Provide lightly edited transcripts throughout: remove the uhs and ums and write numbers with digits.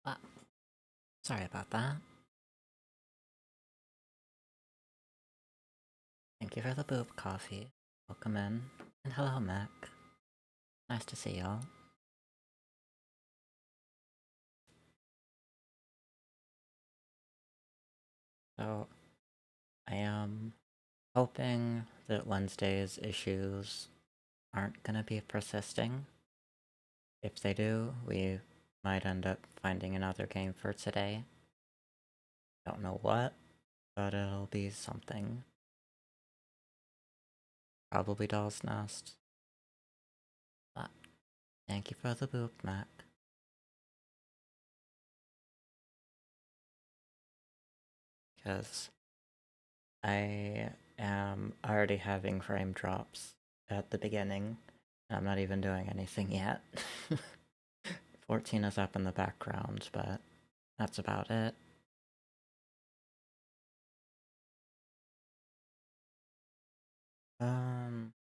Ah, sorry about that. Thank you for the boob coffee. Welcome in. And hello, Mac. Nice to see y'all. So, I am hoping that Wednesday's issues aren't gonna be persisting. If they do, we might end up finding another game for today. Don't know what, but it'll be something. Probably Doll's Nest. But thank you for the boob, Mac. Because I am already having frame drops at the beginning. I'm not even doing anything yet. 14 is up in the background, but that's about it.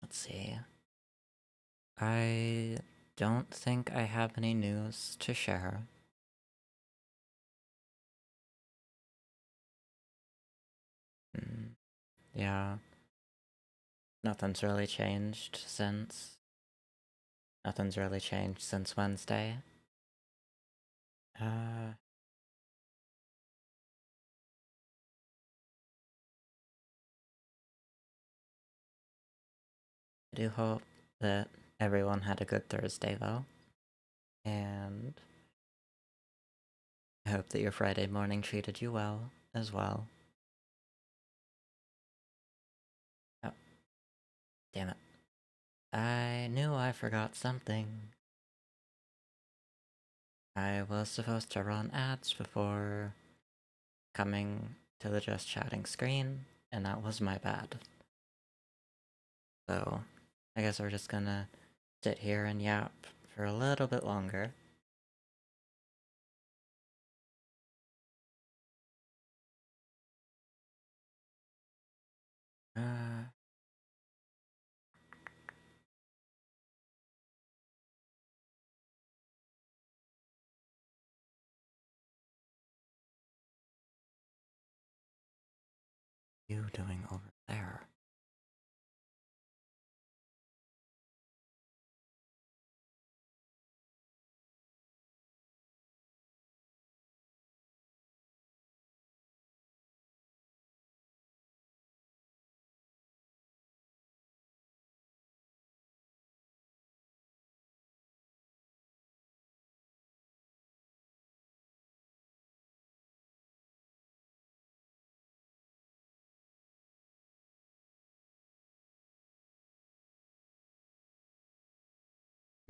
Let's see. I don't think I have any news to share. Yeah. Nothing's really changed since... Nothing's really changed since Wednesday. I do hope that everyone had a good Thursday, though. And I hope that your Friday morning treated you well, as well. Oh, damn it. I knew I forgot something. I was supposed to run ads before coming to the just chatting screen, and that was my bad. So, I guess we're just gonna sit here and yap for a little bit longer. You doing over there?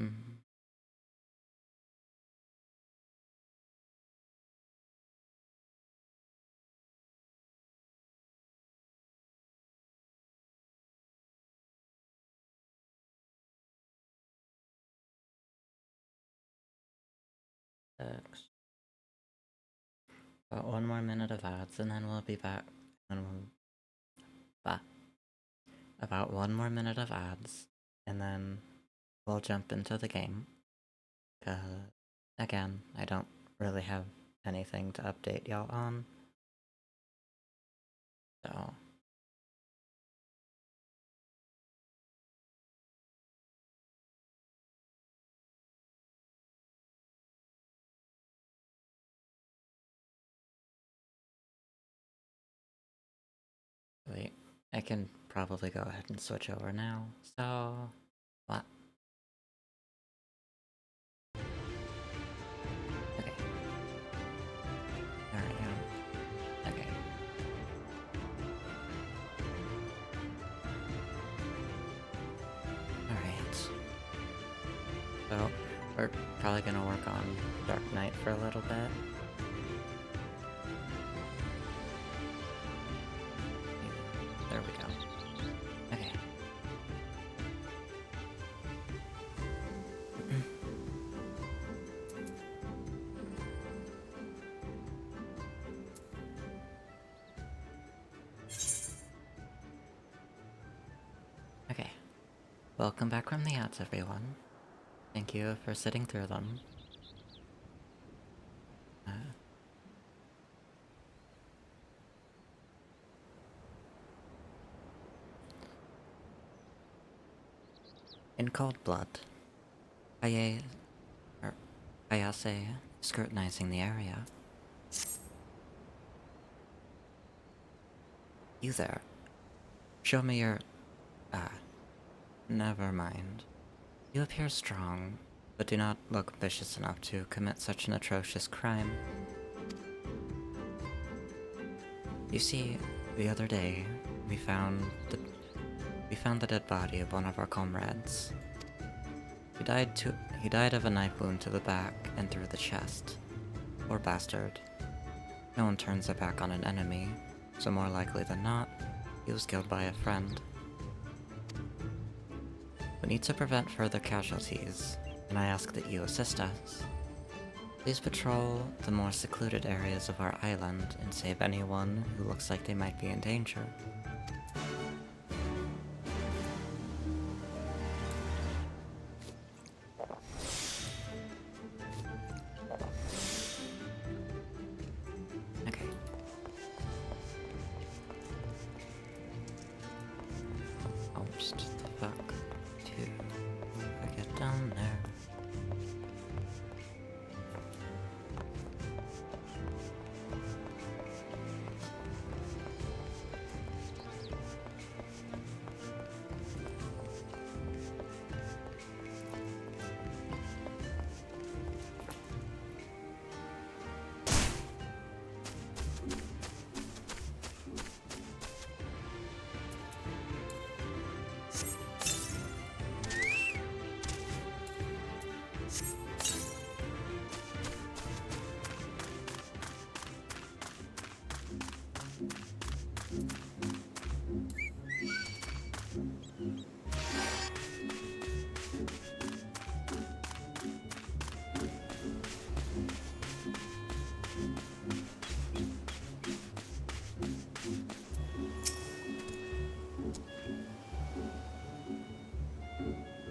Mm-hmm. About 1 more minute of ads, and then we'll be back. And we'll... About 1 more minute of ads, and then we'll jump into the game. Cause, again, I don't really have anything to update y'all on. So... Wait, I can probably go ahead and switch over now. So... What? Okay. There I am. Okay. Alright. So, we're probably gonna work on Dark Knight for a little bit. There we go. Okay. Okay. Welcome back from the ads, everyone. Thank you for sitting through them. In cold blood, Kaye, Kayase scrutinizing the area. You there. Show me your... never mind. You appear strong, but do not look vicious enough to commit such an atrocious crime. You see, the other day, we found the dead body of one of our comrades. He died of a knife wound to the back and through the chest. Poor bastard. No one turns their back on an enemy, so more likely than not, he was killed by a friend. We need to prevent further casualties, and I ask that you assist us. Please patrol the more secluded areas of our island and save anyone who looks like they might be in danger. Okay. Oops, the fuck to get down there.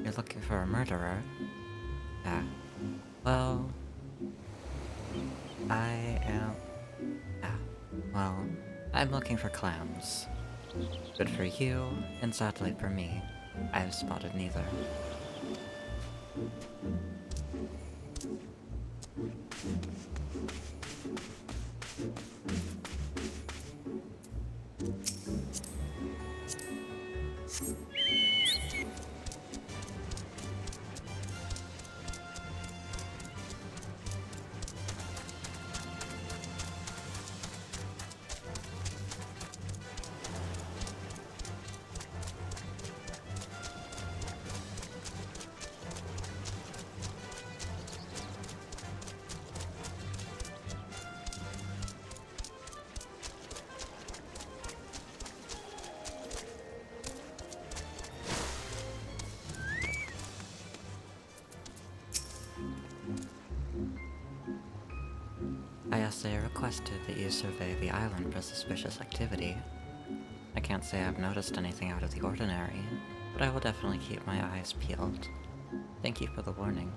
You're looking for a murderer? Yeah. Well... I'm looking for clams. Good for you, and sadly for me, I have spotted neither. AST requested that you survey the island for suspicious activity. I can't say I've noticed anything out of the ordinary, but I will definitely keep my eyes peeled. Thank you for the warning.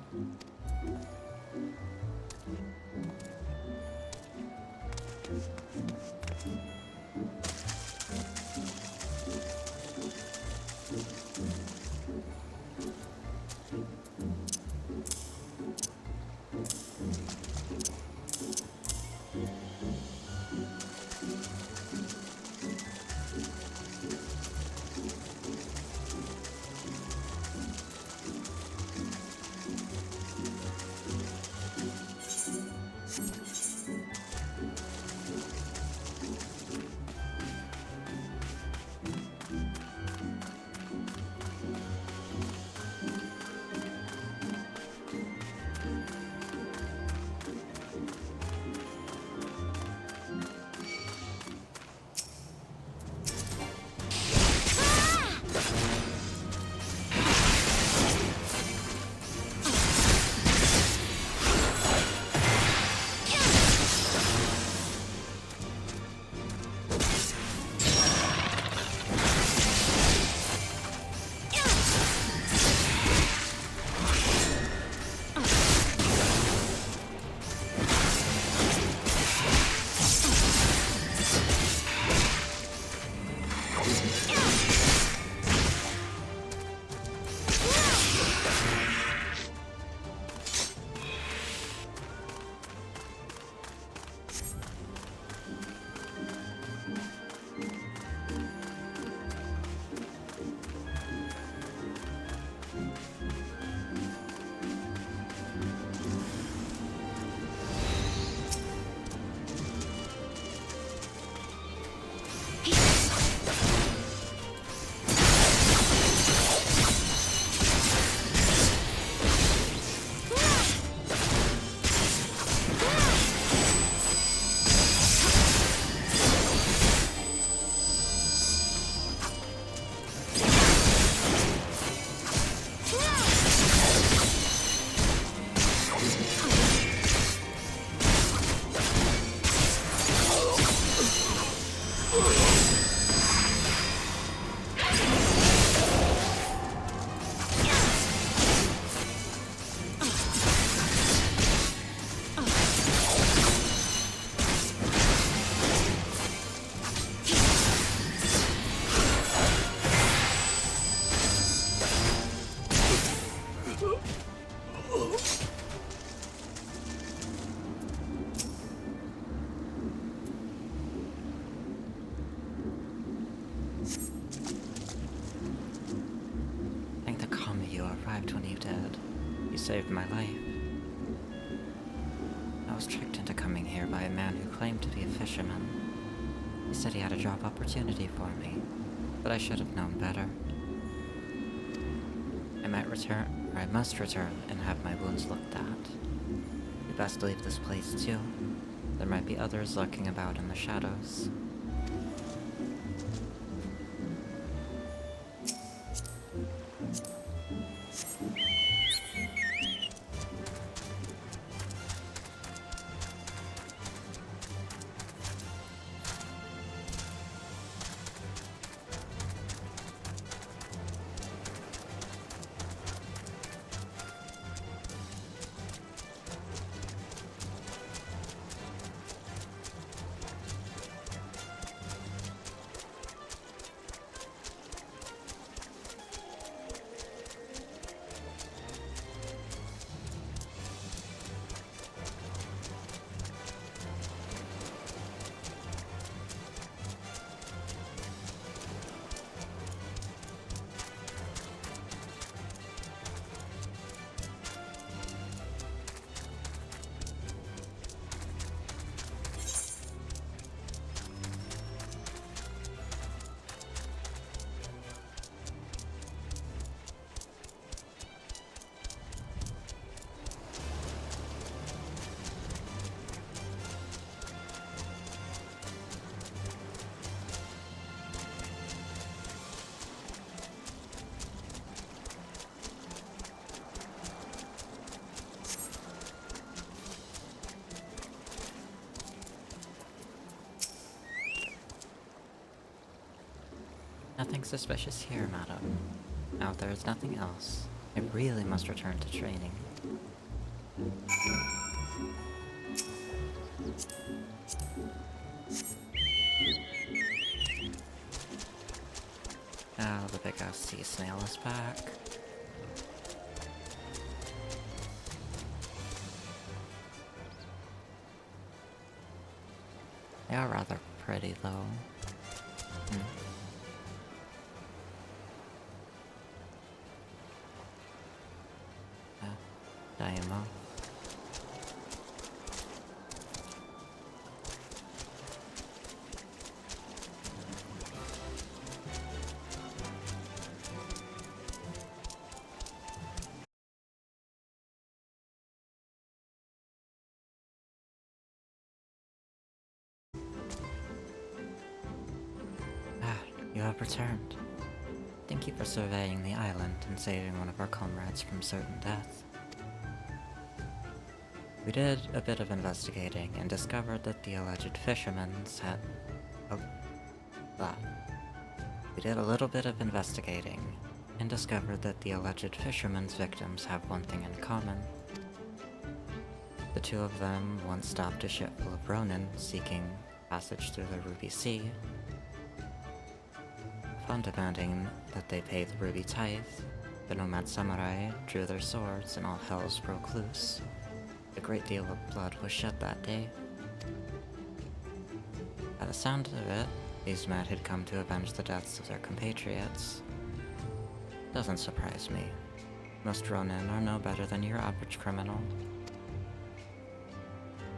saved my life. I was tricked into coming here by a man who claimed to be a fisherman. He said he had a job opportunity for me, but I should have known better. I must return and have my wounds looked at. We best leave this place too. There might be others lurking about in the shadows. Nothing suspicious here, madam. Now there is nothing else. I really must return to training. Now the big ass sea snail is back. They are rather pretty though. Diamo. You have returned. Thank you for surveying the island and saving one of our comrades from certain death. We did a bit of investigating and discovered that the alleged fishermen's had... We did a little bit of investigating and discovered that the alleged fishermen's victims have one thing in common. The two of them once stopped a ship full of Ronin seeking passage through the Ruby Sea. Upon demanding that they pay the Ruby Tithe, the nomad samurai drew their swords and all hells broke loose. A great deal of blood was shed that day. By the sound of it, these men had come to avenge the deaths of their compatriots. Doesn't surprise me. Most Ronin are no better than your average criminal.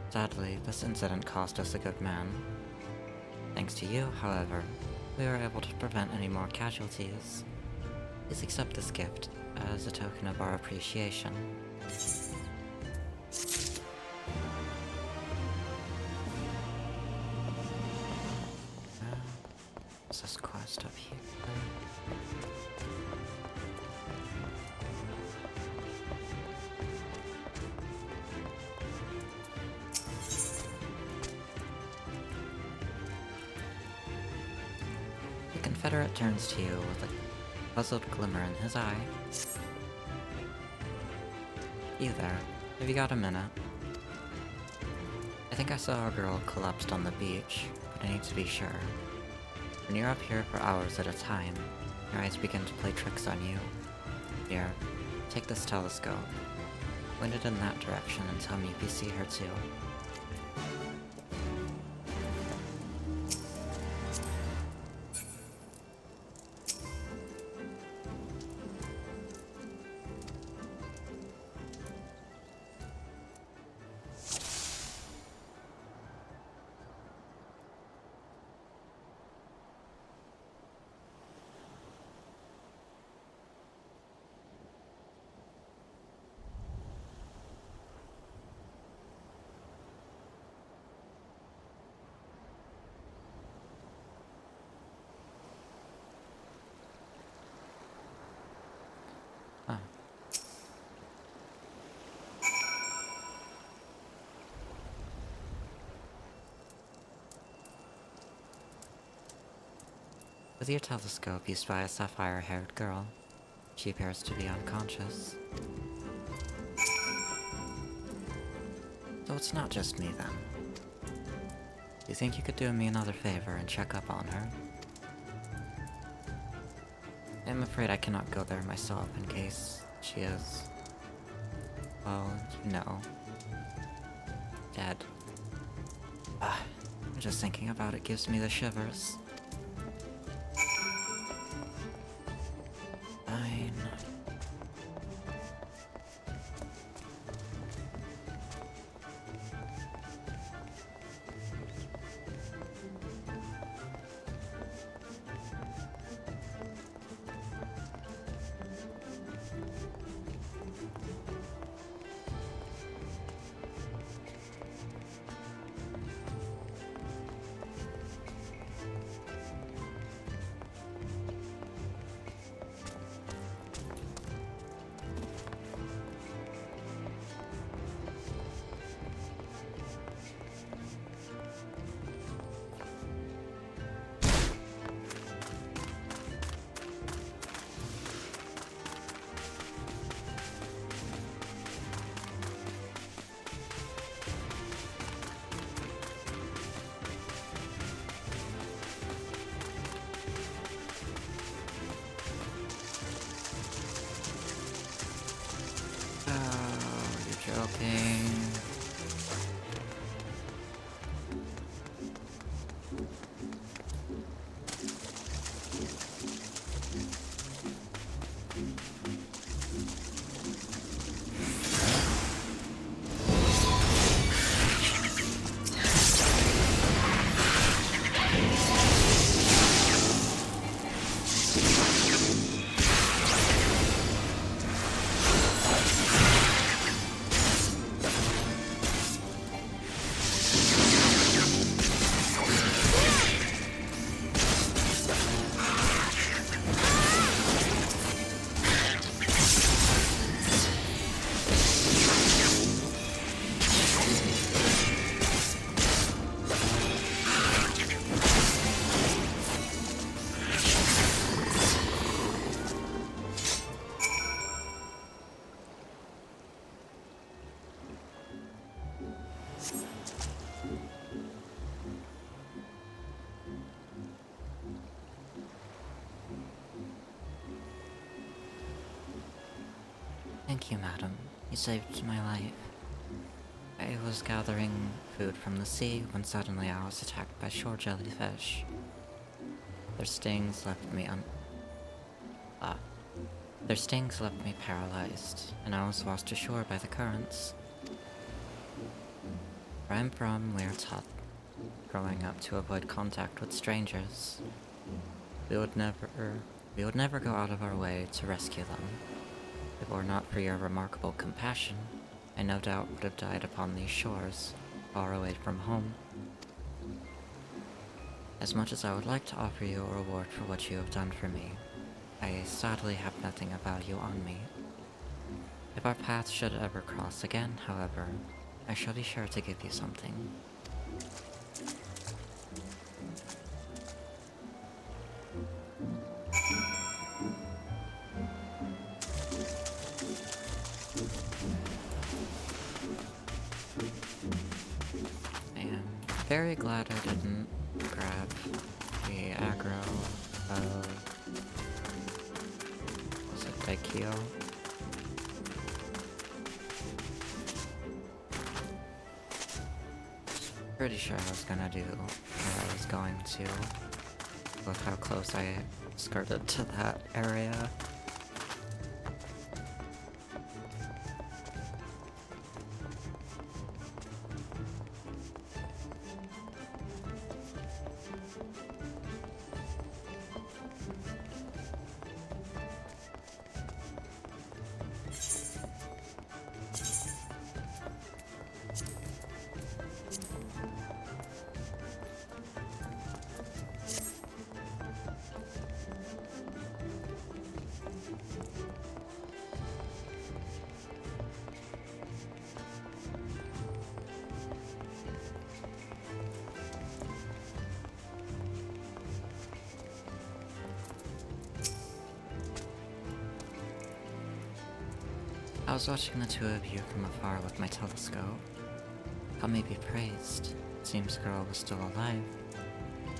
Sadly, this incident cost us a good man. Thanks to you, however, we were able to prevent any more casualties. Please accept this gift as a token of our appreciation. What's this quest up here? The Confederate turns to you with a puzzled glimmer in his eye. You there, have you got a minute? I think I saw a girl collapsed on the beach, but I need to be sure. When you're up here for hours at a time, your eyes begin to play tricks on you. Here, take this telescope. Point it in that direction and tell me if you see her too. With your telescope, you spy a sapphire-haired girl. She appears to be unconscious. So it's not just me, then. Do you think you could do me another favor and check up on her? I'm afraid I cannot go there myself in case she is... well, you know... dead. Just thinking about it gives me the shivers. Fine. Joking. Thank you, madam. You saved my life. I was gathering food from the sea when suddenly I was attacked by shore jellyfish. Their stings left me Their stings left me paralyzed, and I was washed ashore by the currents. Where I'm from, we are taught growing up to avoid contact with strangers. We would never go out of our way to rescue them. If it were not for your remarkable compassion, I no doubt would have died upon these shores, far away from home. As much as I would like to offer you a reward for what you have done for me, I sadly have nothing of value on me. If our paths should ever cross again, however, I shall be sure to give you something. I am very glad I didn't grab the aggro of... was it Daikyo? Pretty sure I was gonna do what I was going to with how close I skirted to that area. I was watching the two of you from afar with my telescope. God may be praised. Seems the girl was still alive.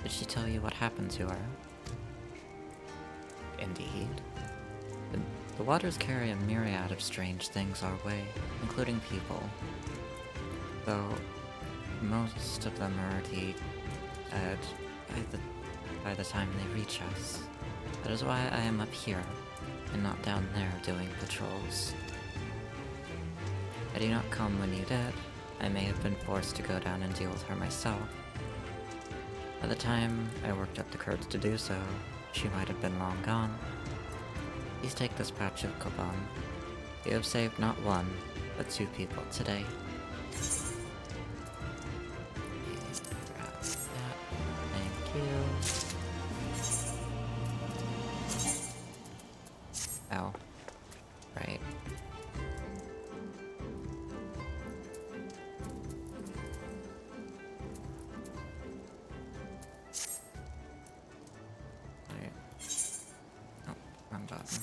Did she tell you what happened to her? Indeed. The waters carry a myriad of strange things our way, including people. Though most of them are already dead by the time they reach us. That is why I am up here, and not down there doing patrols. Had you not come when you did, I may have been forced to go down and deal with her myself. By the time I worked up the courage to do so, she might have been long gone. Please take this patch of Koban. You have saved not one, but 2 people today. Grab that. Thank you. Oh. Right. Oh, wrong button.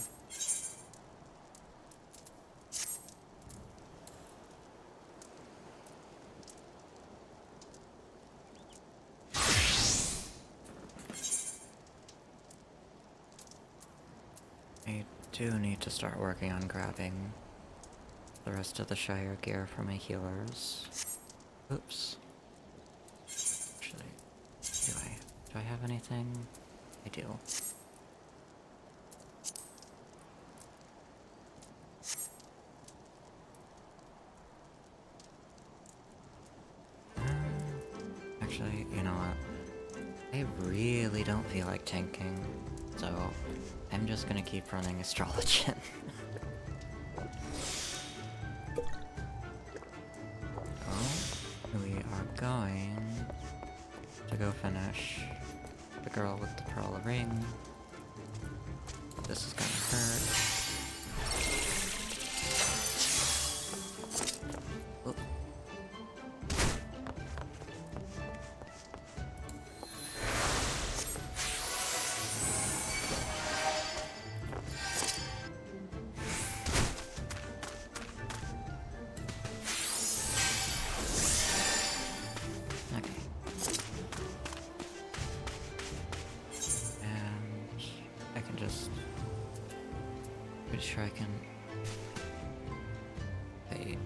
I do need to start working on grabbing the rest of the Shire gear for my healers. Oops. Actually, do I have anything? I do. Actually, you know what? I really don't feel like tanking, so I'm just gonna keep running AstralArts. We are going to go finish the girl with the pearl ring. This is gonna hurt. Oop. Pretty sure I can... Wait.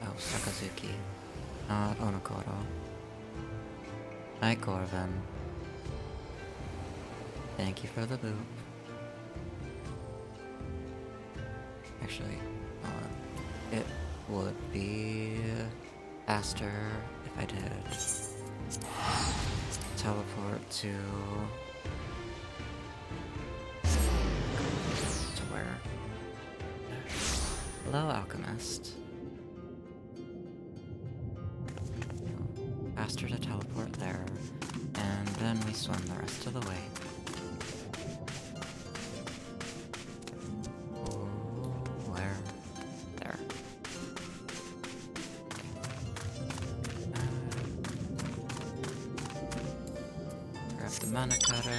Oh, Sakazuki. Not Onokoro. Hi, Corvin. Thank you for the boop. Actually, it would be faster if I did teleport to... Hello, Alchemist. Faster to teleport there, and then we swim the rest of the way. Oh, where? There. Grab the mana cutter.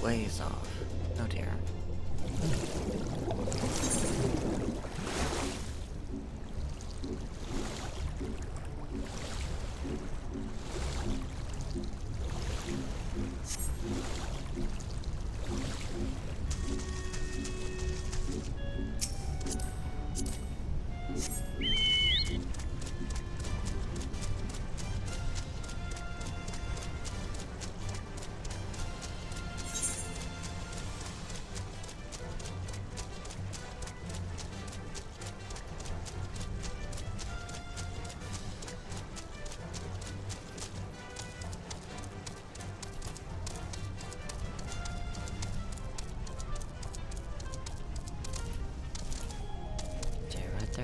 Ways off. Oh dear.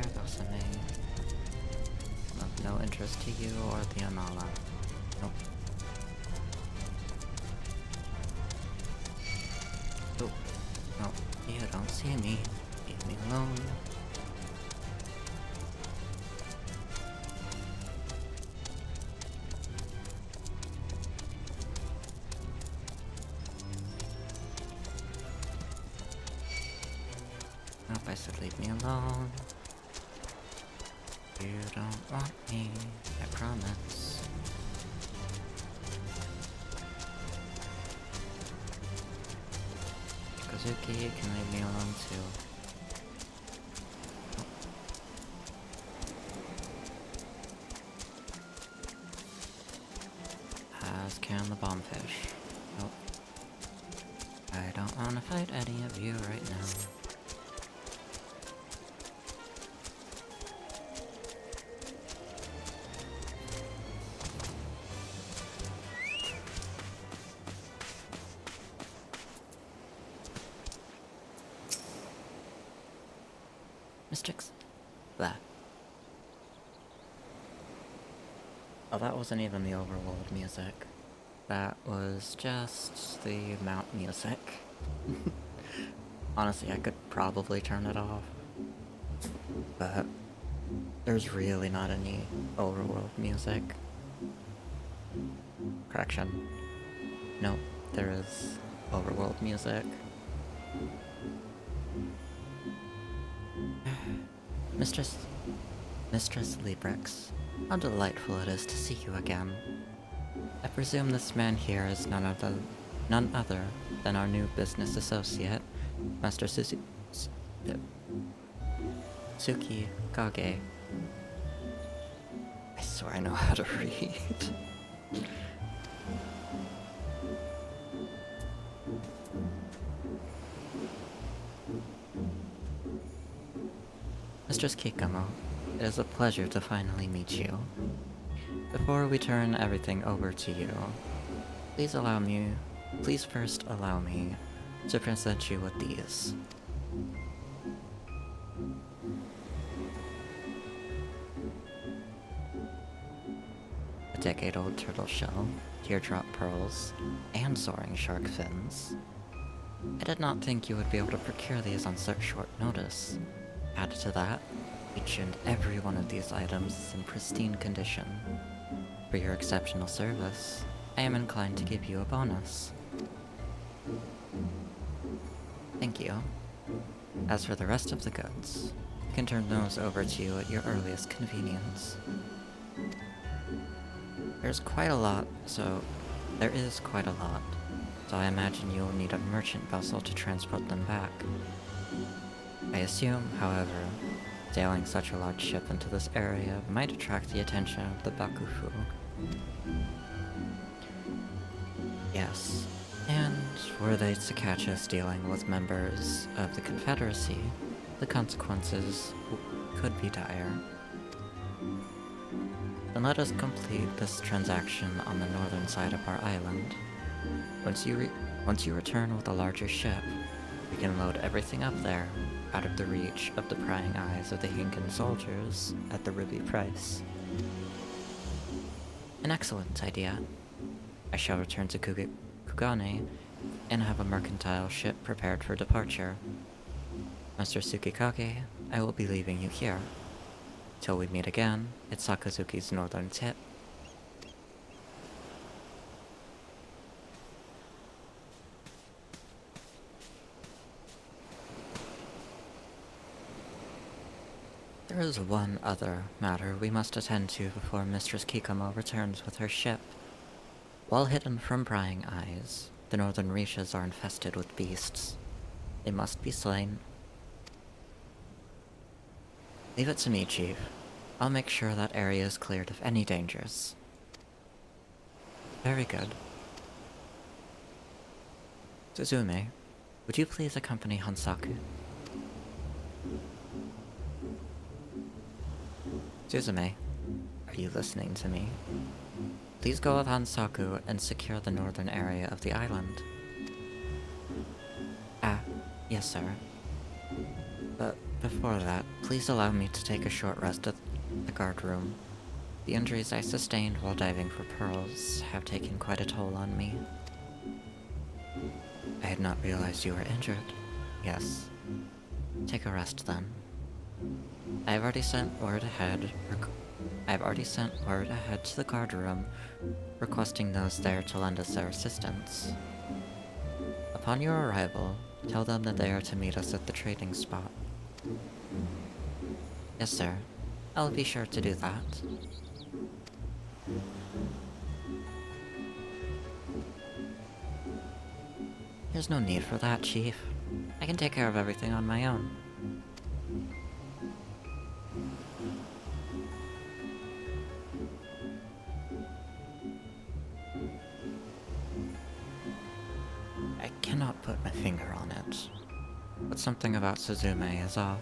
Basame. Of no interest to you or the Anala. Nope. Oh, no, you don't see me. Leave me alone. Nope, I said leave me alone. You don't want me, I promise. Kazuki, you can leave me alone too. As can the bombfish. Nope. I don't want to fight any of you right now. Mistrix. Blah. Oh, that wasn't even the overworld music. That was just the mount music. Honestly, I could probably turn it off. But there's really not any overworld music. Correction. Nope, there is overworld music. Mistress Librex, how delightful it is to see you again. I presume this man here is none other than our new business associate, Master Suki Kage. I swear I know how to read. Mistress Kikamo, it is a pleasure to finally meet you. Before we turn everything over to you, please first allow me to present you with these. A decade-old turtle shell, teardrop pearls, and soaring shark fins. I did not think you would be able to procure these on such short notice. Added to that, each and every one of these items is in pristine condition. For your exceptional service, I am inclined to give you a bonus. Thank you. As for the rest of the goods, I can turn those over to you at your earliest convenience. There is quite a lot, so I imagine you will need a merchant vessel to transport them back. I assume, however, sailing such a large ship into this area might attract the attention of the Bakufu. Yes, and were they to catch us dealing with members of the Confederacy, the consequences could be dire. Then let us complete this transaction on the northern side of our island. Once you return with a larger ship, we can load everything up there, out of the reach of the prying eyes of the Hinken soldiers at the ruby price. An excellent idea. I shall return to Kugane and have a mercantile ship prepared for departure. Master Tsukikage, I will be leaving you here. Till we meet again, it's Sakazuki's northern tip. There is one other matter we must attend to before Mistress Kikamo returns with her ship. While hidden from prying eyes, the northern reaches are infested with beasts. They must be slain. Leave it to me, Chief. I'll make sure that area is cleared of any dangers. Very good. Suzume, would you please accompany Hansaku? Suzume, are you listening to me? Please go with Hansaku and secure the northern area of the island. Ah, yes, sir. But before that, please allow me to take a short rest at the guard room. The injuries I sustained while diving for pearls have taken quite a toll on me. I had not realized you were injured. Yes. Take a rest then. I've already sent word ahead to the guard room, requesting those there to lend us their assistance. Upon your arrival, tell them that they are to meet us at the trading spot. Yes, sir. I'll be sure to do that. There's no need for that, Chief. I can take care of everything on my own. I cannot put my finger on it, but something about Suzume is off.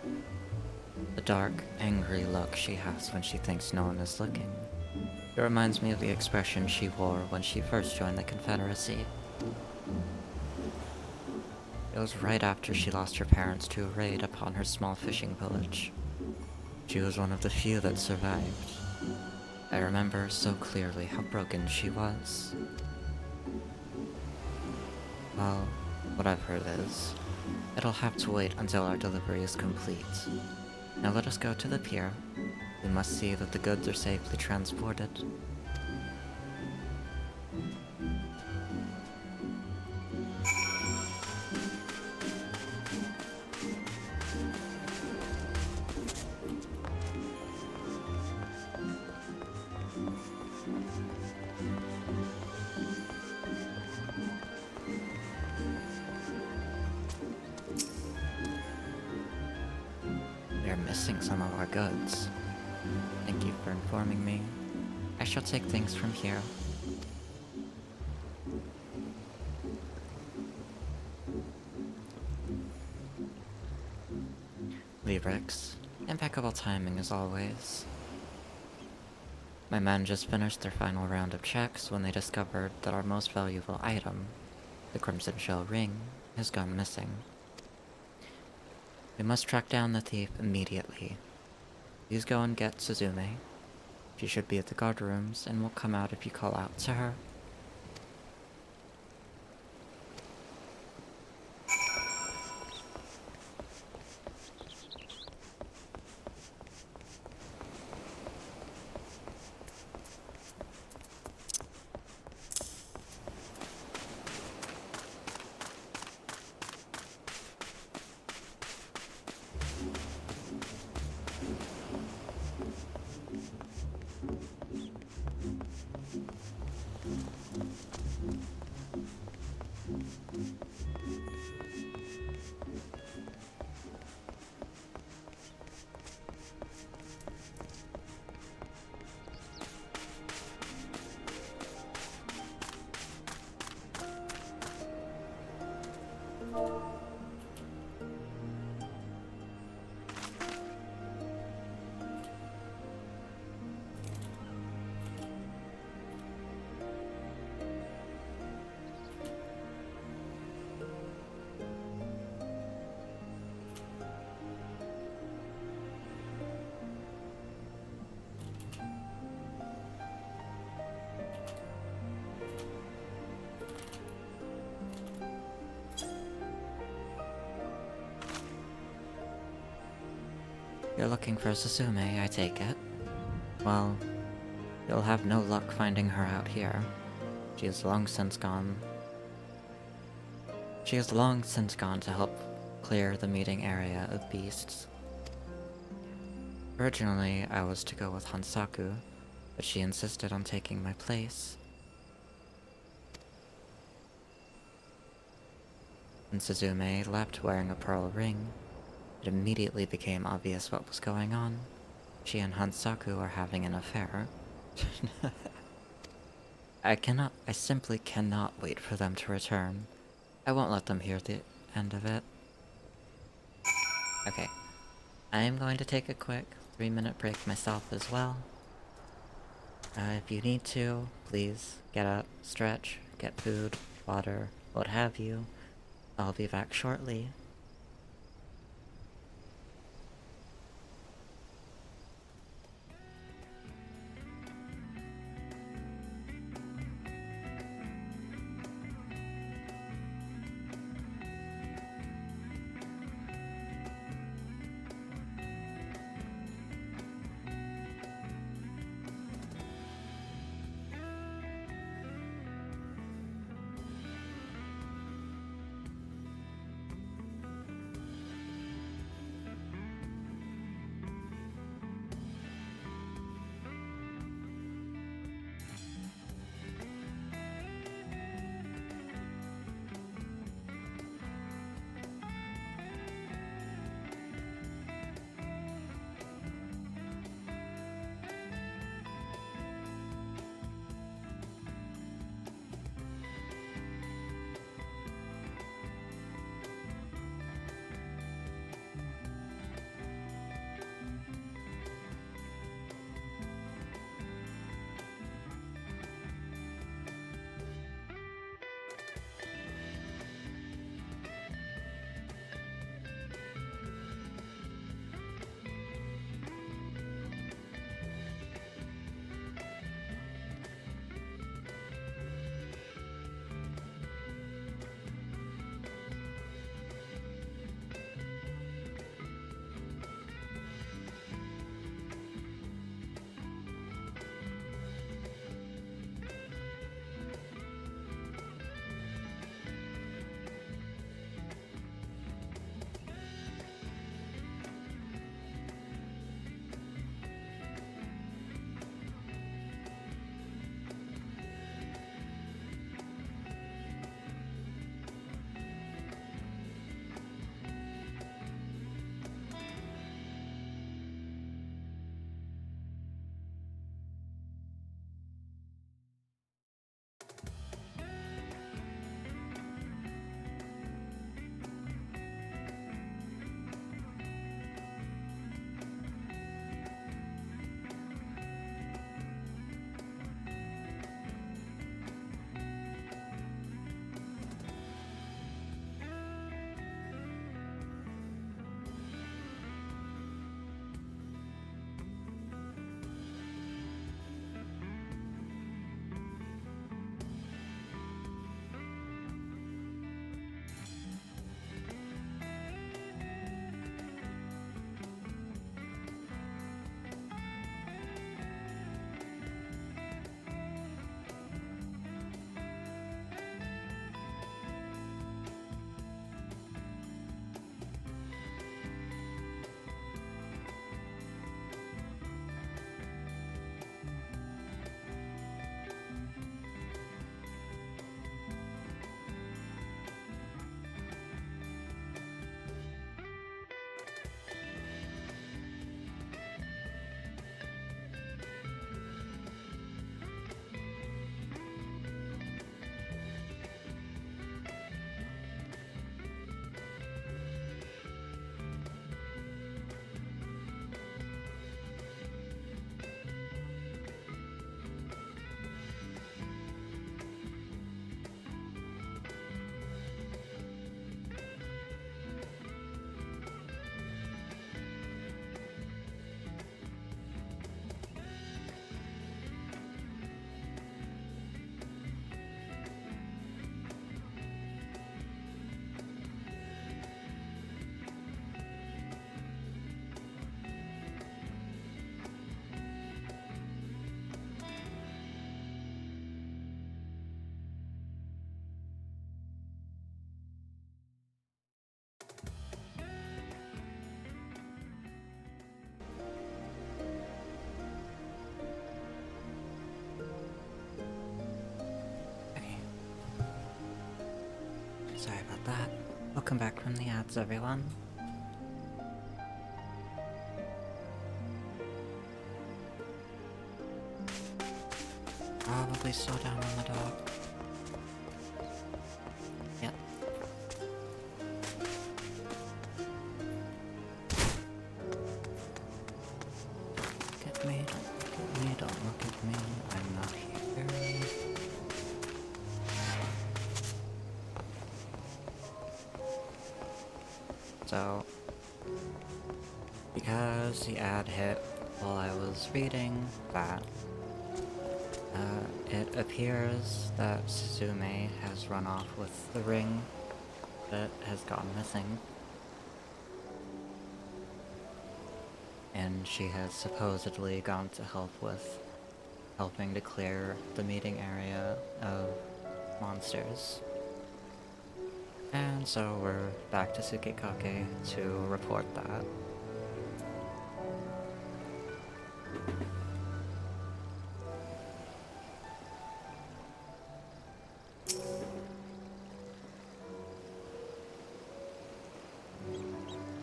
The dark, angry look she has when she thinks no one is looking. It reminds me of the expression she wore when she first joined the Confederacy. It was right after she lost her parents to a raid upon her small fishing village. She was one of the few that survived. I remember so clearly how broken she was. Well, what I've heard is, it'll have to wait until our delivery is complete. Now let us go to the pier. We must see that the goods are safely transported. We're missing some of our goods. Thank you for informing me. I shall take things from here. Librix, impeccable timing as always. My men just finished their final round of checks when they discovered that our most valuable item, the Crimson Shell ring, has gone missing. We must track down the thief immediately. Please go and get Suzume. She should be at the guard rooms and will come out if you call out to her. You're looking for Suzume, I take it? Well, you'll have no luck finding her out here. She has long since gone to help clear the meeting area of beasts. Originally, I was to go with Hansaku, but she insisted on taking my place. When Suzume left wearing a pearl ring, it immediately became obvious what was going on. She and Hansaku are having an affair. I simply cannot wait for them to return. I won't let them hear the end of it. Okay. I am going to take a quick 3-minute break myself as well. If you need to, please get up, stretch, get food, water, what have you. I'll be back shortly. Welcome back from the ads, everyone. Probably slow down on the dock. Yep. Look at me, don't look at me, don't look at me, I'm not here. So, because the ad hit while I was reading that, it appears that Suzume has run off with the ring that has gone missing. And she has supposedly gone to help with helping to clear the meeting area of monsters. And so we're back to Tsukikake to report that.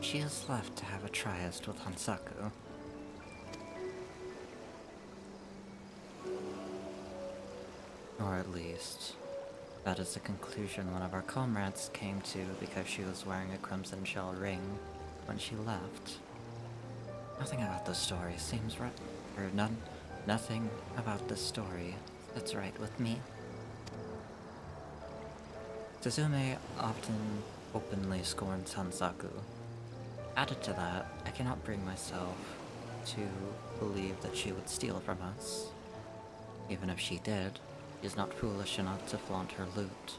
She is left to have a tryst with Hansaku. Or at least, that is the conclusion one of our comrades came to because she was wearing a crimson shell ring when she left. Nothing about this story seems right, or nothing about this story sits right with me. Suzume often openly scorns Hansaku. Added to that, I cannot bring myself to believe that she would steal from us. Even if she did, she is not foolish enough to flaunt her loot.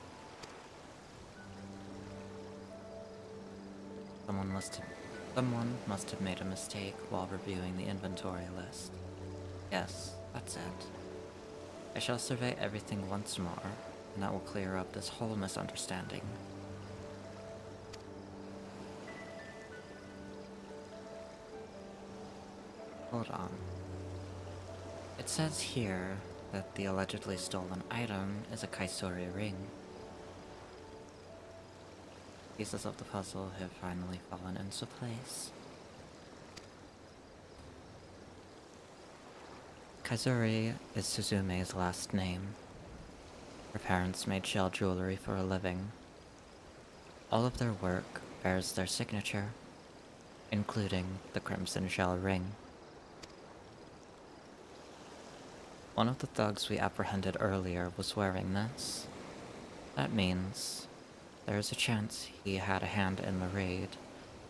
Someone must have made a mistake while reviewing the inventory list. Yes, that's it. I shall survey everything once more, and that will clear up this whole misunderstanding. Hold on. It says here that the allegedly stolen item is a Kaisori ring. Pieces of the puzzle have finally fallen into place. Kaisori is Suzume's last name. Her parents made shell jewelry for a living. All of their work bears their signature, including the crimson shell ring. One of the thugs we apprehended earlier was wearing this. That means there is a chance he had a hand in the raid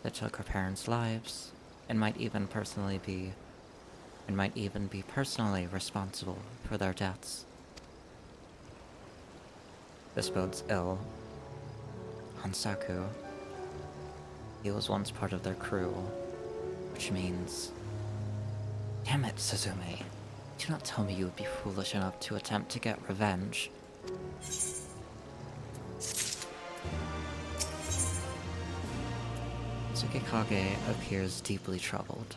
that took her parents' lives, and might even be personally responsible for their deaths. This bodes ill. Hansaku, he was once part of their crew, which means... Damn it, Suzume. Do not tell me you would be foolish enough to attempt to get revenge. Tsukikage appears deeply troubled.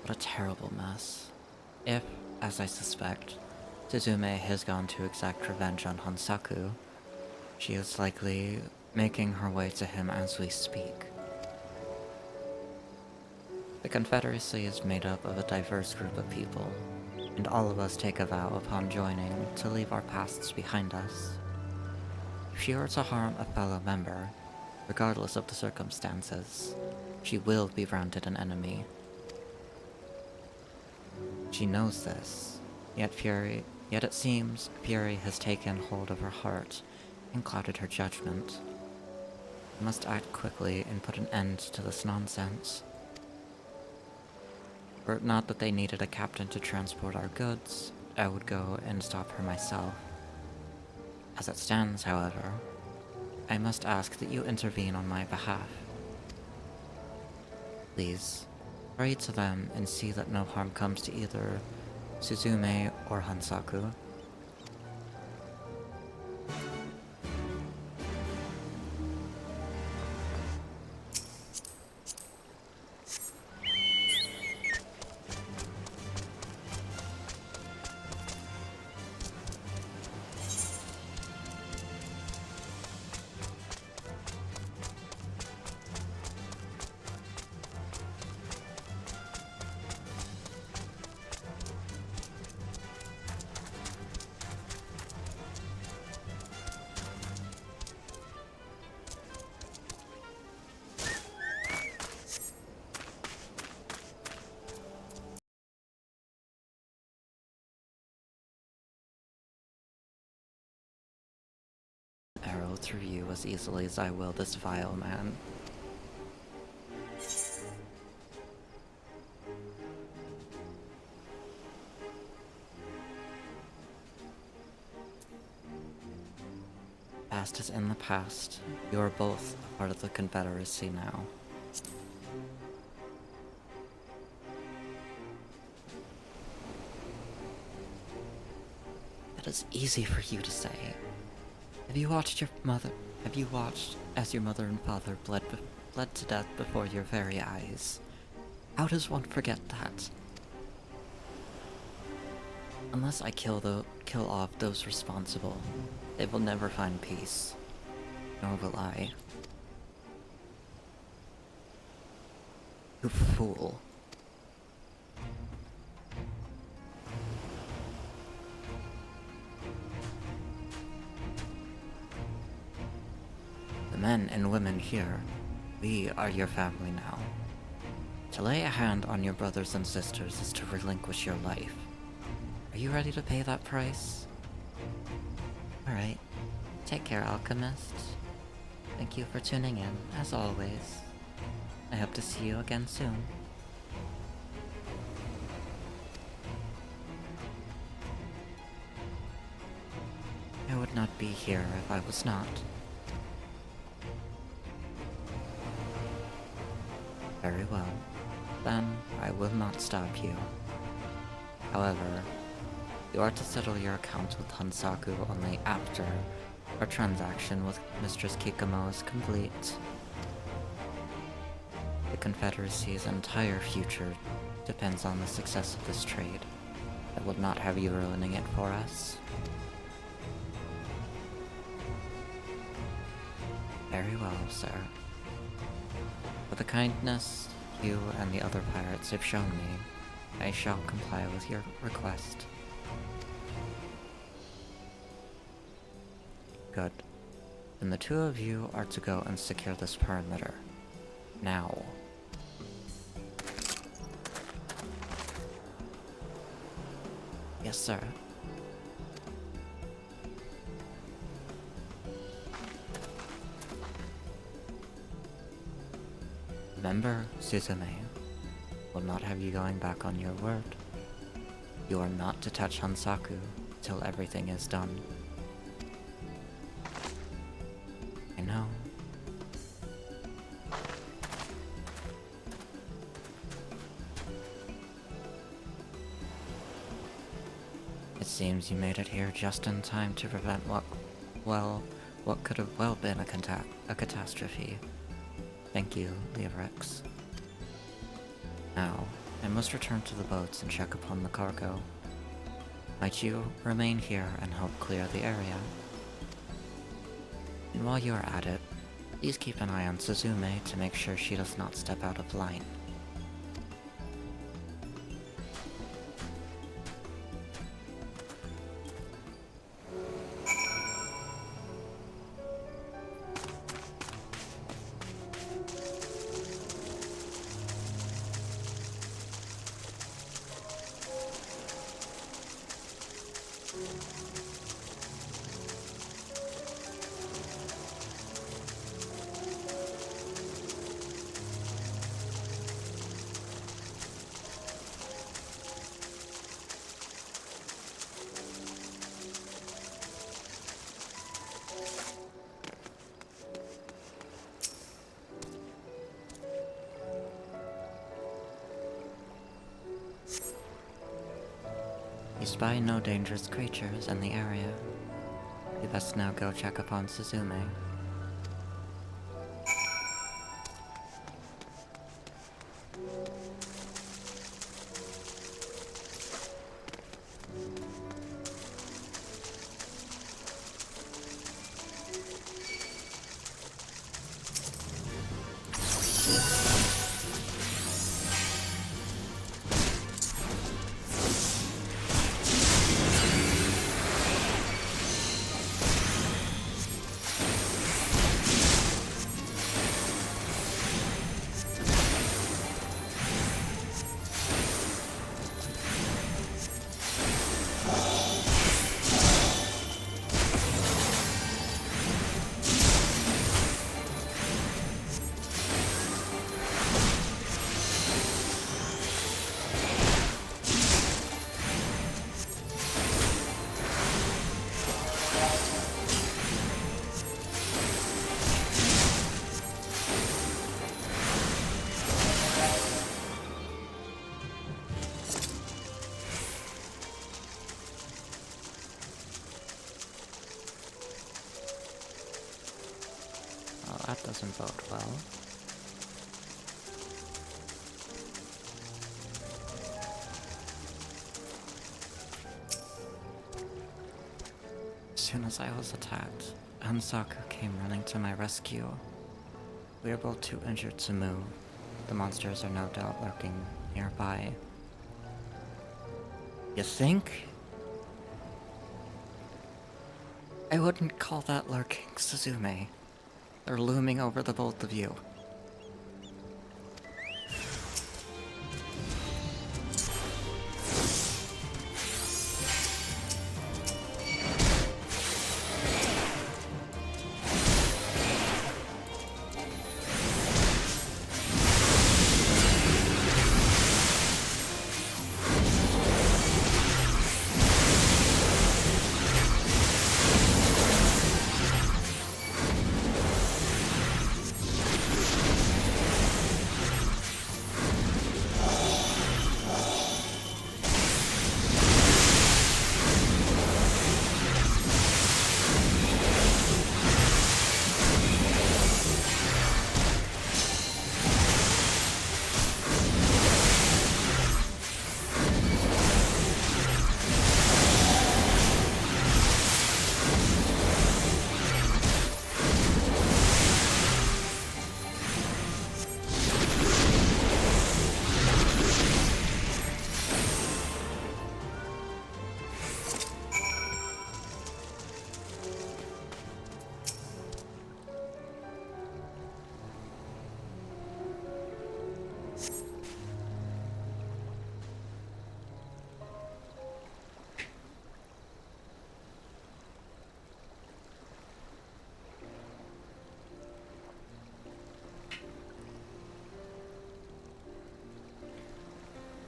What a terrible mess. If, as I suspect, Suzume has gone to exact revenge on Hansaku, she is likely making her way to him as we speak. The Confederacy is made up of a diverse group of people, and all of us take a vow upon joining to leave our pasts behind us. If she were to harm a fellow member, regardless of the circumstances, she will be branded an enemy. She knows this, yet it seems fury has taken hold of her heart and clouded her judgment. We must act quickly and put an end to this nonsense. Were it not that they needed a captain to transport our goods, I would go and stop her myself. As it stands, however, I must ask that you intervene on my behalf. Please, hurry to them and see that no harm comes to either Suzume or Hansaku. through you as easily as I will this vile man. Past is in the past. You are both a part of the Confederacy now. That is easy for you to say. Have you watched as your mother and father bled to death before your very eyes? How does one forget that? Unless I kill off those responsible, they will never find peace. Nor will I. You fool. The men and women here, we are your family now. To lay a hand on your brothers and sisters is to relinquish your life. Are you ready to pay that price? Alright. Take care, Alchemist. Thank you for tuning in, as always. I hope to see you again soon. I would not be here if I was not. Very well. Then I will not stop you. However, you are to settle your account with Hansaku only after our transaction with Mistress Kikamo is complete. The Confederacy's entire future depends on the success of this trade. I will not have you ruining it for us. Very well, sir. For the kindness you and the other pirates have shown me, I shall comply with your request. Good. Then the two of you are to go and secure this perimeter. Now. Yes, sir. Remember, Suzume, will not have you going back on your word. You are not to touch Hansaku till everything is done. I know. It seems you made it here just in time to prevent what could have well been a catastrophe. Thank you, Leorex. Now, I must return to the boats and check upon the cargo. Might you remain here and help clear the area? And while you are at it, please keep an eye on Suzume to make sure she does not step out of line. You spy no dangerous creatures in the area. You best now go check upon Suzume. doesn't bode well. As soon as I was attacked, Hansaku came running to my rescue. We are both too injured to move. The monsters are no doubt lurking nearby. You think? I wouldn't call that lurking, Suzume. They're looming over the both of you.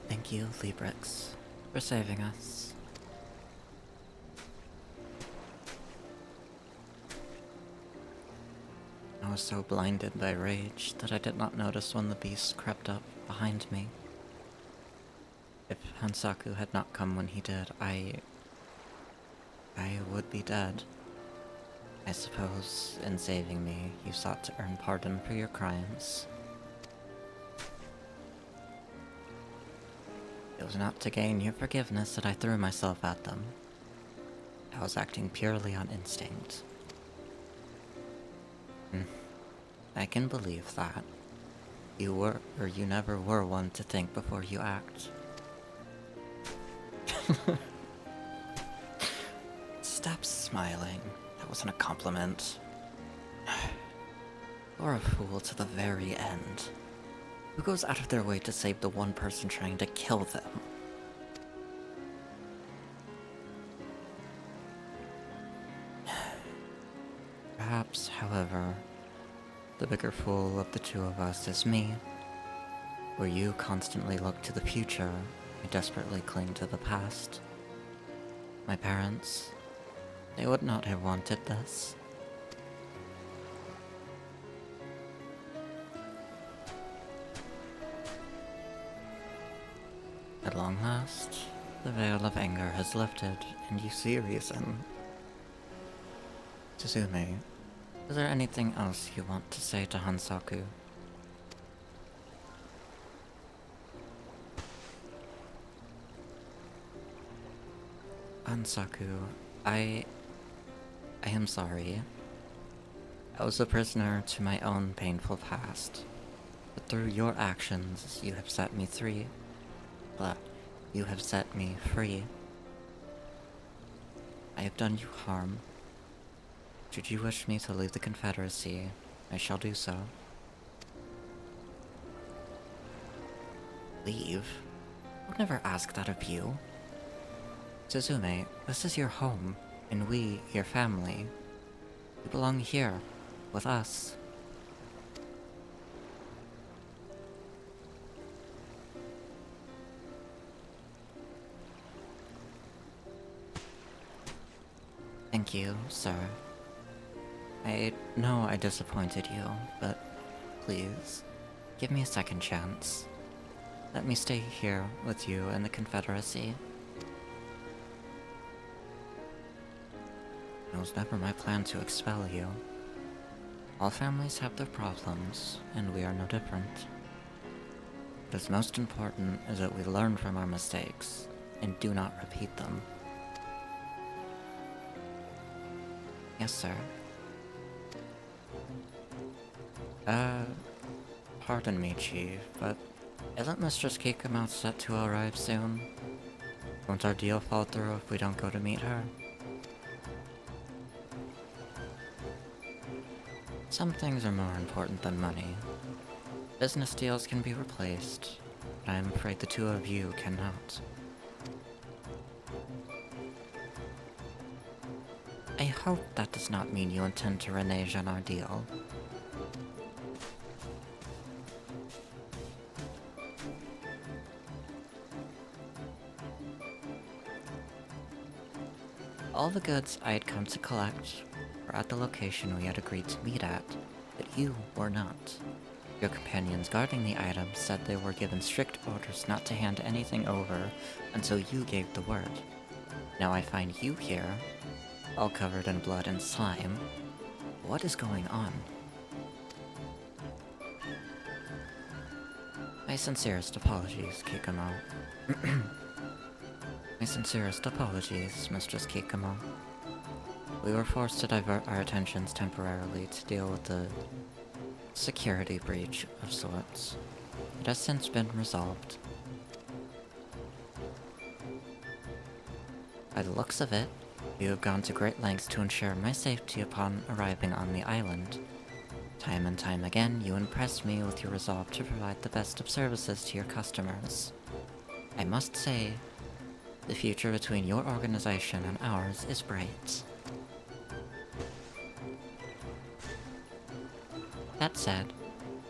Thank you, Librix, for saving us. I was so blinded by rage that I did not notice when the beast crept up behind me. If Hansaku had not come when he did, I would be dead. I suppose, in saving me, you sought to earn pardon for your crimes. It was not to gain your forgiveness that I threw myself at them. I was acting purely on instinct. I can believe that. You were, or you never were one to think before you act. Stop smiling. That wasn't a compliment. You're a fool to the very end. Who goes out of their way to save the one person trying to kill them? Perhaps, however, the bigger fool of the two of us is me. Where you constantly look to the future, I desperately cling to the past. My parents, they would not have wanted this. At long last, the veil of anger has lifted, and you see reason. Suzume, is there anything else you want to say to Hansaku? Hansaku, I am sorry. I was a prisoner to my own painful past, but through your actions, you have set me free. But you have set me free. I have done you harm. Should you wish me to leave the Confederacy, I shall do so. Leave? I would never ask that of you. Suzume, this is your home, and we, your family. You belong here, with us. Thank you, sir. I know I disappointed you, but please, give me a second chance. Let me stay here with you in the Confederacy. It was never my plan to expel you. All families have their problems, and we are no different. What is most important is that we learn from our mistakes, and do not repeat them. Yes, sir. Pardon me, Chief, but isn't Mistress Kikamouth set to arrive soon? Won't our deal fall through if we don't go to meet her? Some things are more important than money. Business deals can be replaced, but I am afraid the two of you cannot. I hope that does not mean you intend to renege on our deal. All the goods I had come to collect were at the location we had agreed to meet at, but you were not. Your companions guarding the items said they were given strict orders not to hand anything over until you gave the word. Now I find you here, all covered in blood and slime. What is going on? My sincerest apologies, Kikamo. My sincerest apologies, Mistress Kikamo. We were forced to divert our attentions temporarily to deal with a security breach of sorts. It has since been resolved. By the looks of it, you have gone to great lengths to ensure my safety upon arriving on the island. Time and time again, you impress me with your resolve to provide the best of services to your customers. I must say, the future between your organization and ours is bright. That said,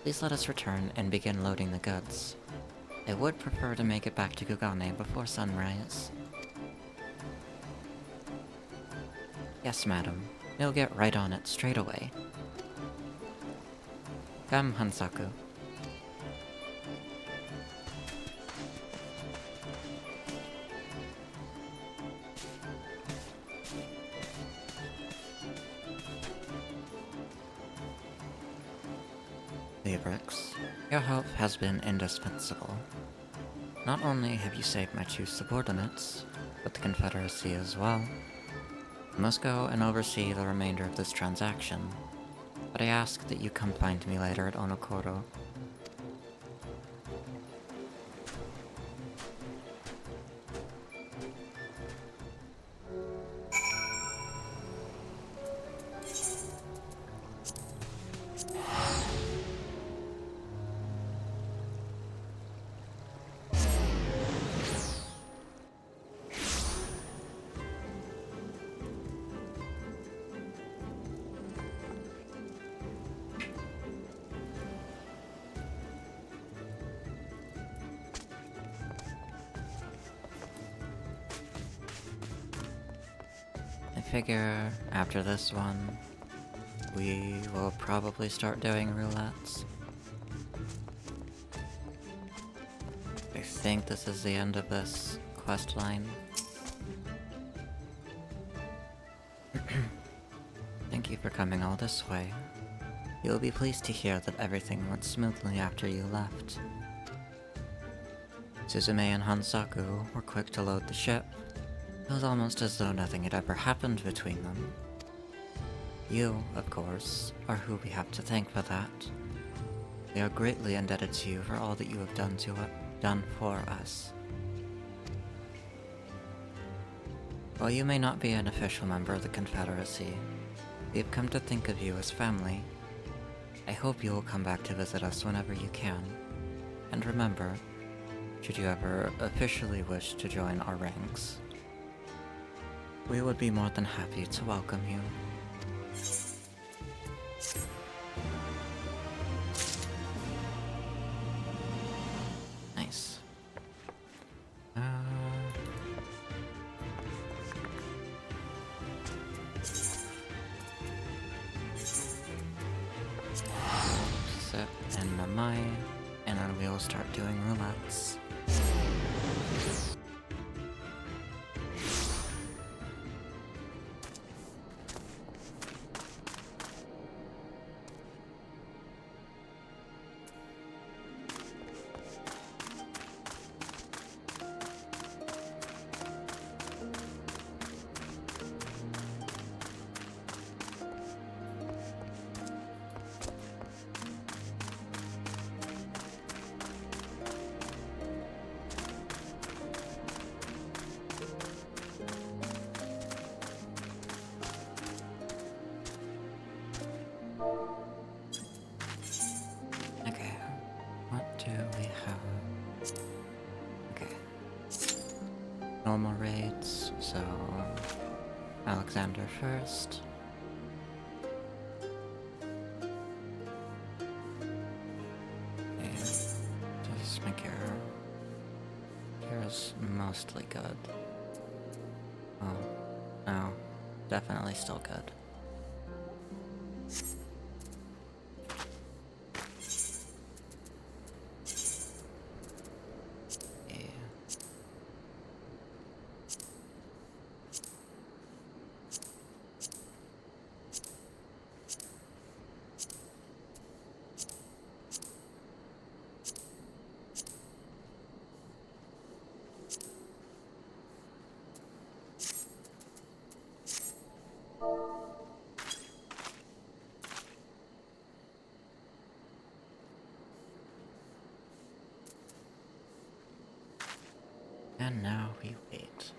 please let us return and begin loading the goods. I would prefer to make it back to Kugane before sunrise. Yes, madam. We'll get right on it straight away. Come, Hansaku. Librix, your help has been indispensable. Not only have you saved my two subordinates, but the Confederacy as well. I must go and oversee the remainder of this transaction, but I ask that you come find me later at Onokoro. I figure after this one, we will probably start doing roulettes. I think this is the end of this quest line. Thank you for coming all this way. You'll be pleased to hear that everything went smoothly after you left. Suzume and Hansaku were quick to load the ship. It was almost as though nothing had ever happened between them. You, of course, are who we have to thank for that. We are greatly indebted to you for all that you have done for us. While you may not be an official member of the Confederacy, we have come to think of you as family. I hope you will come back to visit us whenever you can. And remember, should you ever officially wish to join our ranks, we would be more than happy to welcome you. Nice. Sip and Namai, and then we will start doing roulettes. normal raids, so Alexander first. Okay, just make Kira's mostly good. Oh, no, definitely still good. And now we wait.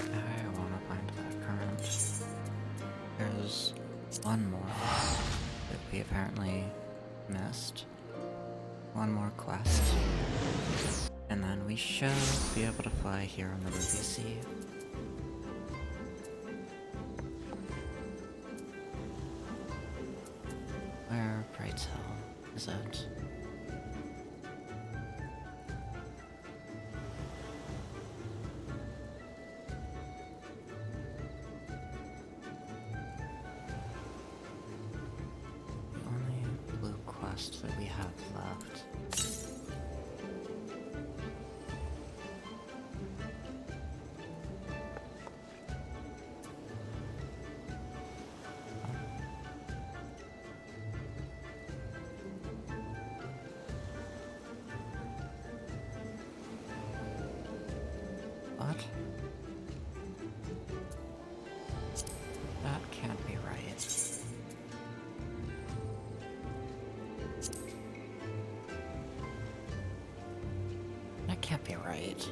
I wanna find that current. There's one more that we apparently missed. One more quest. And then we should be able to fly here on the Ruby Sea. Where, pray tell, is it? The only blue quest that we have left. What? That can't be right. That can't be right.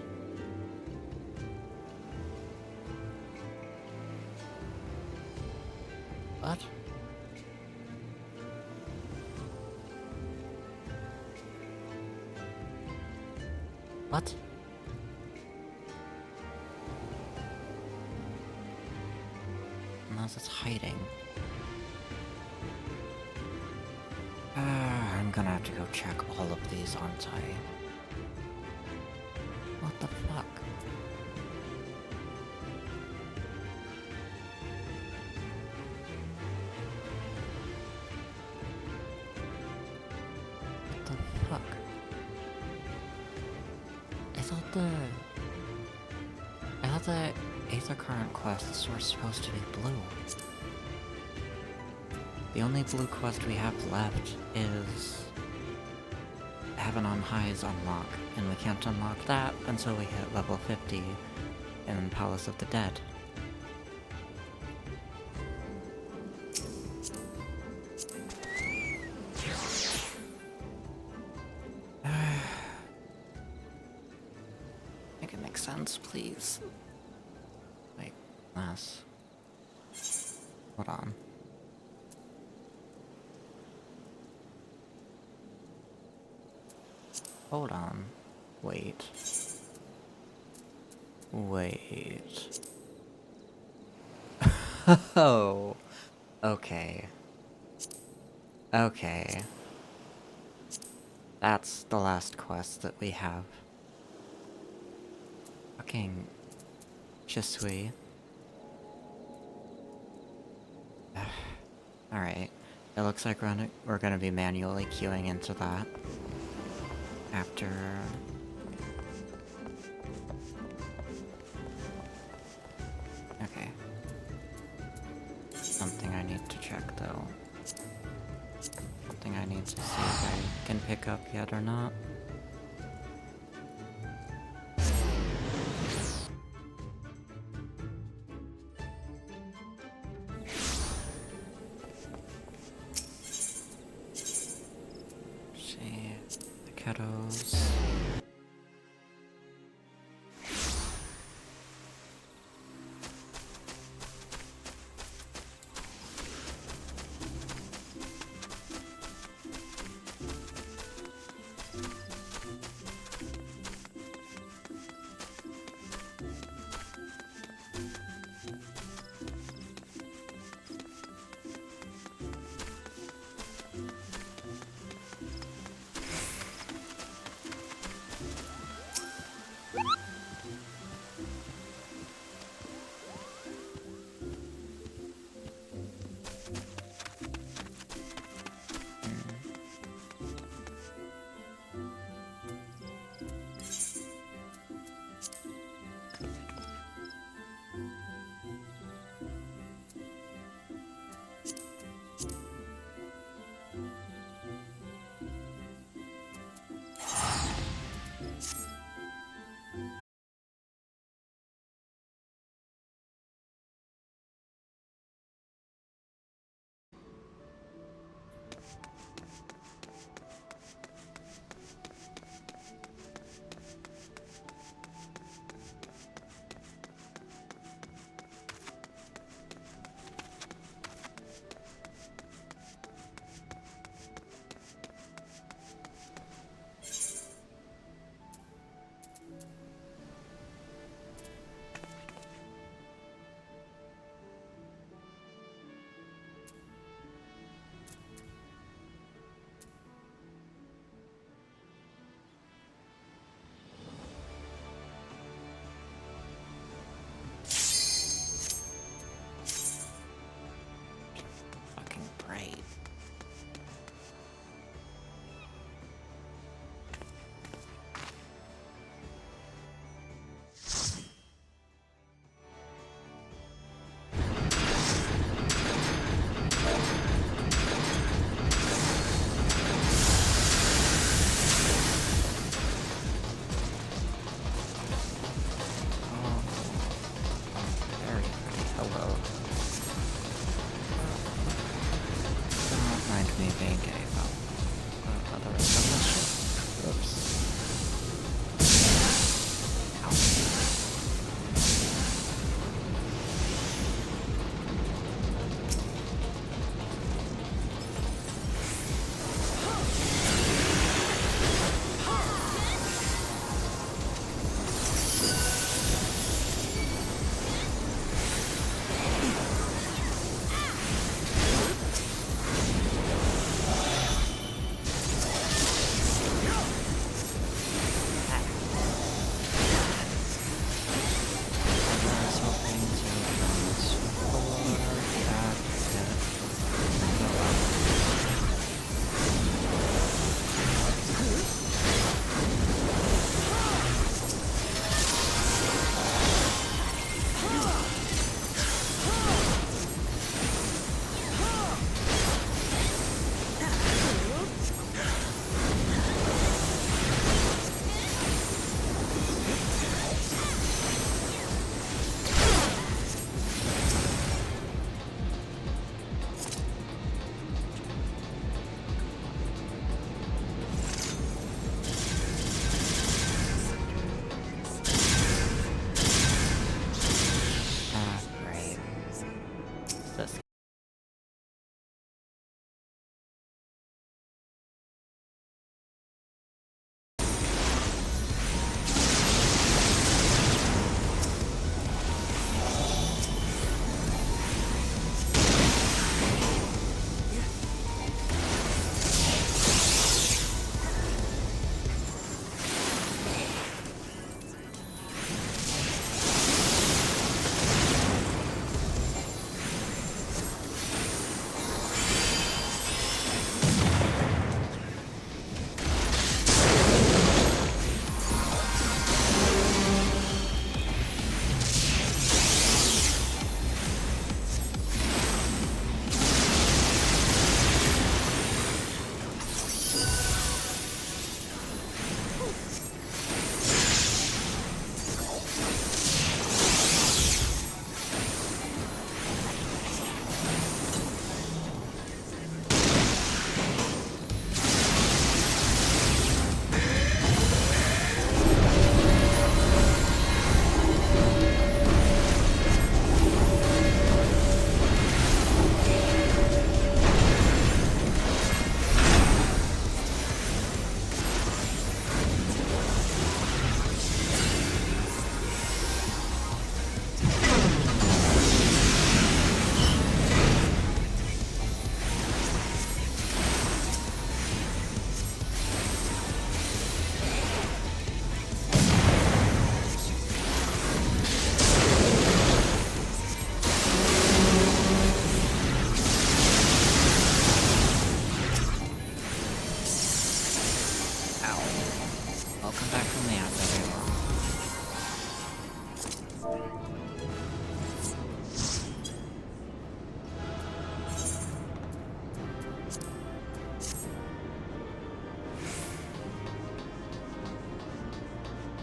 What? What? Unless it's hiding. I'm gonna have to go check all of these, aren't I? What the fuck? What the fuck? I thought the Aether Current quests were supposed to be blue. The only blue quest we have left is Heaven on High's unlock, and we can't unlock that until we hit level 50 in Palace of the Dead. Make it make sense, please. Wait, less. Hold on. Hold on. Wait. Wait. Oh. Okay. Okay. That's the last quest that we have. fucking je suis. Alright. It looks like we're gonna be manually queuing into that. After... Okay. Something I need to check, though. Something I need to see if I can pick up yet or not. See, the kettles. Fucking bright. Very pretty. Hello. Don't mind me being gay about the rest of this shit. Oops.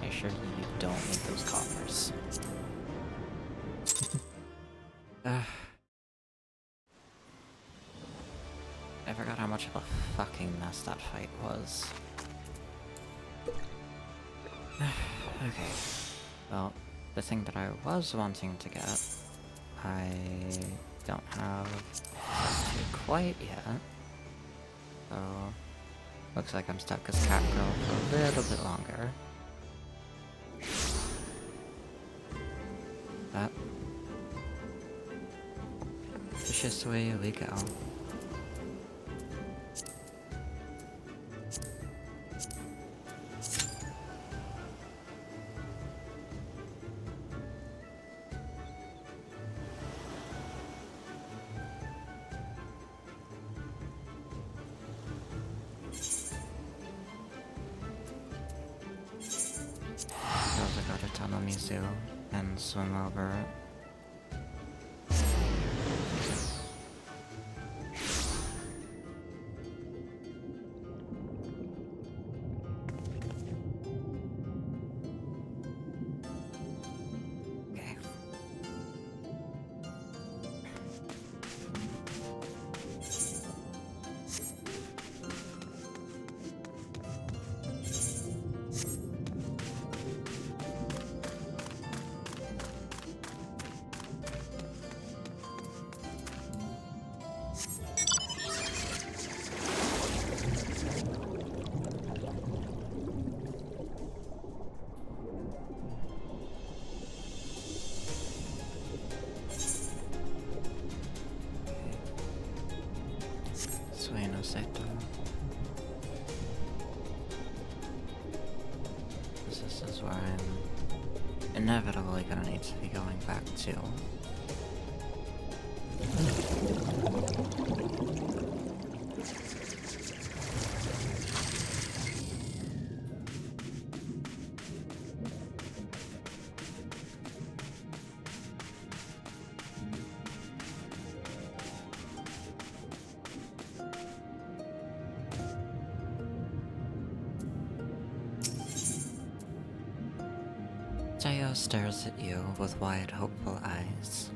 Make sure you don't need those coppers. I forgot how much of a fucking mess that fight was. Okay. Well, the thing that I was wanting to get, I don't have access to quite yet. So, looks like I'm stuck as Catgirl for a little bit longer. But it's just the way we go. I also got a tunnel Mizu and swim over it. Okay. Sueno Seto. This is where I'm inevitably gonna need to be going back to. Tayo stares at you with wide, hopeful eyes.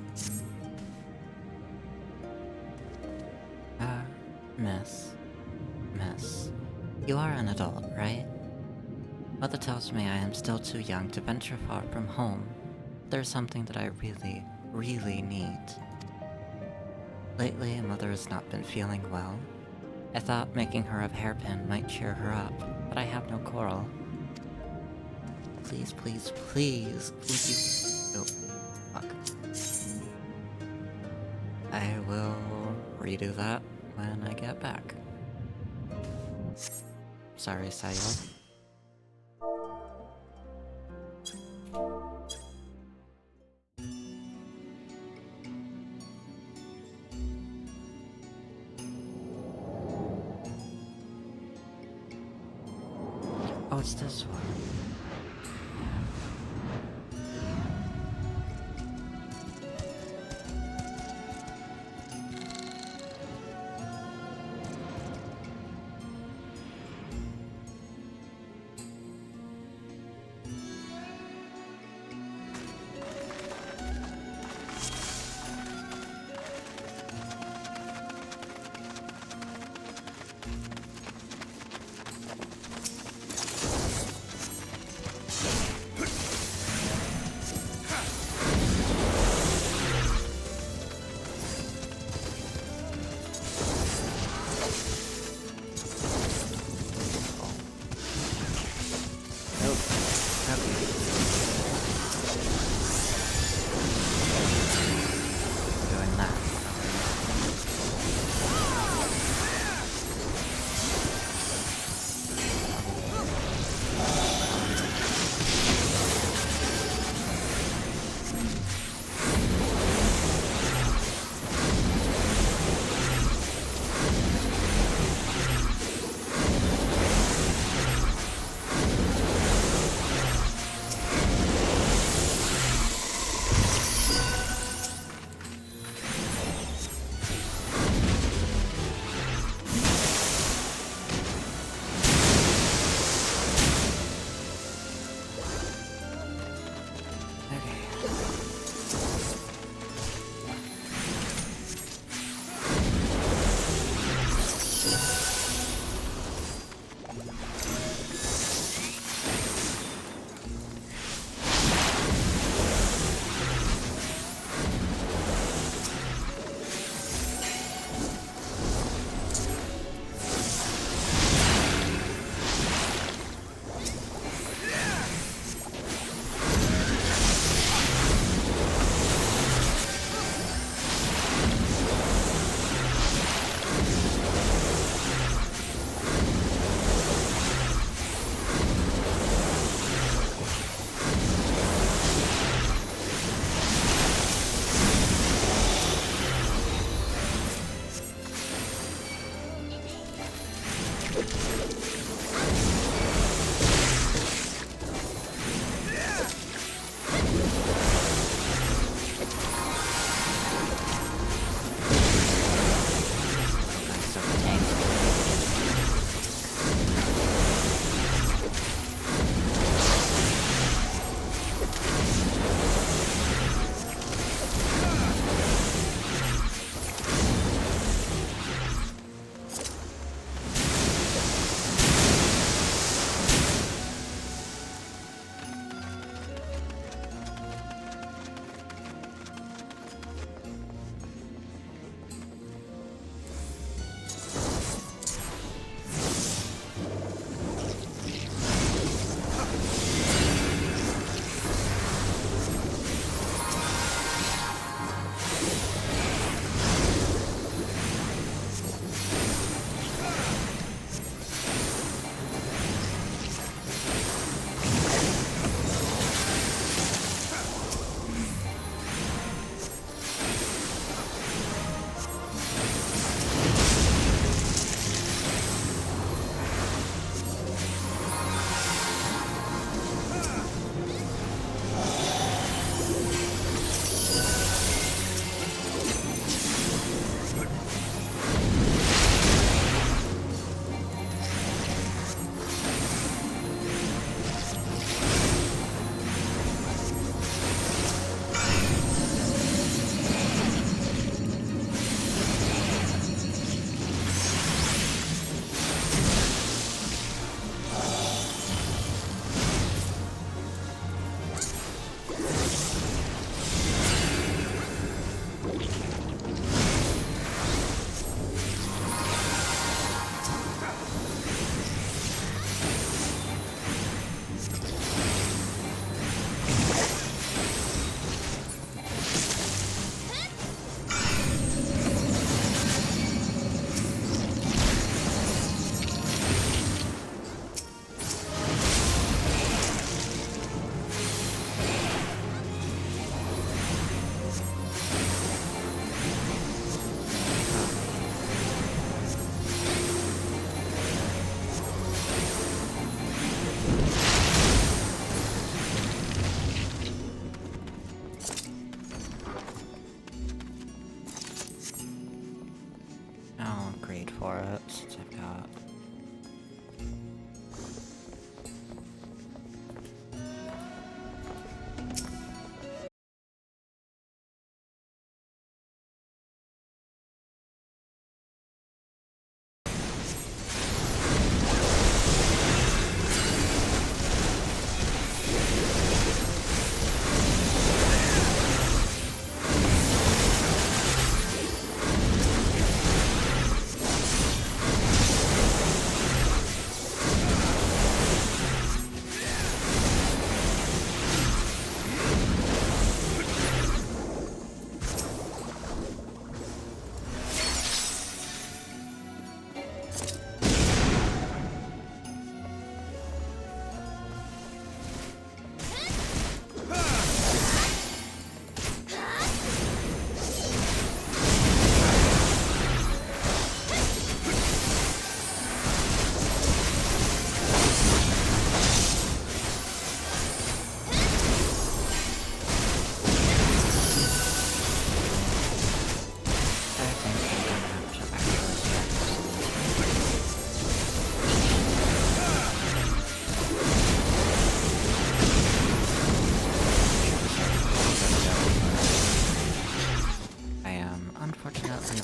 Miss, you are an adult, right? Mother tells me I am still too young to venture far from home. There's something that I really, really need. Lately, Mother has not been feeling well. I thought making her a hairpin might cheer her up, but I have no coral. Please, please, please, please. Oh, fuck. I will redo that when I get back. Sorry, Sayo. Oh, it's this one. for it, since I've got...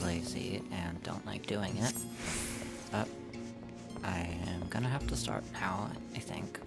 Lazy and don't like doing it, but I am gonna have to start now, I think.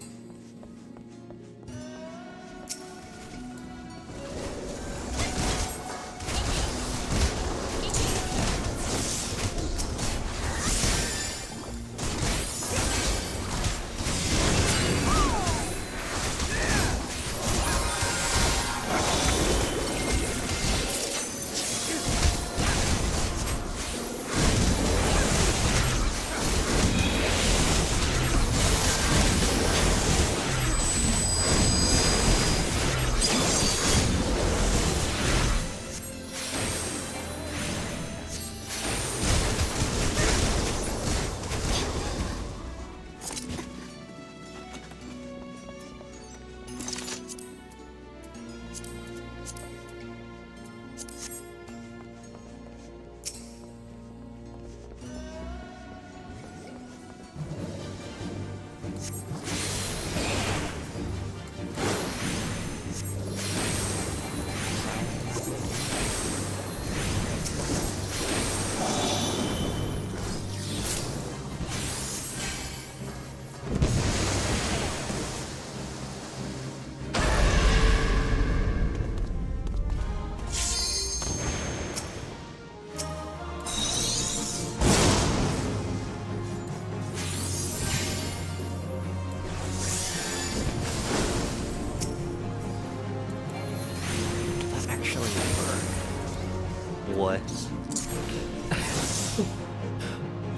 What?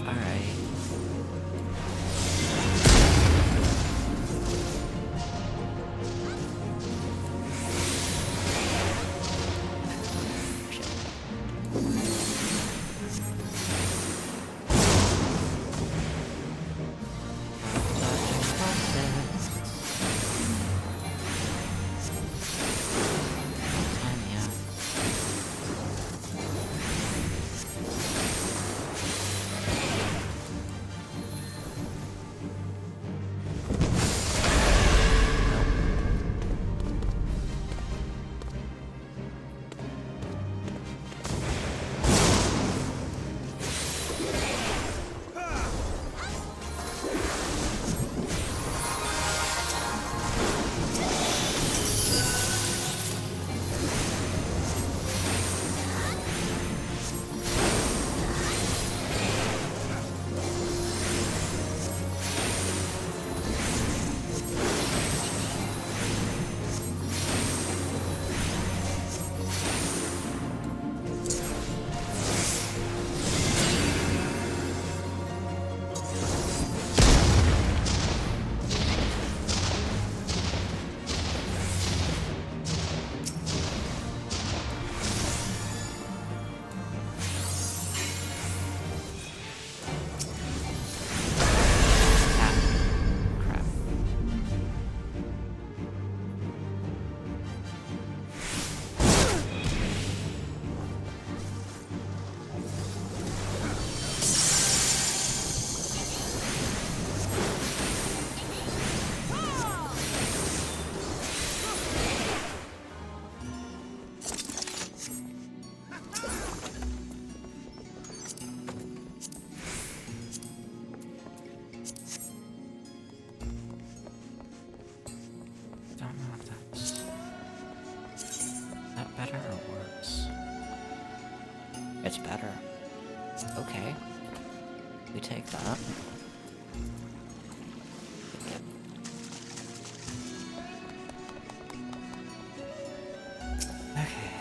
Alright. It's better. Okay. We take that. Okay.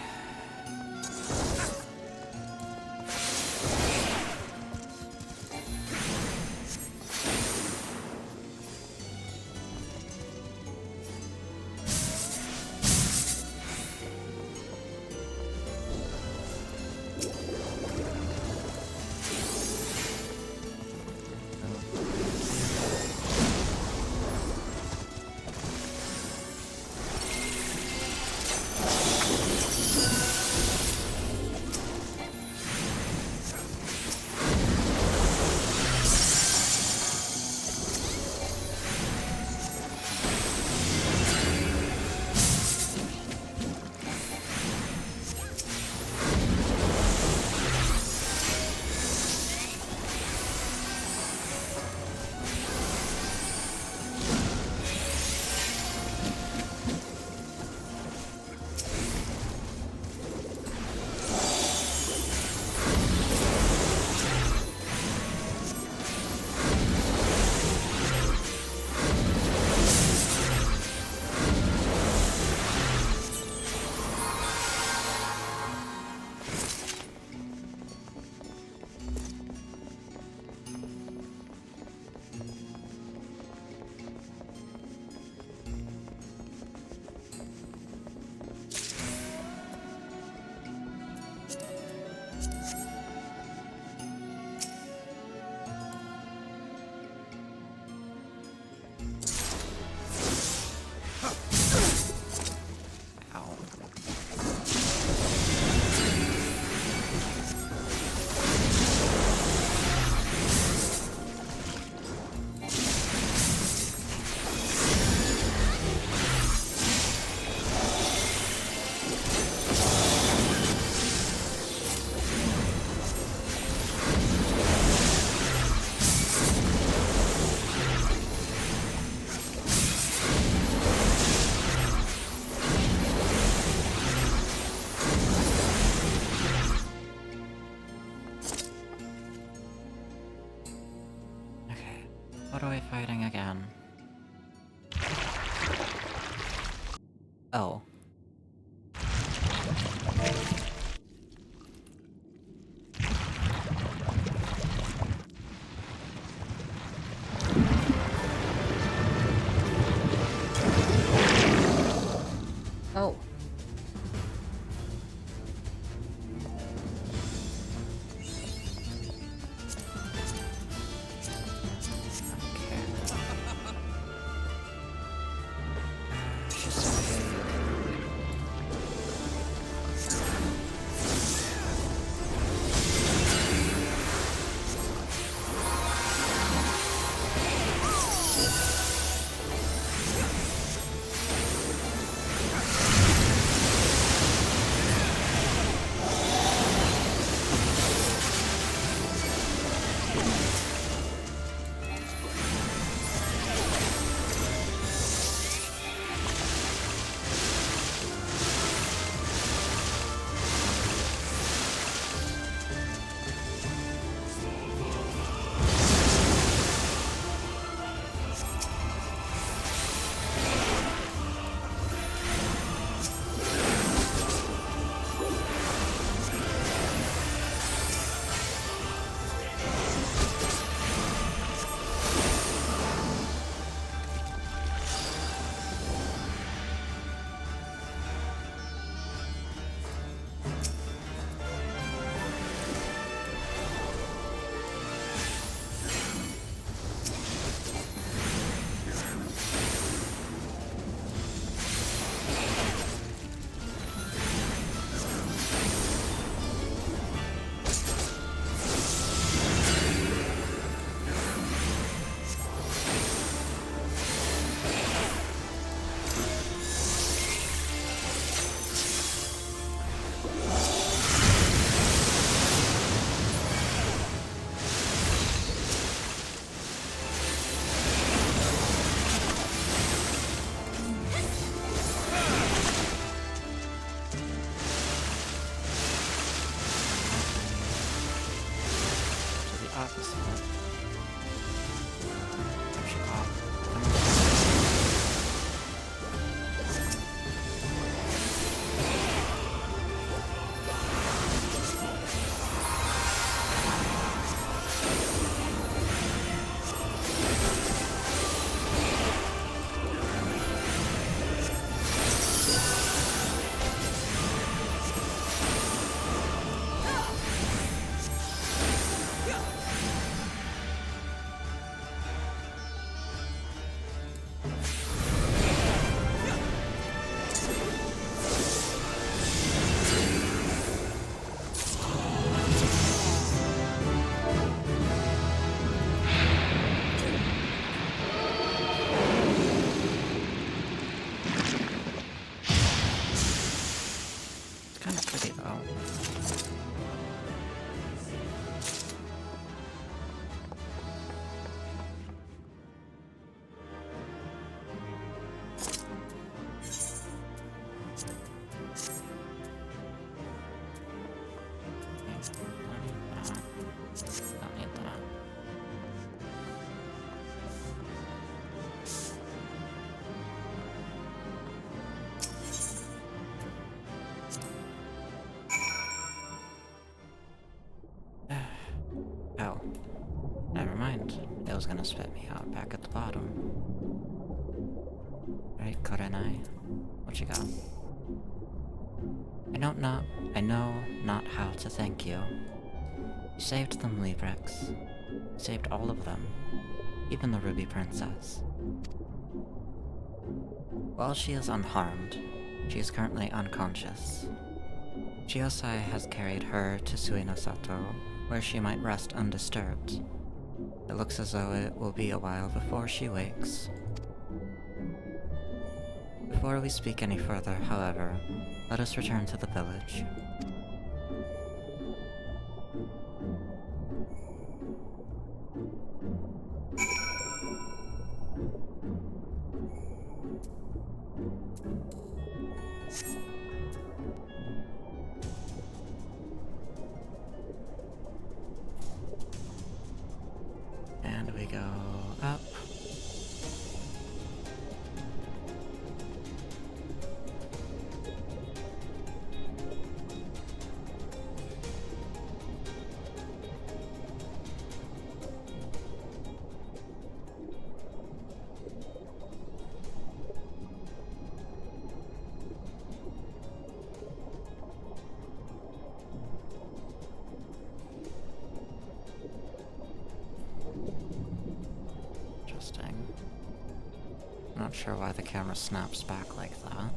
kind of pretty though. Don't need that. Oh, never mind. It was gonna spit me out back at the bottom. Right, Korenai? What you got? I know not how to thank you. You saved the Librex. You saved all of them. Even the Ruby Princess. While she is unharmed, she is currently unconscious. Chiosai has carried her to Suinosato, where she might rest undisturbed. It looks as though it will be a while before she wakes. Before we speak any further, however, let us return to the village. And we go up. Interesting. Not sure why the camera snaps back like that.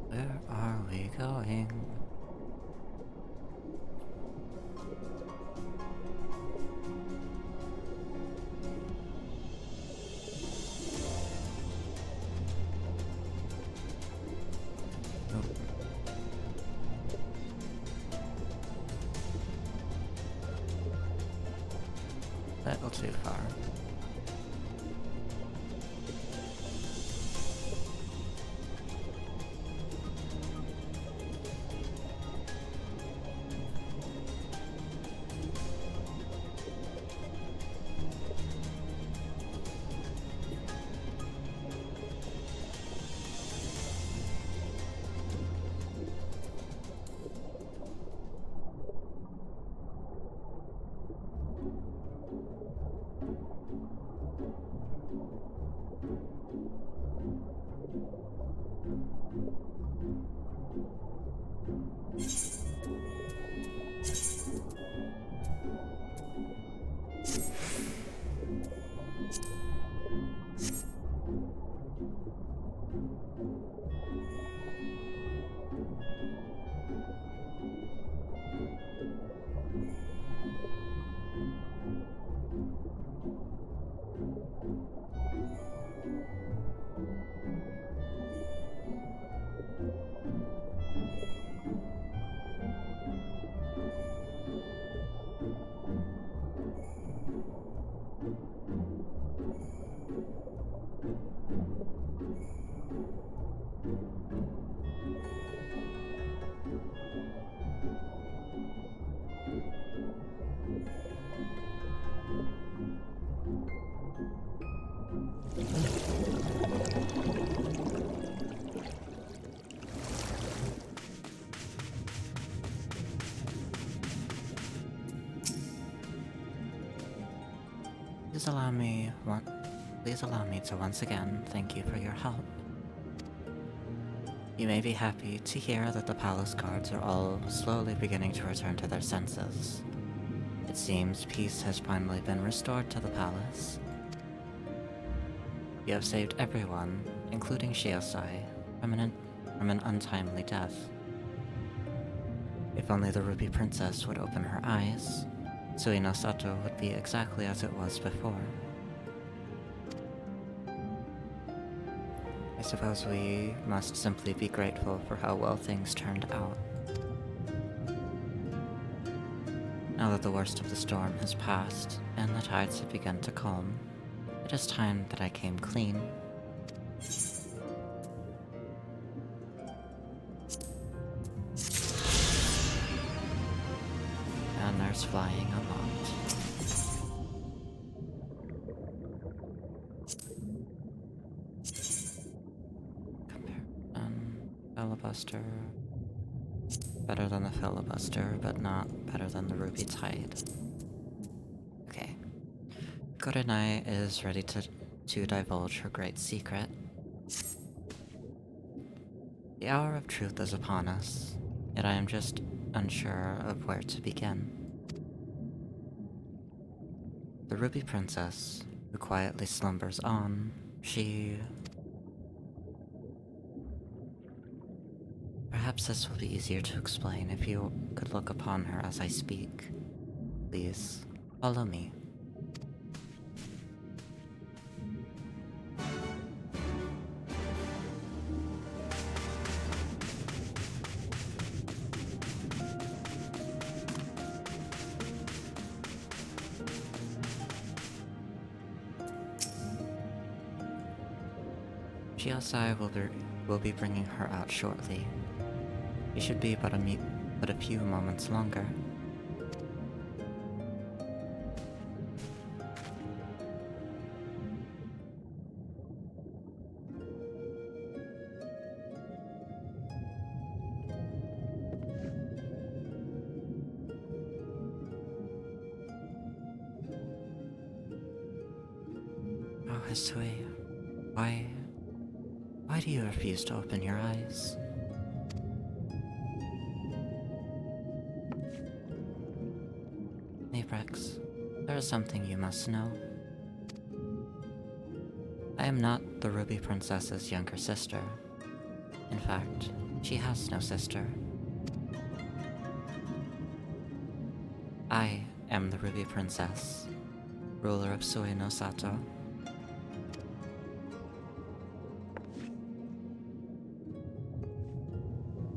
Where are we going? Little too far. Please allow me to once again thank you for your help. You may be happy to hear that the palace guards are all slowly beginning to return to their senses. It seems peace has finally been restored to the palace. You have saved everyone, including Shiosai, from an untimely death. If only the Ruby Princess would open her eyes, Sui no Sato would be exactly as it was before. I suppose we must simply be grateful for how well things turned out. Now that the worst of the storm has passed, and the tides have begun to calm, it is time that I came clean. And there's flying a lot. Filibuster. Better than the filibuster, but not better than the ruby tide. Okay. Kurenai is ready to divulge her great secret. The hour of truth is upon us, yet I am just unsure of where to begin. The Ruby Princess, who quietly slumbers on, she... Perhaps this will be easier to explain if you could look upon her as I speak. Please, follow me. Shiosai will be bringing her out shortly. It should be but a few moments longer. Oh, Hisui, why do you refuse to open your eyes? Apex, there is something you must know. I am not the Ruby Princess's younger sister. In fact, she has no sister. I am the Ruby Princess, ruler of Sui no Sato.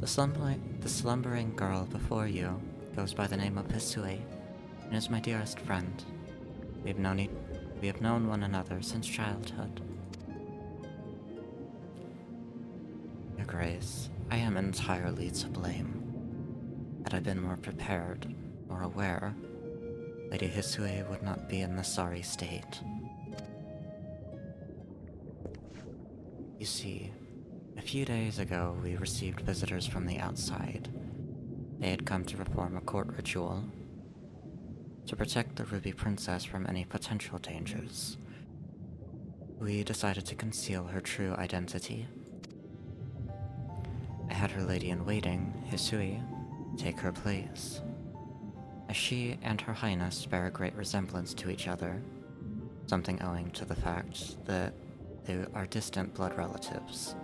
The slumbering girl before you goes by the name of Hisui, and is my dearest friend. We have known one another since childhood. Your Grace, I am entirely to blame. Had I been more prepared, more aware, Lady Hisui would not be in this sorry state. You see, a few days ago we received visitors from the outside. They had come to perform a court ritual to protect the Ruby Princess from any potential dangers. We decided to conceal her true identity. I had her lady-in-waiting, Hisui, take her place, as she and Her Highness bear a great resemblance to each other, something owing to the fact that they are distant blood relatives.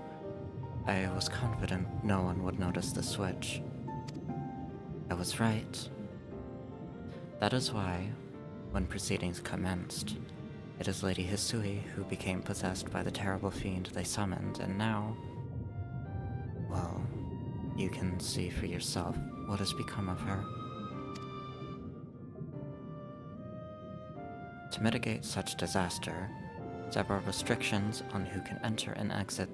I was confident no one would notice the switch. I was right. That is why, when proceedings commenced, it is Lady Hisui who became possessed by the terrible fiend they summoned, and now... well, you can see for yourself what has become of her. To mitigate such disaster, several restrictions on who can enter and exit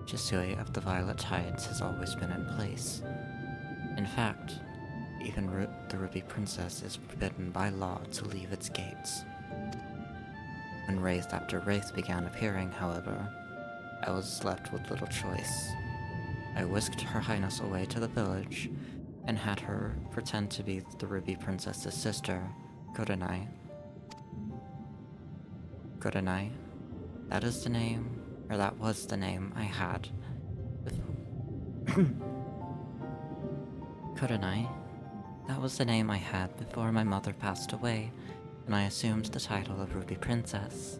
Hisui of the Violet Tides has always been in place. In fact, even the Ruby Princess is forbidden by law to leave its gates. When wraith after wraith began appearing, however, I was left with little choice. I whisked Her Highness away to the village, and had her pretend to be the Ruby Princess's sister, Kurenai. Kurenai, that was the name I had. Kurenai, that was the name I had before my mother passed away, and I assumed the title of Ruby Princess.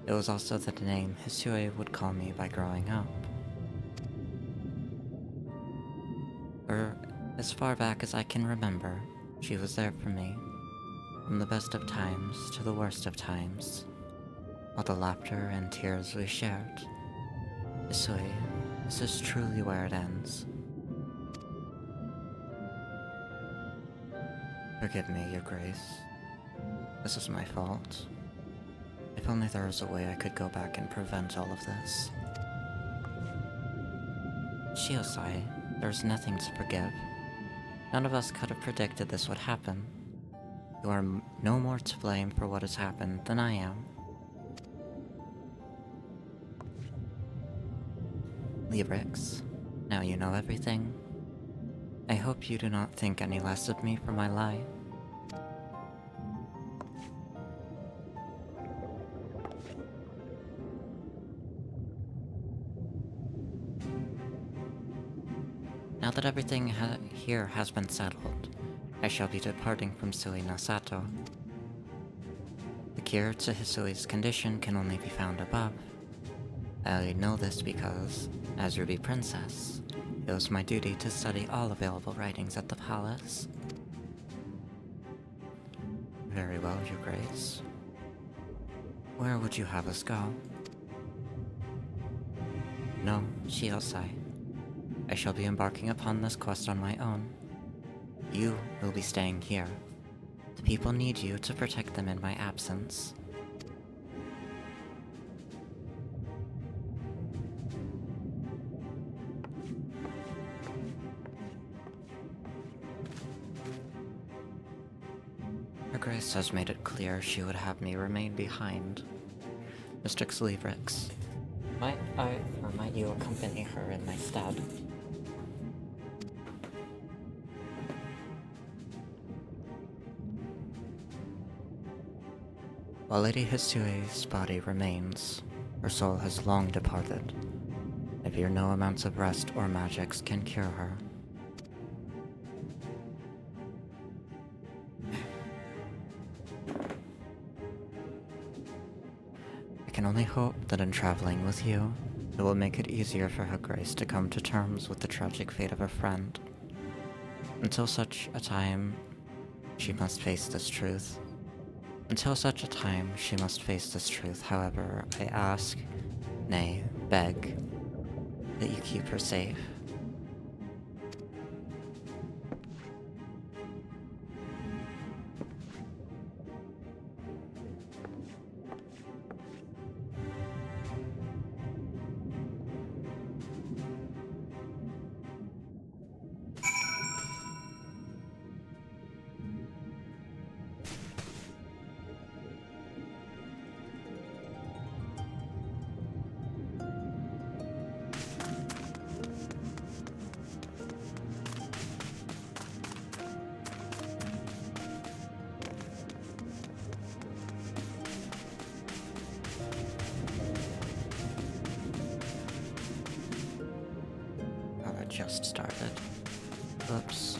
It was also the name Hisui would call me by growing up. For as far back as I can remember, she was there for me. From the best of times to the worst of times. All the laughter and tears we shared. Hisui, this is truly where it ends. Forgive me, Your Grace. This is my fault. If only there was a way I could go back and prevent all of this. Shiosai, there's nothing to forgive. None of us could have predicted this would happen. You are no more to blame for what has happened than I am. Librix, now you know everything. I hope you do not think any less of me for my lie. Now that everything here has been settled, I shall be departing from Sui no Sato. The cure to Hisui's condition can only be found above. I know this because, as Ruby Princess, it was my duty to study all available writings at the palace. Very well, Your Grace. Where would you have us go? No, Shiosai. I shall be embarking upon this quest on my own. You will be staying here. The people need you to protect them in my absence. Her Grace has made it clear she would have me remain behind. Mistress Librix, might I or might you accompany her in my stead? While Lady Hisui's body remains, her soul has long departed. I fear no amounts of rest or magics can cure her. I can only hope that in traveling with you, it will make it easier for Her Grace to come to terms with the tragic fate of her friend. Until such a time, she must face this truth. However, I ask, nay, beg, that you keep her safe. Just started. Oops.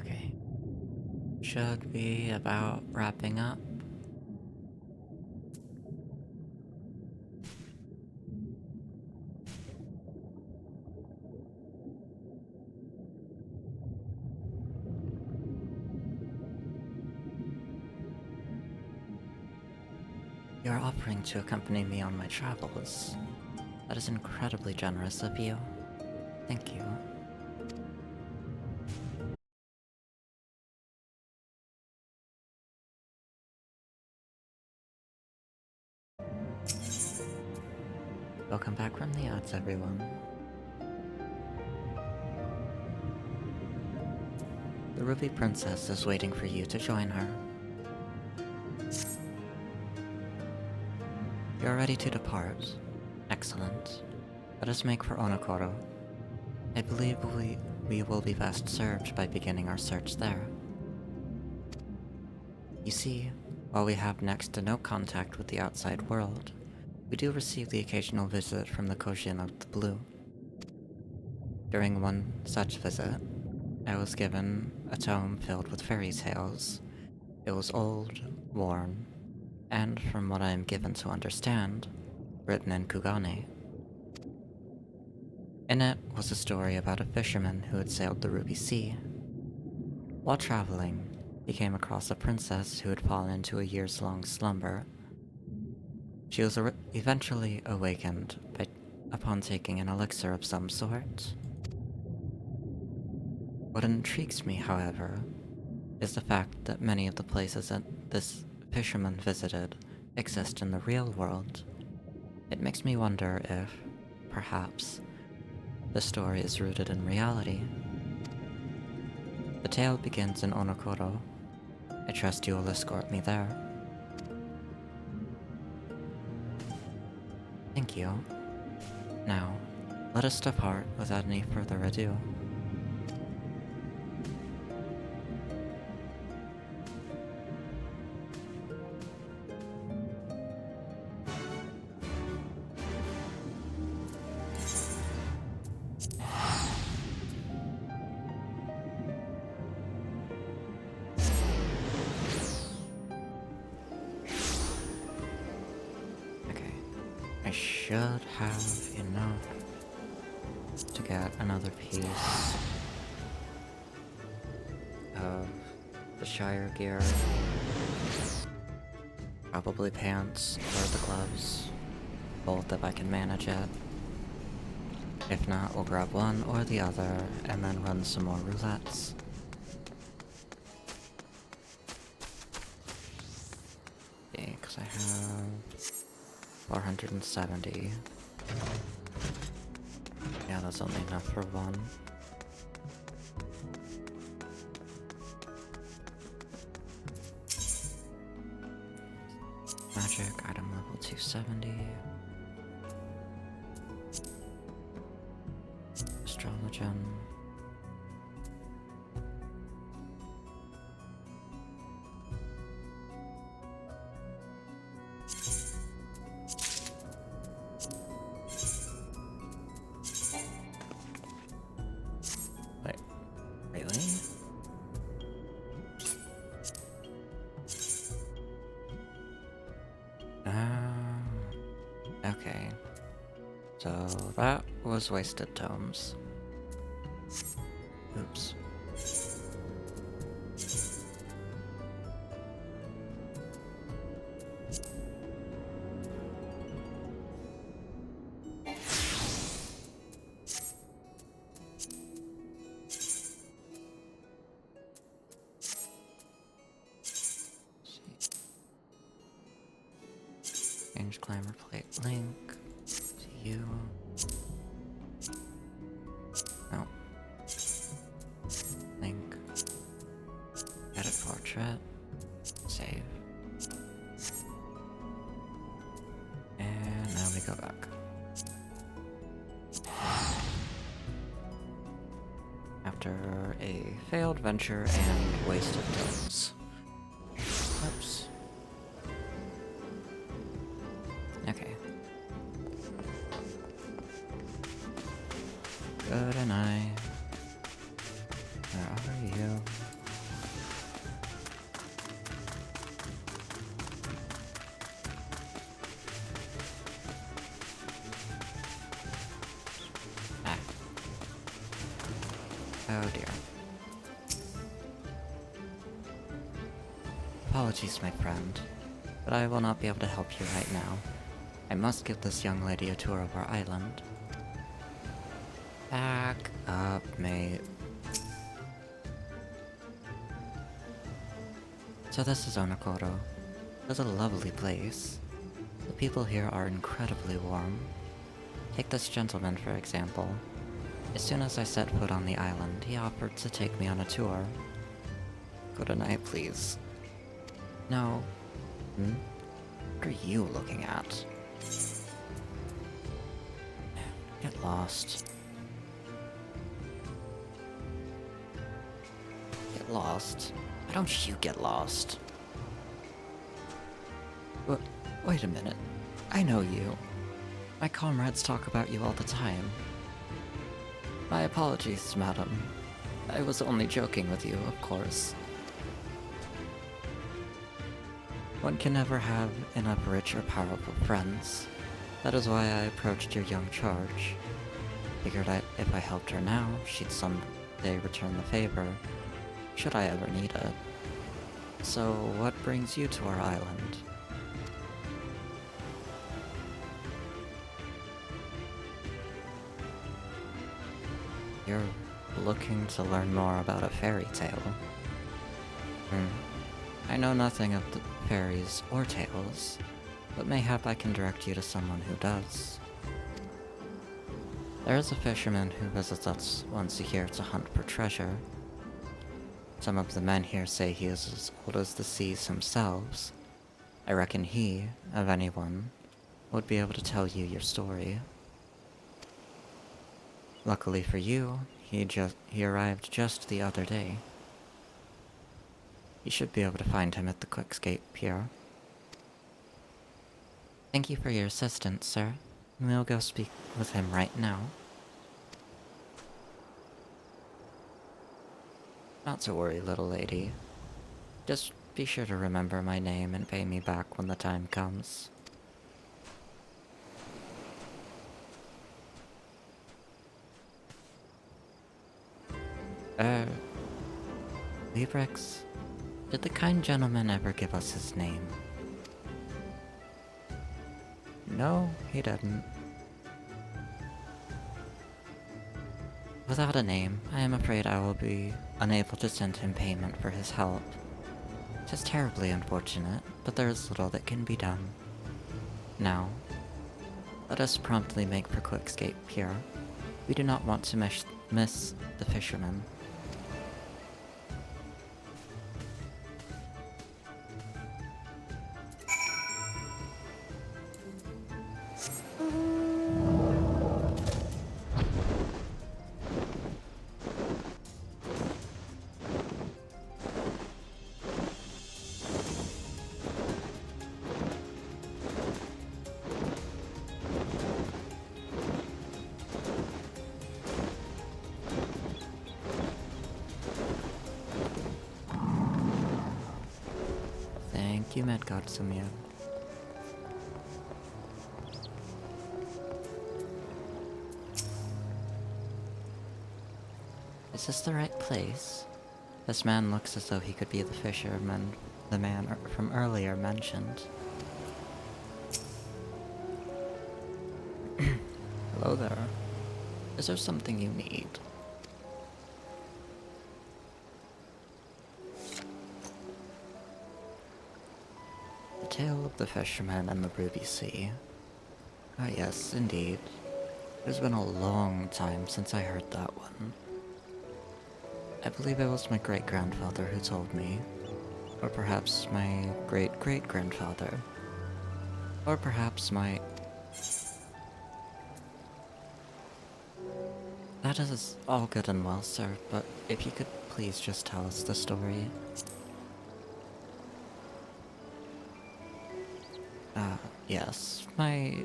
Okay. Should be about wrapping up. You're offering to accompany me on my travels. That is incredibly generous of you. Thank you. Welcome back from the ads, everyone. The Ruby Princess is waiting for you to join her. You are ready to depart. Excellent. Let us make for Onokoro. I believe we will be best served by beginning our search there. You see, while we have next to no contact with the outside world, we do receive the occasional visit from the Kojin of the Blue. During one such visit, I was given a tome filled with fairy tales. It was old, worn, and from what I am given to understand, written in Kugane. In it was a story about a fisherman who had sailed the Ruby Sea. While traveling, he came across a princess who had fallen into a years-long slumber. She was eventually awakened upon taking an elixir of some sort. What intrigues me, however, is the fact that many of the places that this fisherman visited exist in the real world. It makes me wonder if, perhaps, the story is rooted in reality. The tale begins in Onokoro. I trust you will escort me there. Thank you. Now, let us depart without any further ado. I should have enough to get another piece of the Shire gear. Probably pants or the gloves. Both if I can manage it. If not, we'll grab one or the other and then run some more roulettes. Okay, because I have 470. Yeah, that's only enough for one. Magic, item level 270. Astrologen. Wait, really? Okay. So that was wasted tomes. Oops. Change glamour plate link to you. No. Link. Edit portrait. Save. And now we go back. After a failed venture and wasted tomes. Oops. Okay. Good and where are you? Ah. Oh dear. Apologies, my friend. but I will not be able to help you right now. I must give this young lady a tour of our island. Back up, mate. So this is Onokoro. It's a lovely place. The people here are incredibly warm. Take this gentleman, for example. As soon as I set foot on the island, he offered to take me on a tour. Good night, please. No. What are you looking at? Get lost. Get lost? Why don't you get lost? Wait a minute. I know you. My comrades talk about you all the time. My apologies, madam. I was only joking with you, of course. One can never have enough rich or powerful friends. That is why I approached your young charge. Figured if I helped her now, she'd someday return the favor, should I ever need it. So, what brings you to our island? You're looking to learn more about a fairy tale. I know nothing of the fairies or tales, but mayhap I can direct you to someone who does. There is a fisherman who visits us once a year to hunt for treasure. Some of the men here say he is as old as the seas themselves. I reckon he, of anyone, would be able to tell you your story. Luckily for you, he arrived just the other day. You should be able to find him at the Quickscape Pier. Thank you for your assistance, sir. We'll go speak with him right now. Not to worry, little lady. Just be sure to remember my name and pay me back when the time comes. Librex, did the kind gentleman ever give us his name? No, he didn't. Without a name, I am afraid I will be unable to send him payment for his help. It is terribly unfortunate, but there is little that can be done. Now, let us promptly make for Quickscape Pier. We do not want to miss the fisherman. Thank you, Medgod Sumia. Is this the right place? This man looks as though he could be the fisherman the man from earlier mentioned. Hello there. Is there something you need? The Tale of the Fisherman and the Ruby Sea. Ah yes, indeed. It has been a long time since I heard that one. I believe it was my great-grandfather who told me. Or perhaps my great-great-grandfather. Or perhaps my... That is all good and well, sir, but if you could please just tell us the story. Yes, my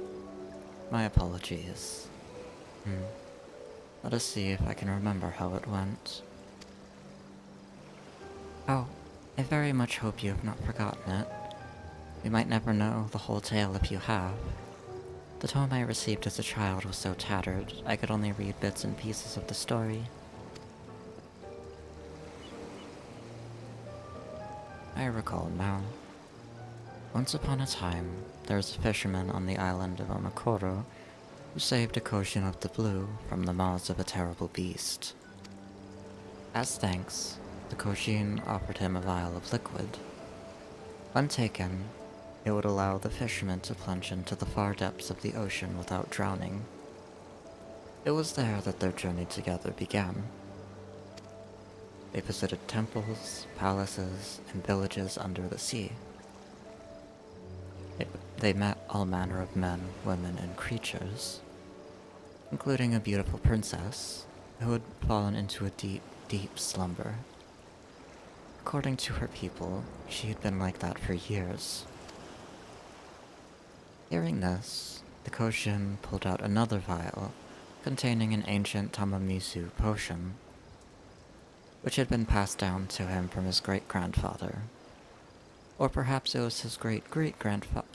apologies. Let us see if I can remember how it went. Oh, I very much hope you have not forgotten it. We might never know the whole tale if you have. The tome I received as a child was so tattered, I could only read bits and pieces of the story. I recall now. Once upon a time, there was a fisherman on the island of Onokoro who saved a Koshin of the Blue from the maws of a terrible beast. As thanks, the Koshin offered him a vial of liquid. When taken, it would allow the fisherman to plunge into the far depths of the ocean without drowning. It was there that their journey together began. They visited temples, palaces, and villages under the sea. They met all manner of men, women, and creatures, including a beautiful princess who had fallen into a deep, deep slumber. According to her people, she had been like that for years. Hearing this, the Koshin pulled out another vial containing an ancient Tamamisu potion, which had been passed down to him from his great-grandfather. Or perhaps it was his great-great-grandfather.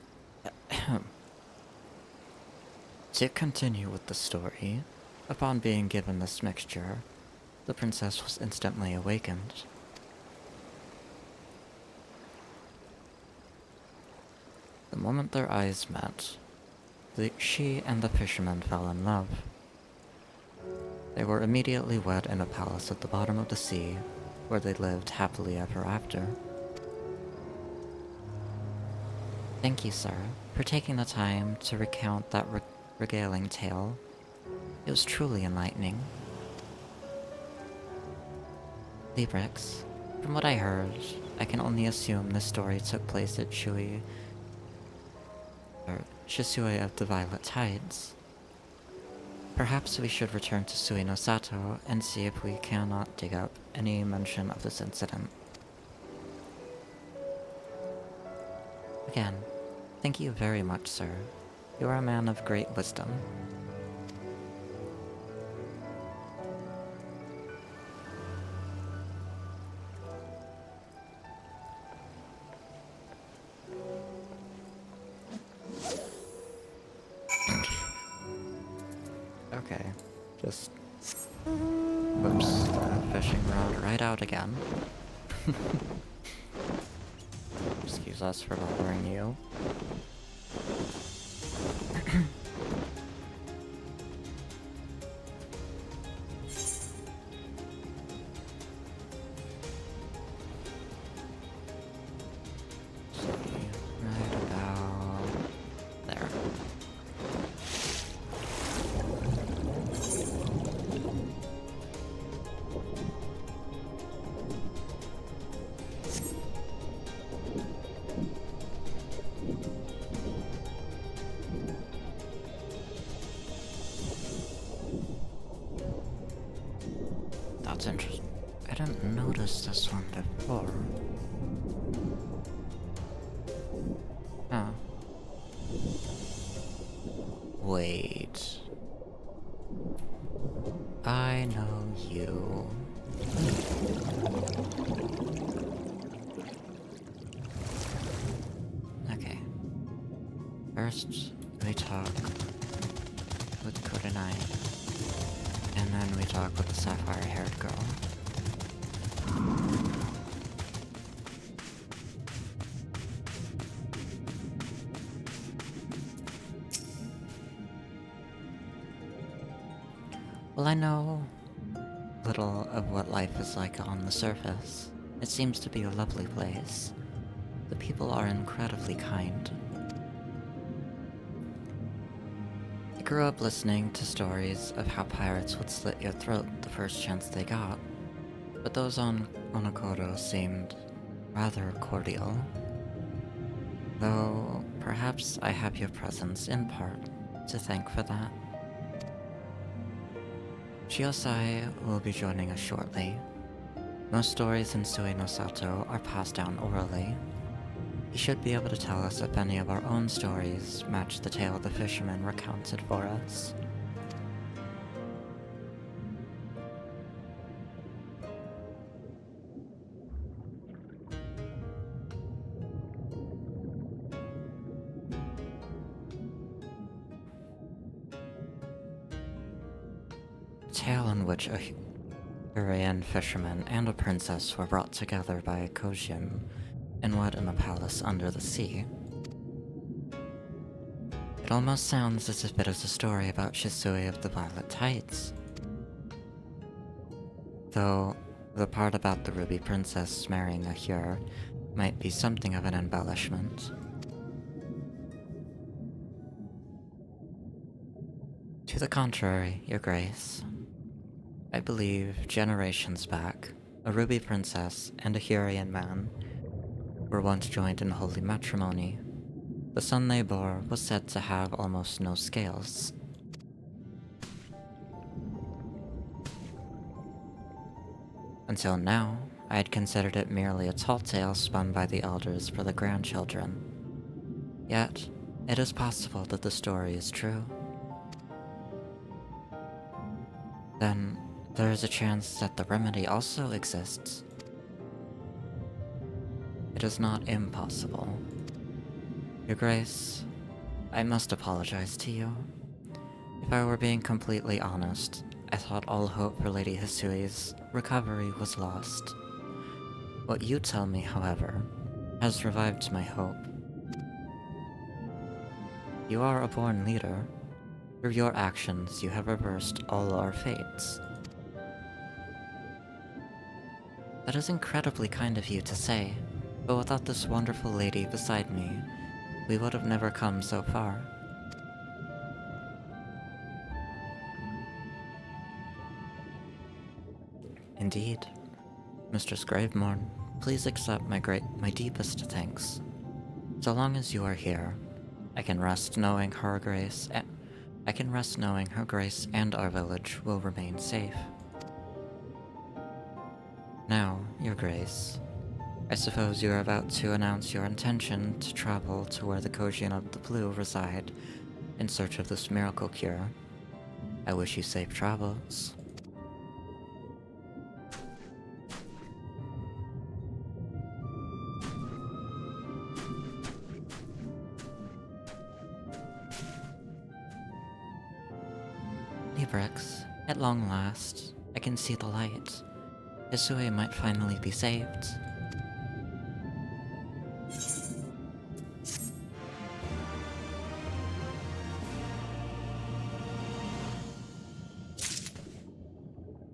To continue with the story, upon being given this mixture, the princess was instantly awakened. The moment their eyes met, she and the fisherman fell in love. They were immediately wed in a palace at the bottom of the sea, where they lived happily ever after. Thank you, sir, for taking the time to recount that regaling tale. It was truly enlightening. Librix, from what I heard, I can only assume this story took place at Shisui of the Violet Tides. Perhaps we should return to Sui no Sato and see if we cannot dig up any mention of this incident. Again, thank you very much, sir. You are a man of great wisdom. Okay, just whoops, fishing rod right out again. Excuse us for bothering you. Right about there. That's interesting. I didn't notice this one before. Huh. Wait. I know you. Okay. First, we talk with Kurenai, and then we talk with the sapphire-haired girl. Well, I know little of what life is like on the surface. It seems to be a lovely place. The people are incredibly kind. I grew up listening to stories of how pirates would slit your throat the first chance they got, but those on Onokoro seemed rather cordial. Though, perhaps I have your presence in part to thank for that. Shiosai will be joining us shortly. Most stories in Sui no Sato are passed down orally. He should be able to tell us if any of our own stories match the tale the fisherman recounted for us. A tale in which a Korean fisherman and a princess were brought together by a Kojin and wed in a palace under the sea. It almost sounds as if it is a story about Shisui of the Violet Tides. Though, the part about the Ruby Princess marrying a Hyur might be something of an embellishment. To the contrary, Your Grace. I believe, generations back, a Ruby Princess and a Hyurian man were once joined in holy matrimony. The son they bore was said to have almost no scales. Until now, I had considered it merely a tall tale spun by the elders for the grandchildren. Yet, it is possible that the story is true. Then, there is a chance that the remedy also exists. It is not impossible. Your Grace, I must apologize to you. If I were being completely honest, I thought all hope for Lady Hisui's recovery was lost. What you tell me, however, has revived my hope. You are a born leader. Through your actions, you have reversed all our fates. That is incredibly kind of you to say, but without this wonderful lady beside me, we would have never come so far. Indeed. Mistress Gravemorn, please accept my deepest thanks. So long as you are here, I can rest knowing her grace and our village will remain safe. Now, Your Grace, I suppose you are about to announce your intention to travel to where the Kojin of the Blue reside in search of this miracle cure. I wish you safe travels. Librix, at long last, I can see the light. Hisui might finally be saved.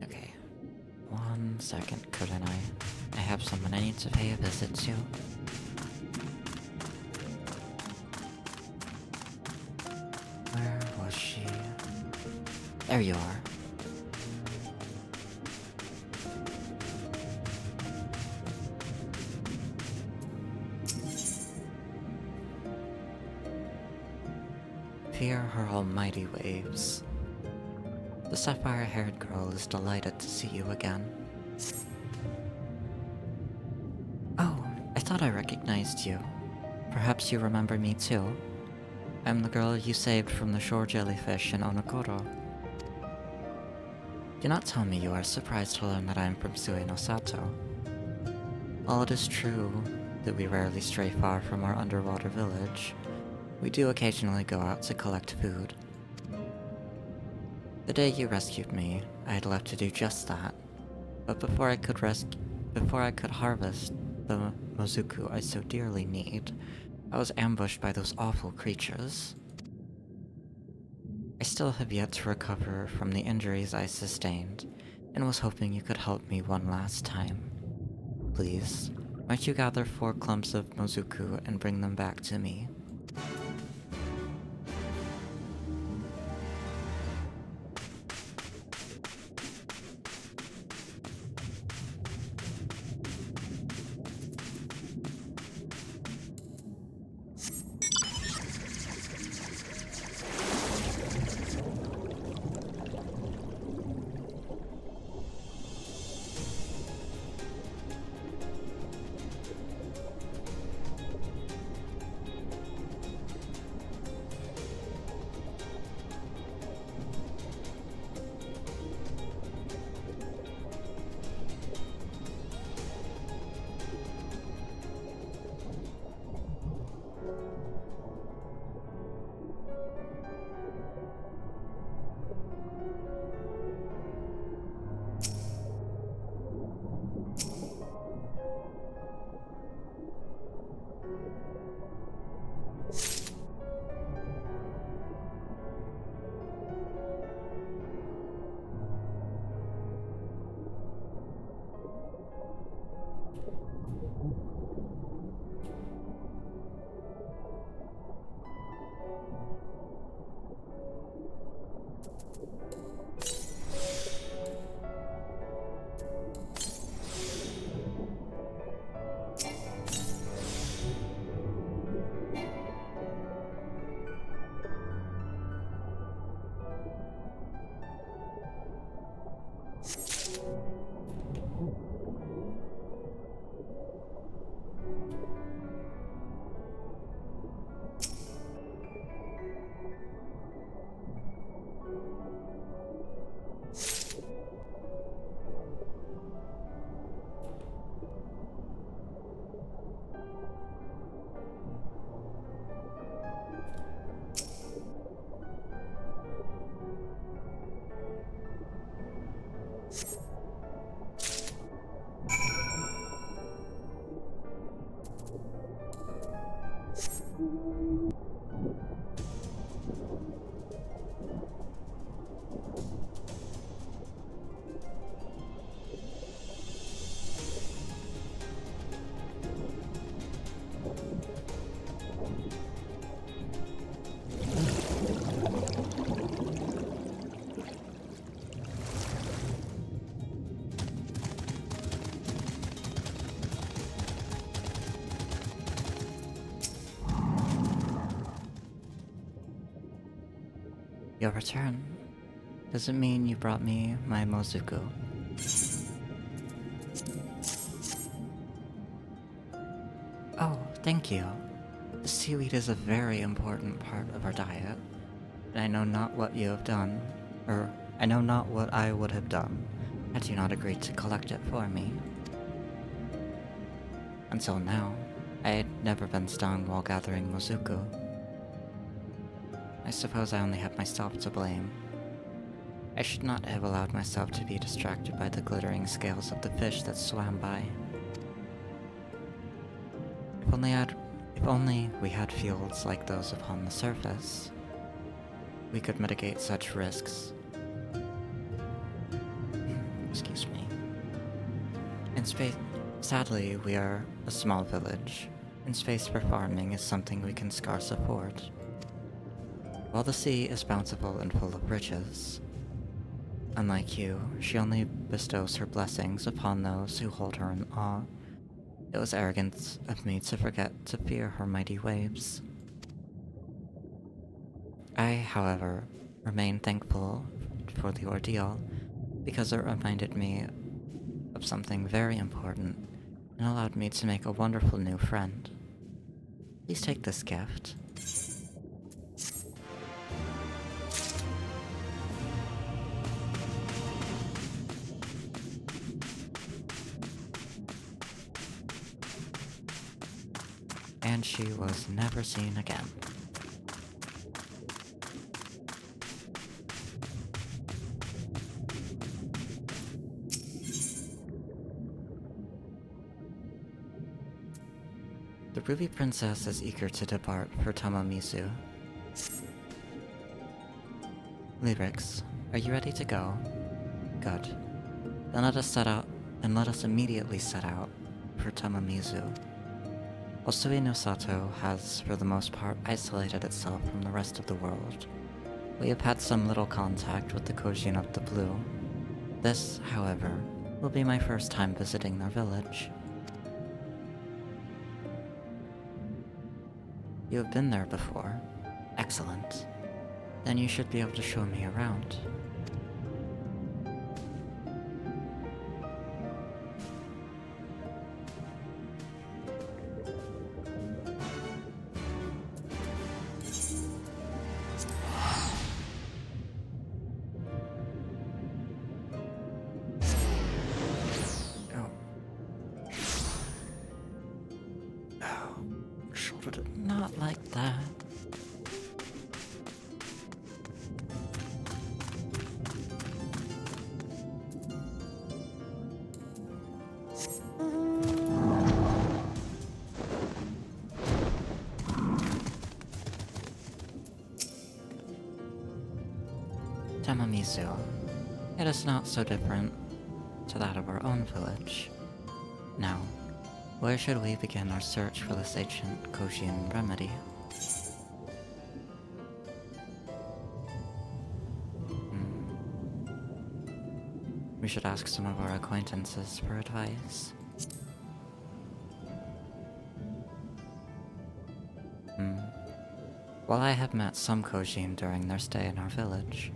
Okay, 1 second, couldn't I? I have someone I need to pay a visit to. Where was she? There you are. Fear her almighty waves. The sapphire-haired girl is delighted to see you again. Oh, I thought I recognized you. Perhaps you remember me too. I'm the girl you saved from the shore jellyfish in Onokoro. Do not tell me you are surprised to learn that I am from Suenosato. While it is true that we rarely stray far from our underwater village, we do occasionally go out to collect food. The day you rescued me, I had left to do just that, but before I could harvest the mozuku I so dearly need, I was ambushed by those awful creatures. I still have yet to recover from the injuries I sustained, and was hoping you could help me one last time. Please, might you gather 4 clumps of mozuku and bring them back to me? Your return. Does it mean you brought me my Mozuku? Oh, thank you. The seaweed is a very important part of our diet, and I know not what you have done, or I know not what I would have done had you not agreed to collect it for me. Until now, I had never been stung while gathering Mozuku. I suppose I only have myself to blame. I should not have allowed myself to be distracted by the glittering scales of the fish that swam by. If only we had fields like those upon the surface, we could mitigate such risks. Excuse me. In space, sadly, we are a small village, and space for farming is something we can scarce afford. While the sea is bountiful and full of riches, unlike you, she only bestows her blessings upon those who hold her in awe. It was arrogant of me to forget to fear her mighty waves. I, however, remain thankful for the ordeal, because it reminded me of something very important and allowed me to make a wonderful new friend. Please take this gift. And she was never seen again. The Ruby Princess is eager to depart for Tamamizu. Lyrics, are you ready to go? Good. Then let us immediately set out for Tamamizu. Osui no Sato has, for the most part, isolated itself from the rest of the world. We have had some little contact with the Kojin of the Blue. This, however, will be my first time visiting their village. You have been there before. Excellent. Then you should be able to show me around. Shoulder did not like that. Tamamizu. It is not so different to that of our own village. Now, where should we begin our search for this ancient Kojin remedy? We should ask some of our acquaintances for advice. While I have met some Kojin during their stay in our village,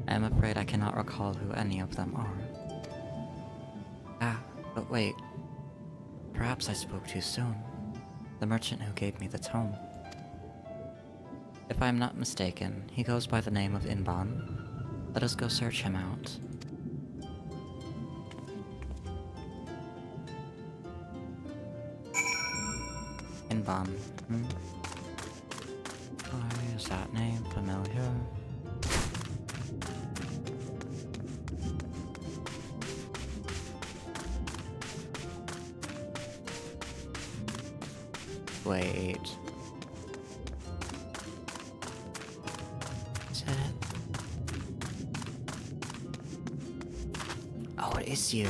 I am afraid I cannot recall who any of them are. Ah, but wait. Perhaps I spoke too soon. The merchant who gave me the tome. If I am not mistaken, he goes by the name of Inban. Let us go search him out. Inban. Why is that name familiar? Wait. Is it? Oh, it is you.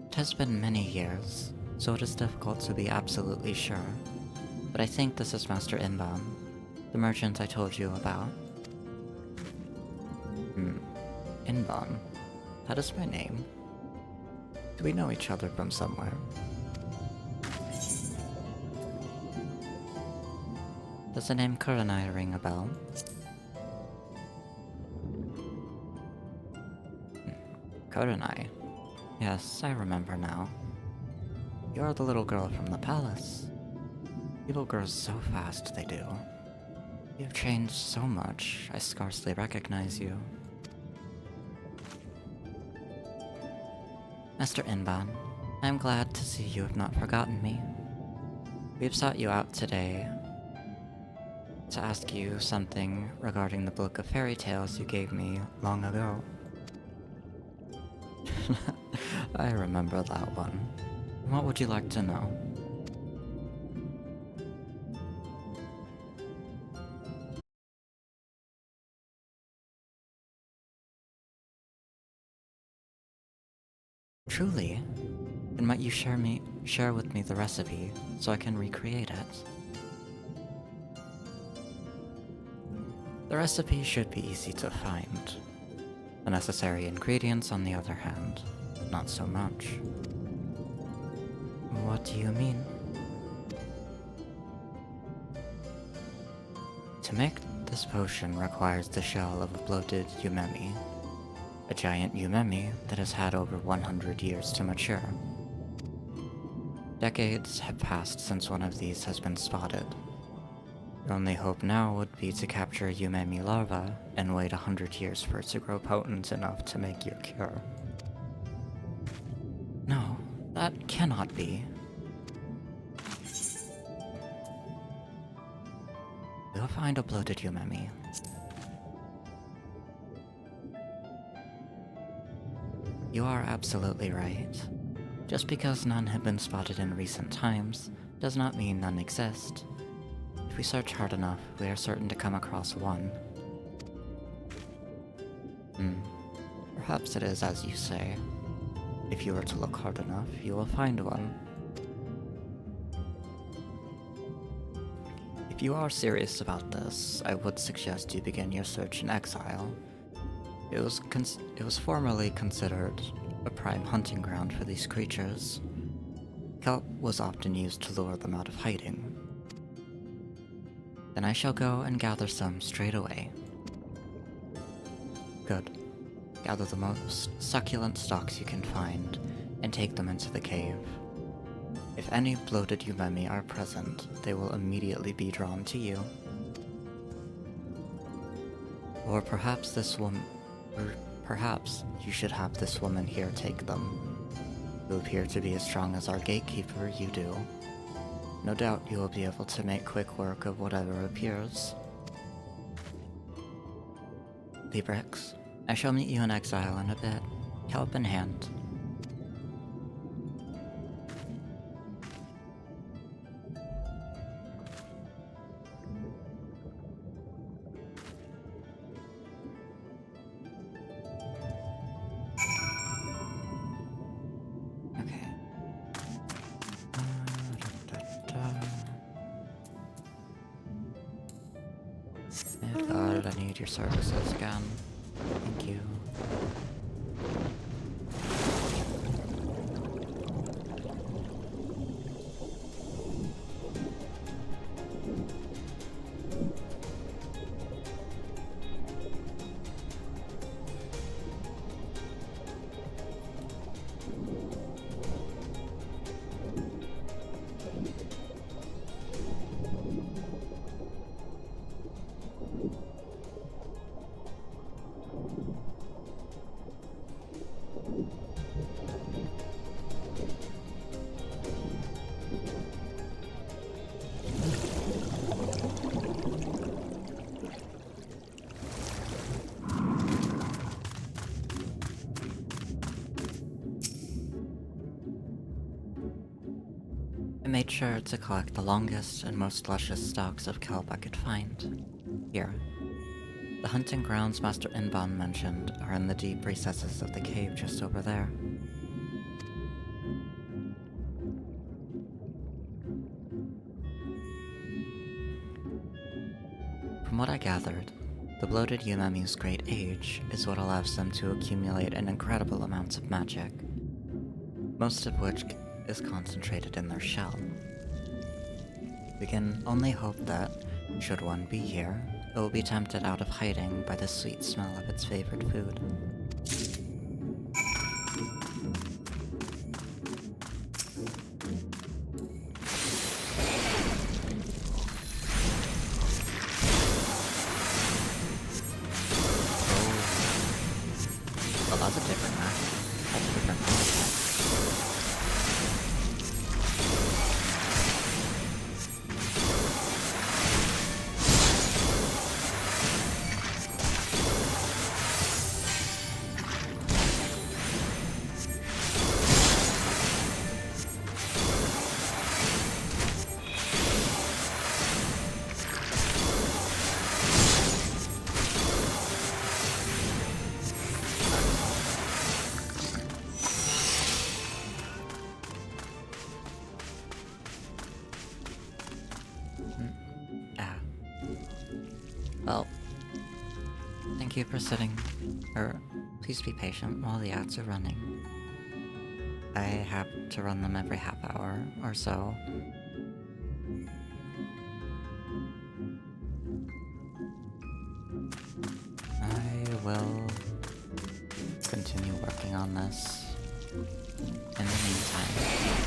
It has been many years, so it is difficult to be absolutely sure. But I think this is Master Inban, the merchant I told you about. Inban? That is my name. Do we know each other from somewhere? Does the name Kurenai ring a bell? Kurenai? Yes, I remember now. You're the little girl from the palace. People grow so fast, they do. You've changed so much, I scarcely recognize you. Mr. Inban, I am glad to see you have not forgotten me. We've sought you out today to ask you something regarding the book of fairy tales you gave me long ago. I remember that one. What would you like to know? Truly? Then might you share with me the recipe so I can recreate it? The recipe should be easy to find. The necessary ingredients, on the other hand, not so much. What do you mean? To make this potion requires the shell of a bloated umemi, a giant umemi that has had over 100 years to mature. Decades have passed since one of these has been spotted. Your only hope now would be to capture a umemi larva and wait 100 years for it to grow potent enough to make your cure. No, that cannot be. We'll find a bloated umemi. You are absolutely right. Just because none have been spotted in recent times does not mean none exist. If we search hard enough, we are certain to come across one. Perhaps it is as you say. If you were to look hard enough, you will find one. If you are serious about this, I would suggest you begin your search in exile. It was formerly considered a prime hunting ground for these creatures. Kelp was often used to lure them out of hiding. Then I shall go and gather some straight away. Good. Gather the most succulent stalks you can find, and take them into the cave. If any bloated umemi are present, they will immediately be drawn to you. Or perhaps you should have this woman here take them. You appear to be as strong as our gatekeeper, you do. No doubt you will be able to make quick work of whatever appears. Librex, I shall meet you in exile in a bit, help in hand. God, I need your services again. Thank you. I made sure to collect the longest and most luscious stalks of kelp I could find. Here. The hunting grounds Master Inban mentioned are in the deep recesses of the cave just over there. From what I gathered, the bloated umemi's great age is what allows them to accumulate an incredible amount of magic, most of which is concentrated in their shell. We can only hope that, Should one be here, it will be tempted out of hiding by the sweet smell of its favorite food. Oh, that's a different map. That's a different map. Well, thank you for sitting, or please be patient while the ads are running. I have to run them every half hour or so. I will continue working on this in the meantime.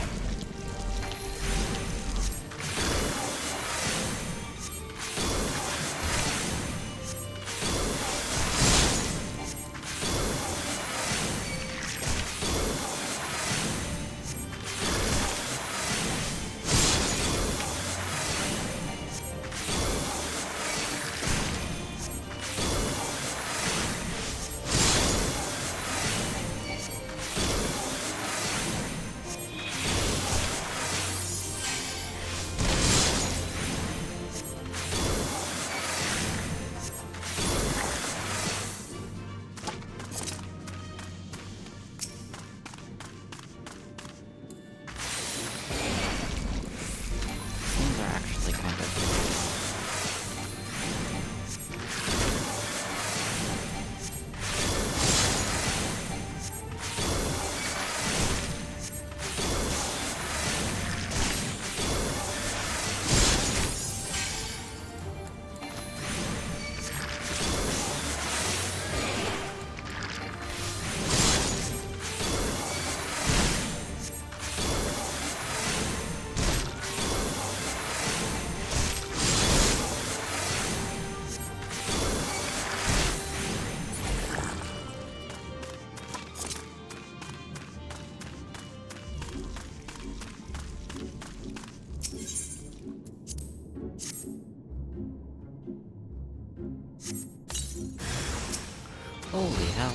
Holy hell.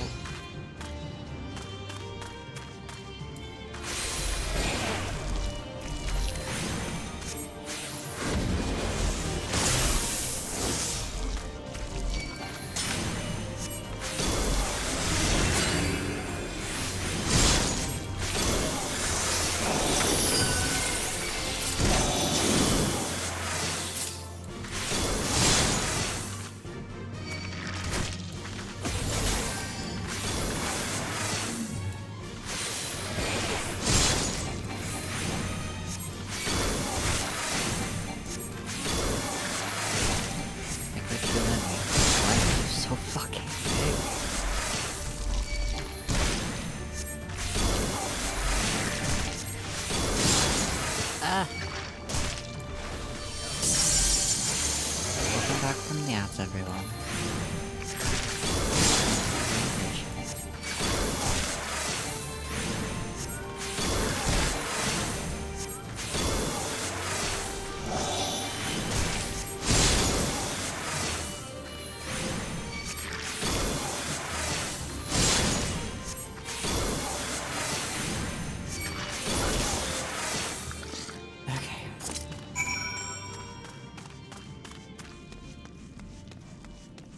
Welcome back from the ads, everyone.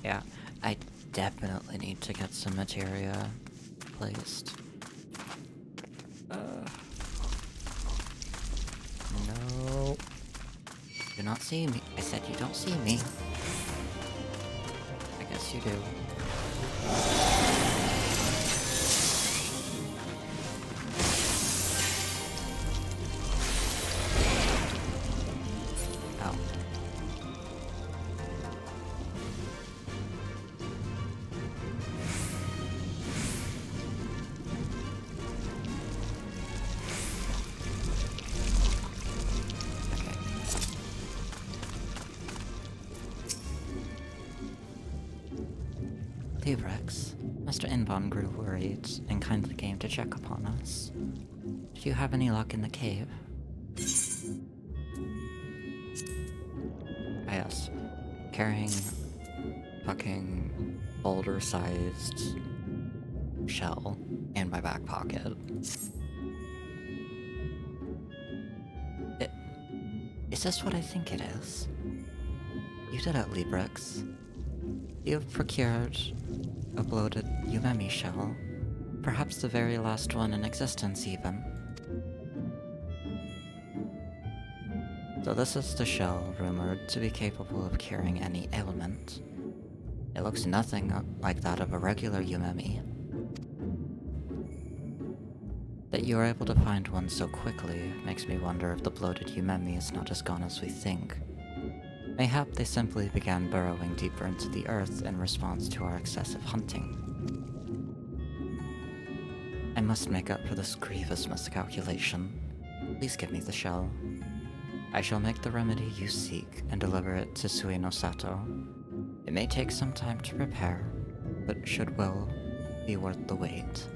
Yeah, I definitely need to get some materia placed. No. Do not see me. I said you don't see me. I guess you do. Oh. Librex, Master Inbon grew worried and kindly came to check upon us. Did you have any luck in the cave? I asked, carrying fucking boulder-sized shell in my back pocket. Is this what I think it is? You did it, Librex. You've procured a bloated Umemi shell. Perhaps the very last one in existence, even. So this is the shell rumored to be capable of curing any ailment. It looks nothing like that of a regular Umemi. That you are able to find one so quickly makes me wonder if the bloated Umemi is not as gone as we think. Mayhap they simply began burrowing deeper into the earth in response to our excessive hunting. I must make up for this grievous miscalculation. Please give me the shell. I shall make the remedy you seek and deliver it to Suino Sato. It may take some time to prepare, but should well be worth the wait.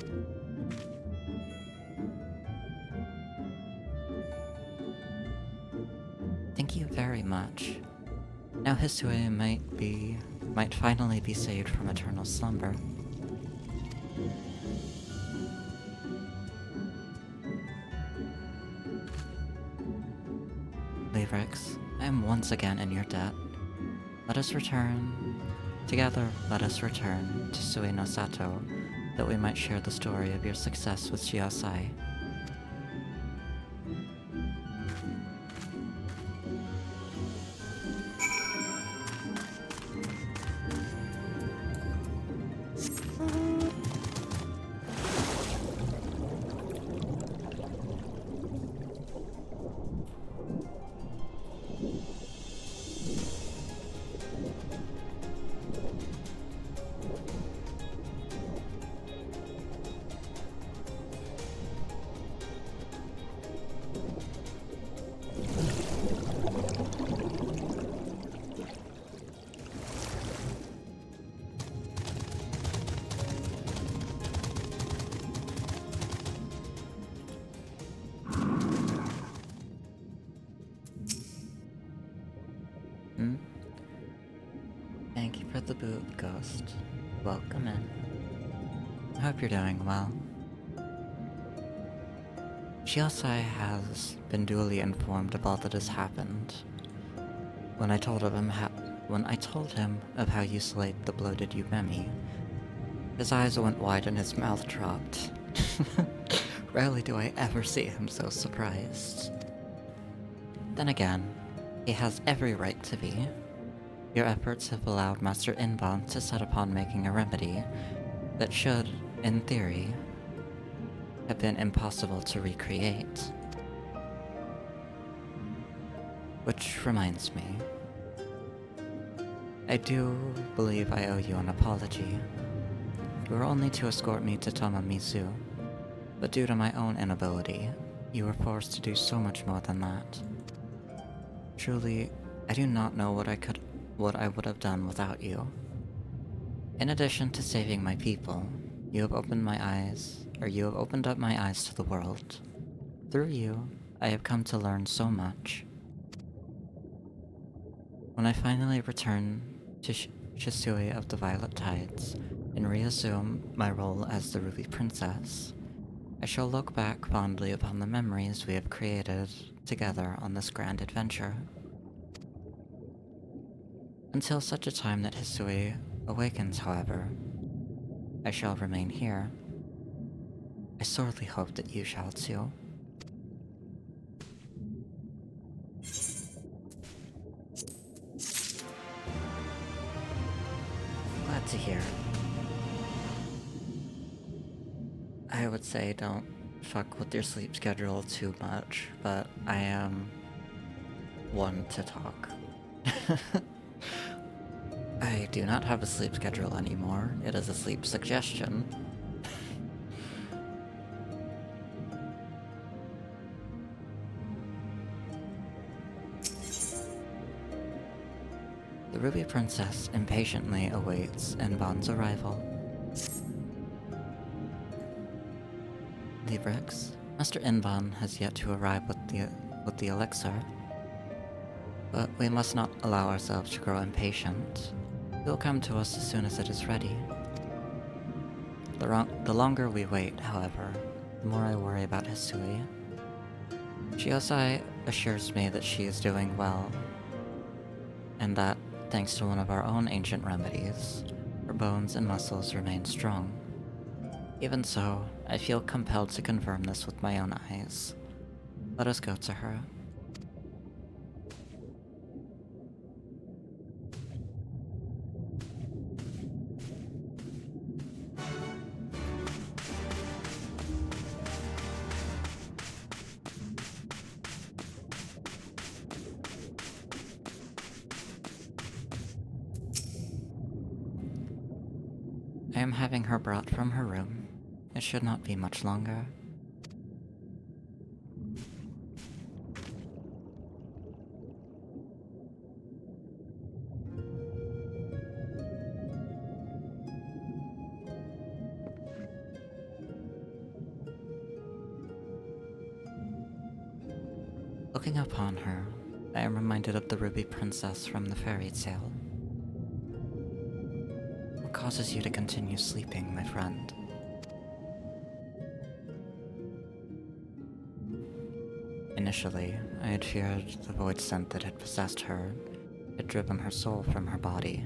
Thank you very much. Now Hisue might finally be saved from eternal slumber. Livrex, I am once again in your debt. Let us return to Suino Sato, that we might share the story of your success with Shiosai. Thank you for the boot, Ghost. Welcome in. I hope you're doing well. Shiosai has been duly informed of all that has happened. When I told him of how you slayed the bloated Umemi, his eyes went wide and his mouth dropped. Rarely do I ever see him so surprised. Then again, he has every right to be. Your efforts have allowed Master Inbon to set upon making a remedy that should, in theory, have been impossible to recreate. Which reminds me, I do believe I owe you an apology. You were only to escort me to Tomamizu, but due to my own inability, you were forced to do so much more than that. Truly, I do not know what I would have done without you. In addition to saving my people, you have opened up my eyes to the world. Through you, I have come to learn so much. When I finally return to Shisui of the Violet Tides and reassume my role as the Ruby Princess, I shall look back fondly upon the memories we have created together on this grand adventure. Until such a time that Hisui awakens, however, I shall remain here. I sorely hope that you shall too. Glad to hear. I would say don't fuck with your sleep schedule too much, but I am one to talk. I do not have a sleep schedule anymore. It is a sleep suggestion. The Ruby Princess impatiently awaits Enbon's arrival. Librix, Master Enbon has yet to arrive with the elixir, but we must not allow ourselves to grow impatient. It will come to us as soon as it is ready. The longer we wait, however, the more I worry about Hisui. Shiosai assures me that she is doing well, and that, thanks to one of our own ancient remedies, her bones and muscles remain strong. Even so, I feel compelled to confirm this with my own eyes. Let us go to her. I am having her brought from her room. It should not be much longer. Looking upon her, I am reminded of the Ruby Princess from the fairy tale. What causes you to continue sleeping, my friend? Initially, I had feared the void scent that had possessed her had driven her soul from her body.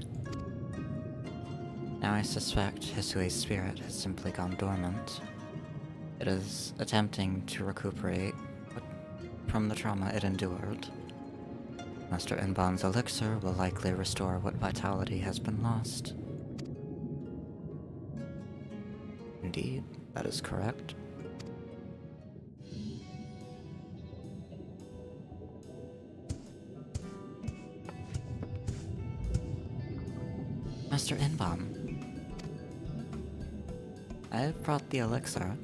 Now I suspect Hisui's spirit has simply gone dormant. It is attempting to recuperate from the trauma it endured. Master Enbon's elixir will likely restore what vitality has been lost. Indeed, that is correct. Master Enbon, I have brought the elixir.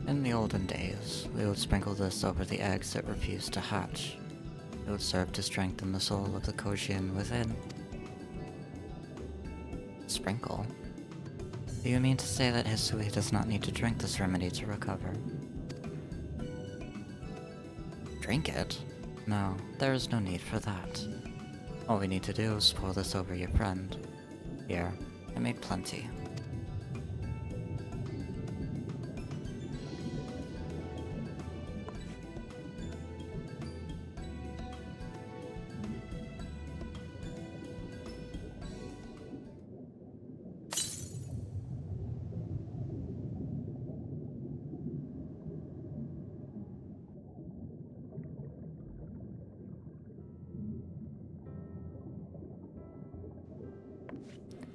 In the olden days, we would sprinkle this over the eggs that refused to hatch. It would serve to strengthen the soul of the Kojin within. Sprinkle? Do you mean to say that Hisui does not need to drink this remedy to recover? Drink it? No, there is no need for that. All we need to do is pour this over your friend. Here, I made plenty.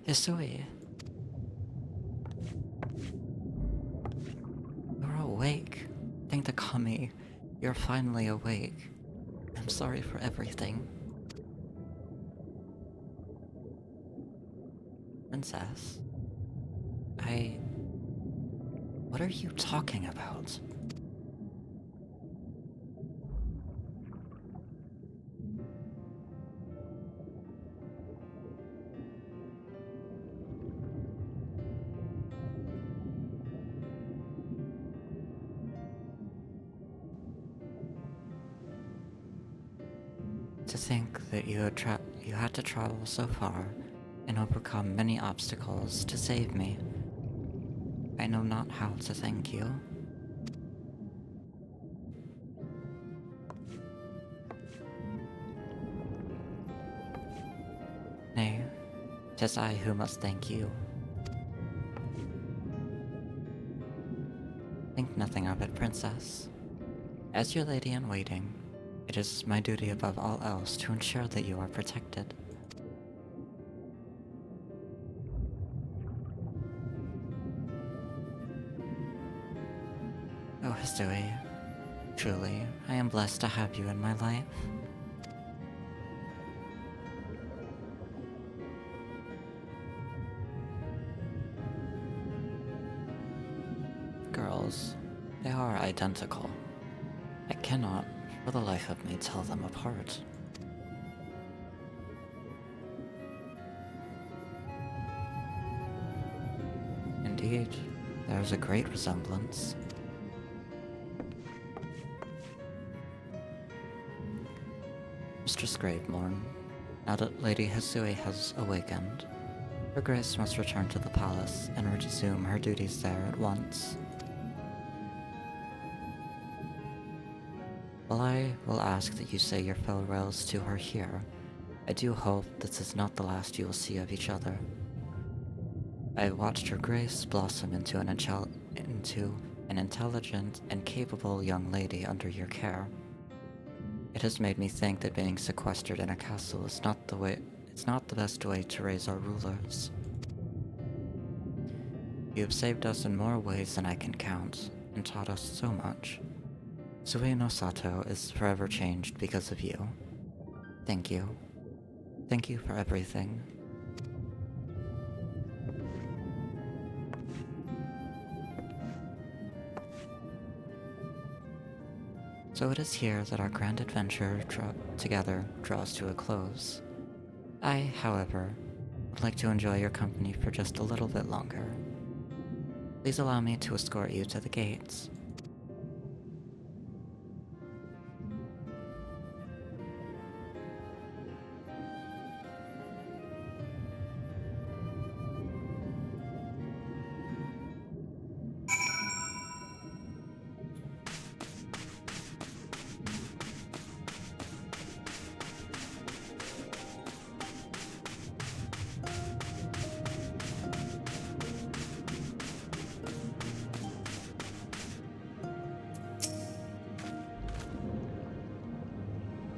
Hisui. You're awake. Thank the kami. You're finally awake. I'm sorry for everything. Princess? What are you talking about? To think that you had to travel so far and overcome many obstacles to save me. I know not how to thank you. Nay, 'tis I who must thank you. Think nothing of it, Princess. As your lady-in-waiting, it is my duty above all else to ensure that you are protected. Oh, Hisui, truly, I am blessed to have you in my life. pearls. They are identical. I cannot, for the life of me, tell them apart. Indeed, there is a great resemblance. Mistress Gravemorn, now that Lady Hisui has awakened, Her Grace must return to the palace and resume her duties there at once. While I will ask that you say your farewells to her here, I do hope this is not the last you will see of each other. I have watched Her Grace blossom into an intelligent and capable young lady under your care. It has made me think that being sequestered in a castle is not the best way to raise our rulers. You have saved us in more ways than I can count, and taught us so much. Sui no Sato is forever changed because of you. Thank you. Thank you for everything. So it is here that our grand adventure together draws to a close. I, however, would like to enjoy your company for just a little bit longer. Please allow me to escort you to the gates.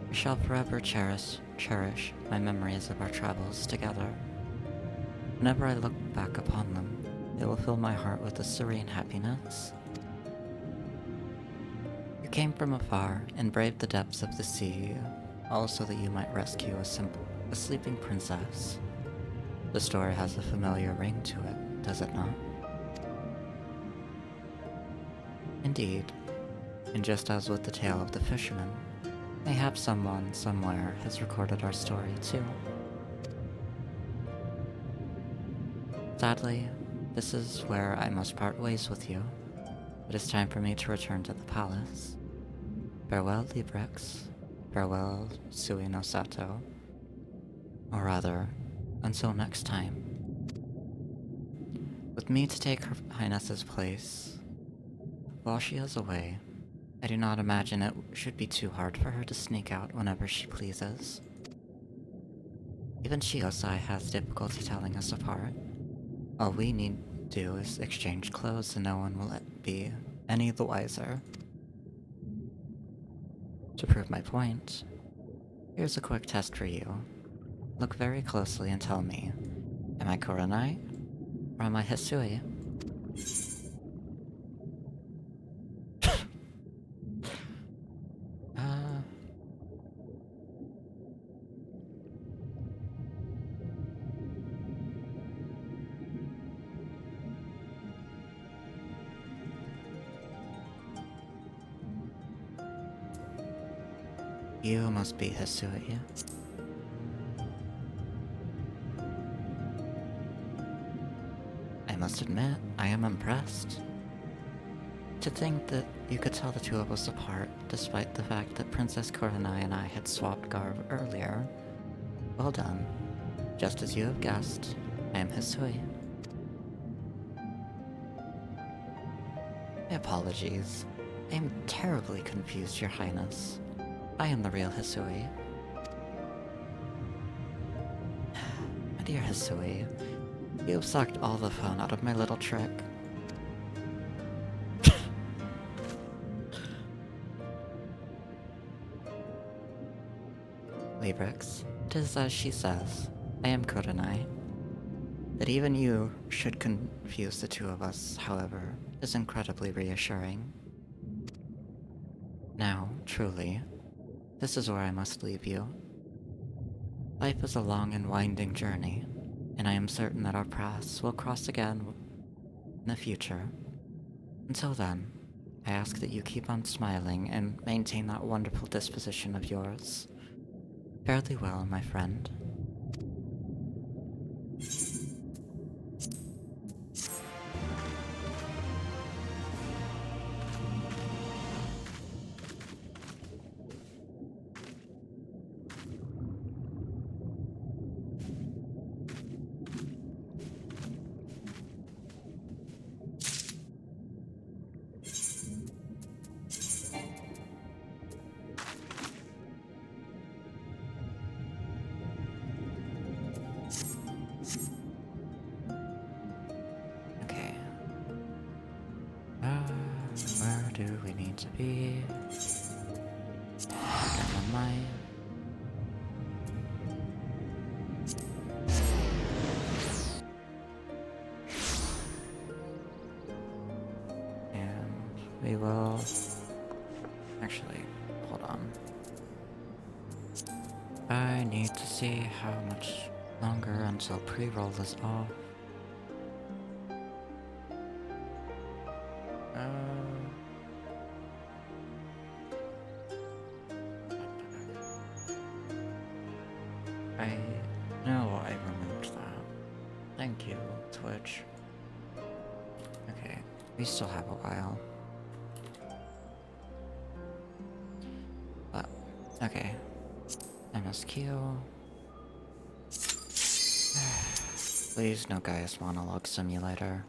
I shall forever cherish my memories of our travels together. Whenever I look back upon them, they will fill my heart with a serene happiness. You came from afar and braved the depths of the sea, all so that you might rescue a sleeping princess. The story has a familiar ring to it, does it not? Indeed, and just as with the tale of the fisherman, mayhap someone, somewhere, has recorded our story too. Sadly, this is where I must part ways with you. It is time for me to return to the palace. Farewell, Librex. Farewell, Sui no Sato. Or rather, until next time. With me to take Her Highness's place, while she is away, I do not imagine it should be too hard for her to sneak out whenever she pleases. Even Shiosai has difficulty telling us apart. All we need to do is exchange clothes and no one will be any the wiser. To prove my point, here's a quick test for you. Look very closely and tell me, am I Kurenai or am I Hisui? You must be Hisui. I must admit, I am impressed. To think that you could tell the two of us apart, despite the fact that Princess Kurenai and I had swapped garb earlier. Well done. Just as you have guessed, I am Hisui. My apologies. I am terribly confused, Your Highness. I am the real Hisui. My dear Hisui, you have sucked all the fun out of my little trick. Librex, it is as she says, I am Kurenai. That even you should confuse the two of us, however, is incredibly reassuring. Now, truly, this is where I must leave you. Life is a long and winding journey, and I am certain that our paths will cross again in the future. Until then, I ask that you keep on smiling and maintain that wonderful disposition of yours. Fare thee well, my friend. Okay. Where do we need to be? Get on my... And we will... Actually, hold on. I need to see how much longer until pre-roll is off. I know I removed that. Thank you, Twitch. Okay, we still have a while. But, okay. MSQ. Please, no Gaius Monologue Simulator.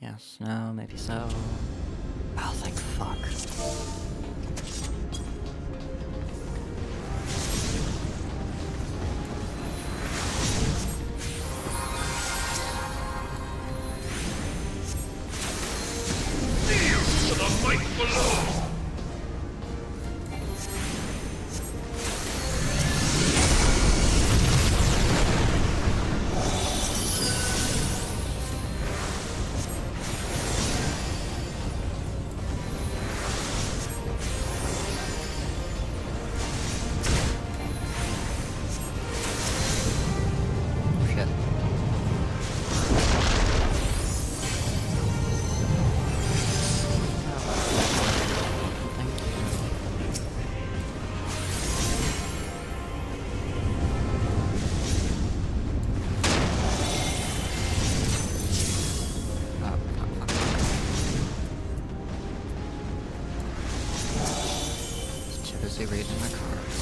Yes, no, maybe so. Oh, thank fuck. To the might below! Busy reading the cards.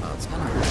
Oh, it's gonna hurt.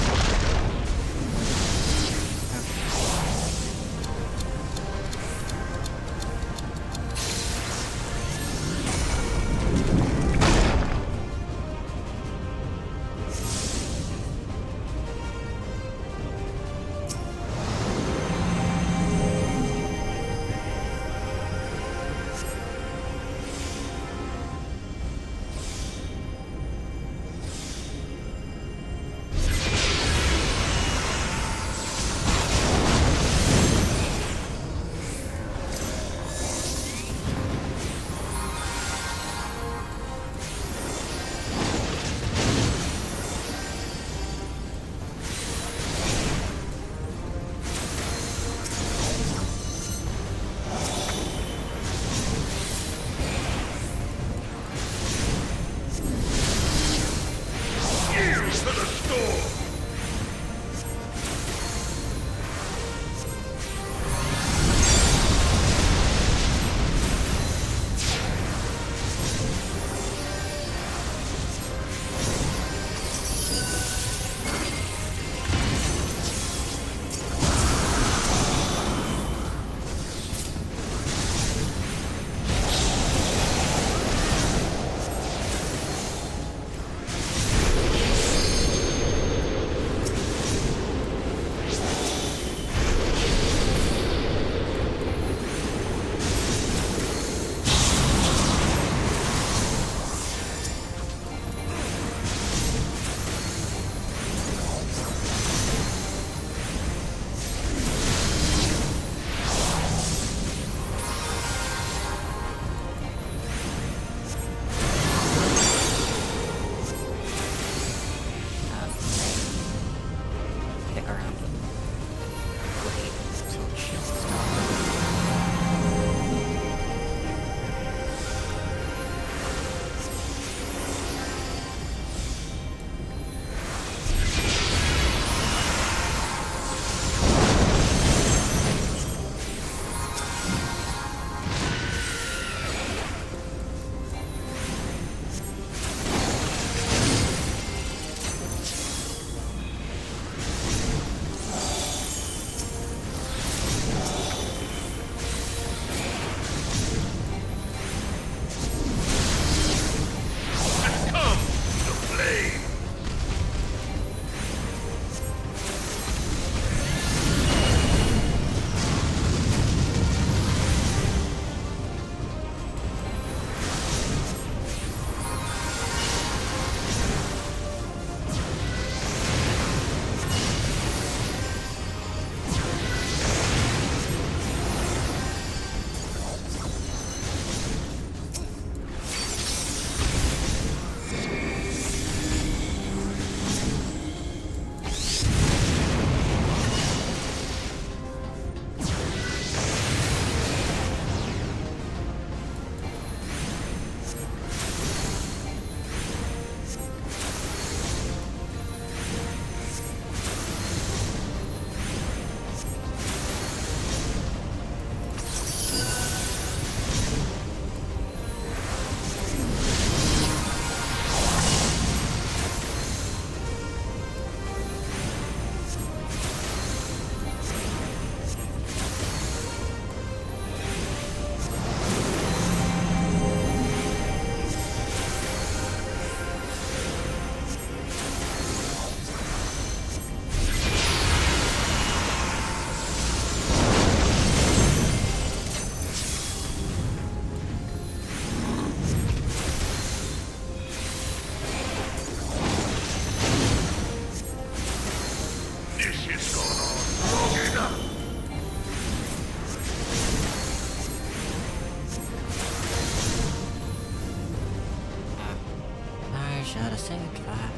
saved that.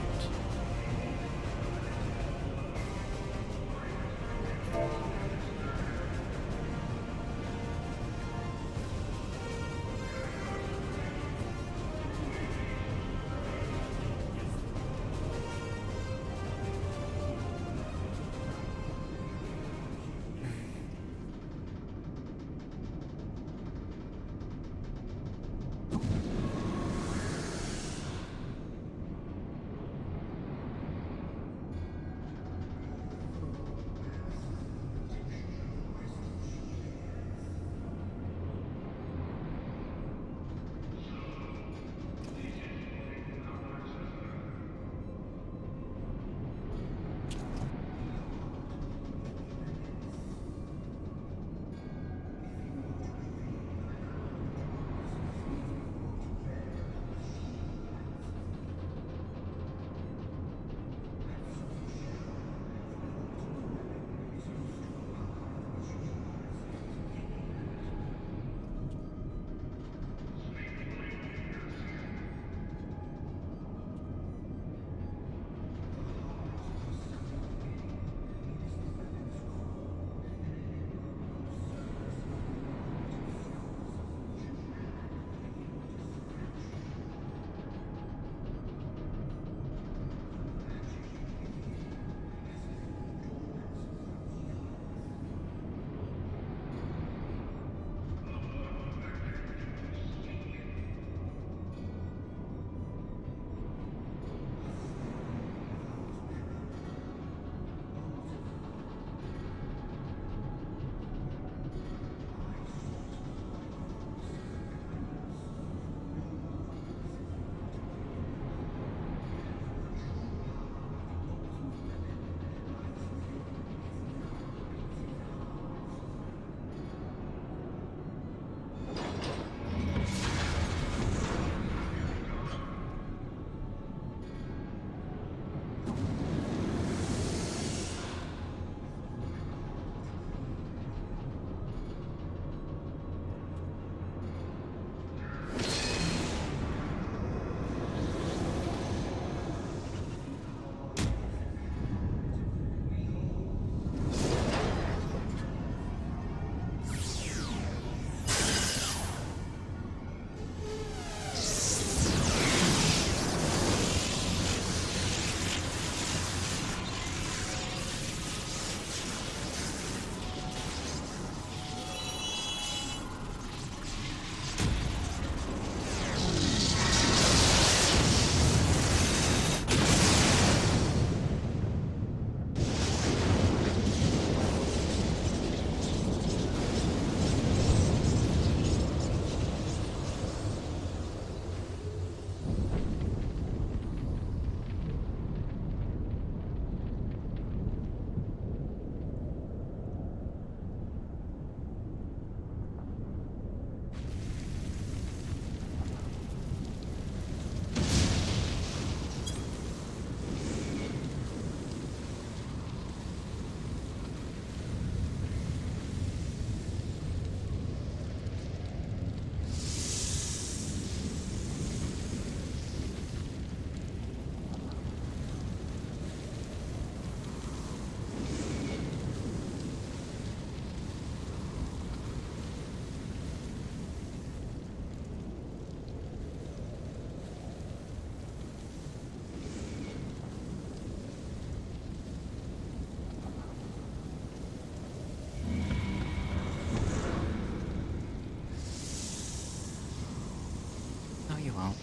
No, you won't.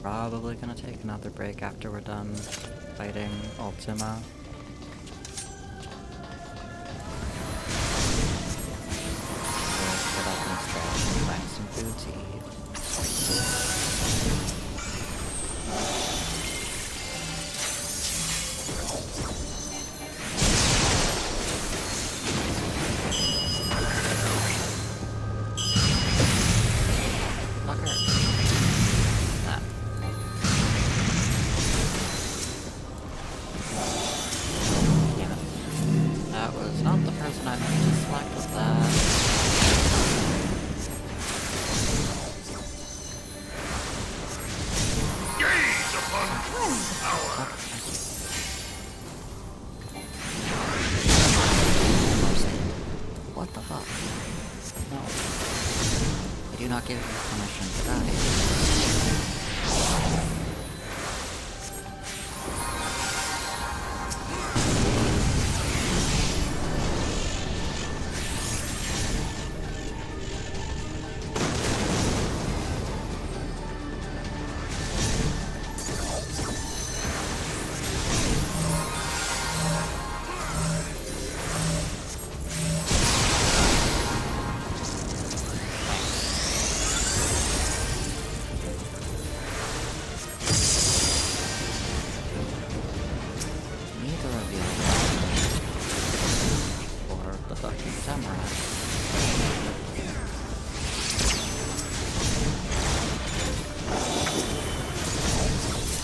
Probably gonna take another break after we're done fighting Ultima. We'll get up and stretch and find some food to eat. was not the person I meant to select with that. Gaze upon true power! What the fuck? No. I do not give you permission to die. Neither of you or the fucking samurai.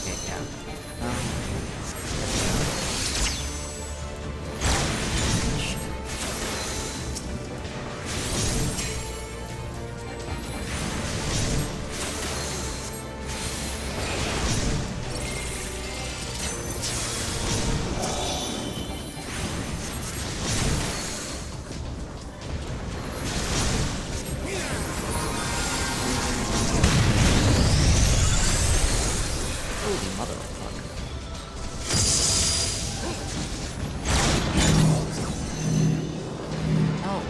Okay, yeah. Shit. Holy motherfucker. No. Ow.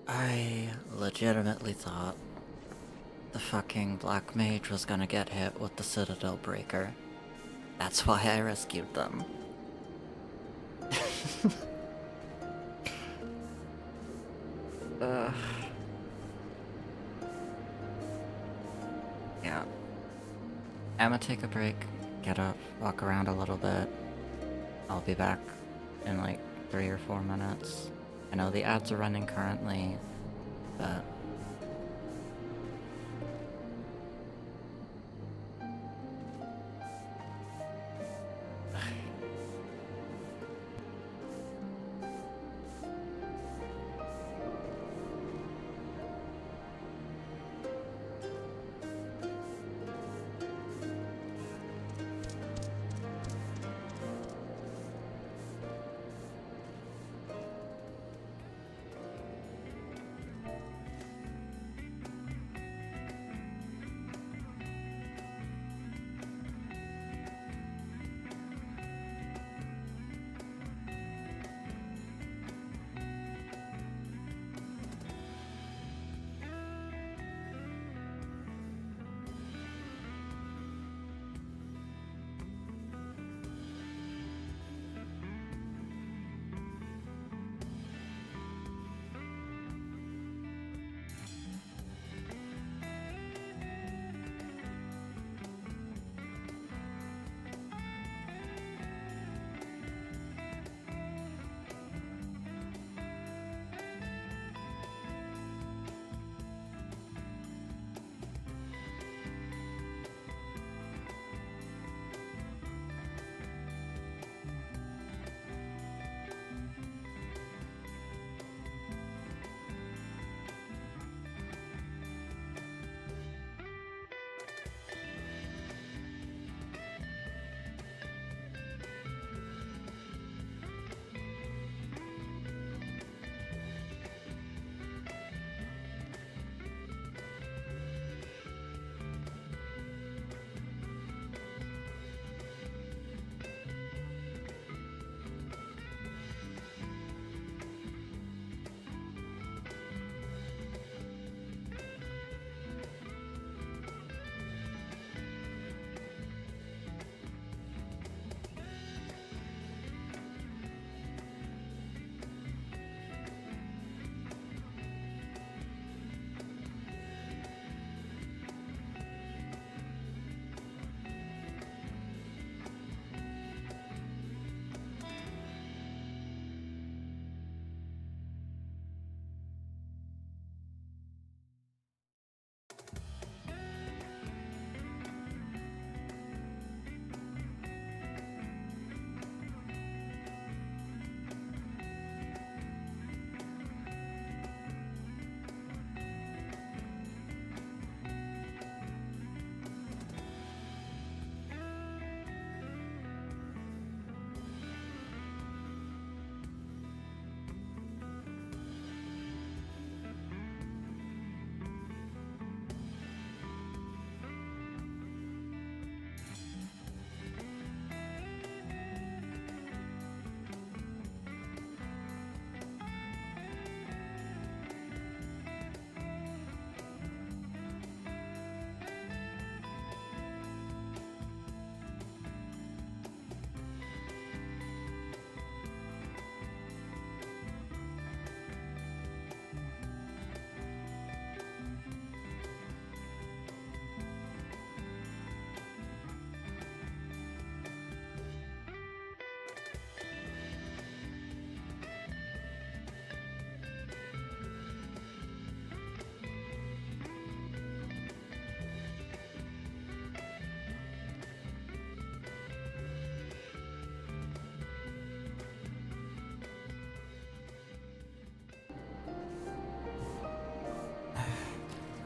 I legitimately thought the fucking Black Mage was gonna get hit with the Citadel Breaker. That's why I rescued them. Yeah. I'm gonna take a break, get up, walk around a little bit. I'll be back in like 3 or 4 minutes. I know the ads are running currently, but...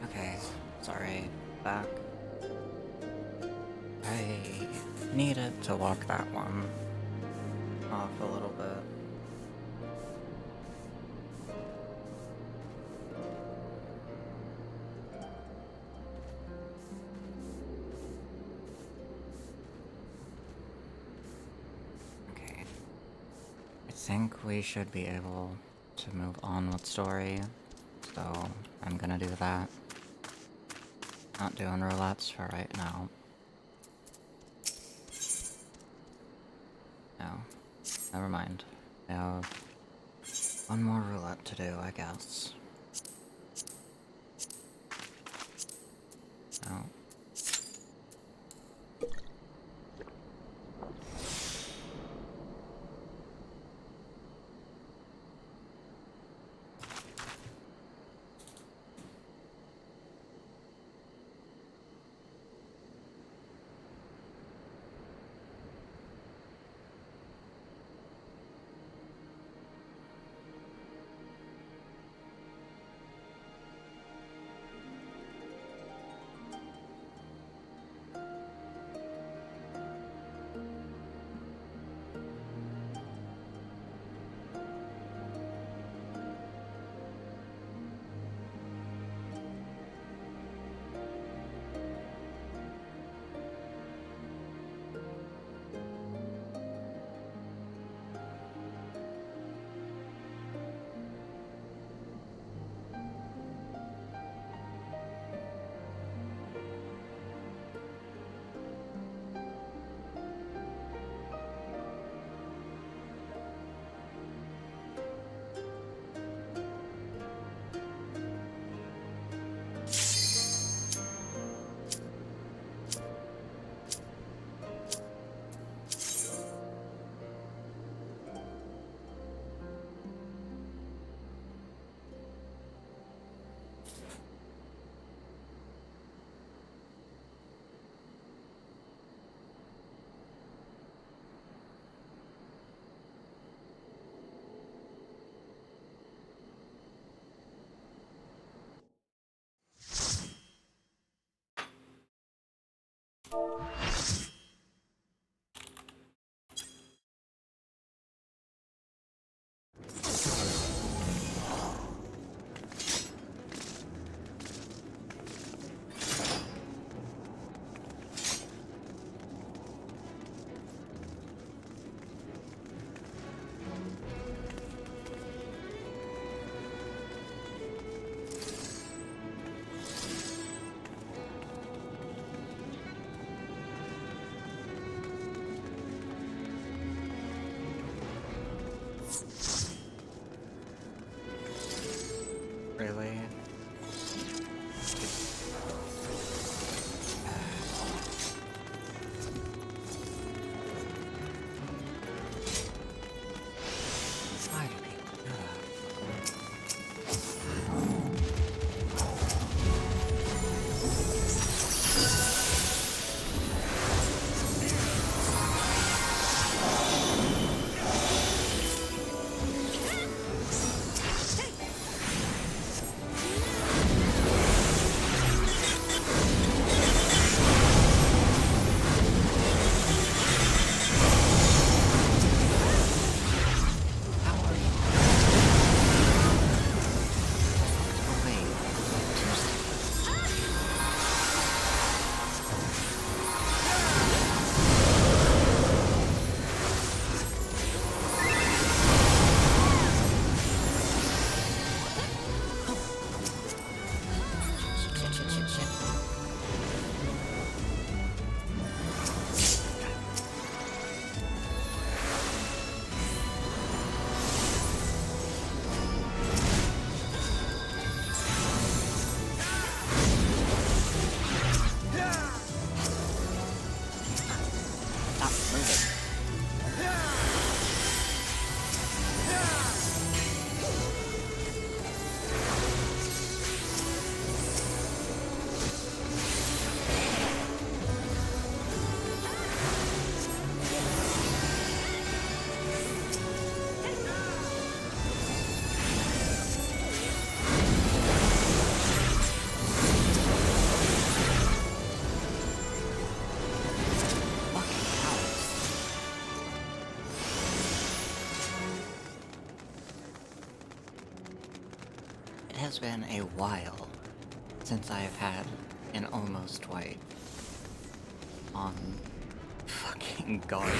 Okay, sorry, back. I needed to walk that one off a little bit. Okay. I think we should be able to move on with story, so I'm gonna do that. Not doing roulettes for right now. No, never mind. I have one more roulette to do, I guess. No. Really? Why do people do that? How are you? Oh, wait. 2 seconds. Shit. Stop moving. Fucking cows. It has been a while since I've had an almost wipe on fucking guard.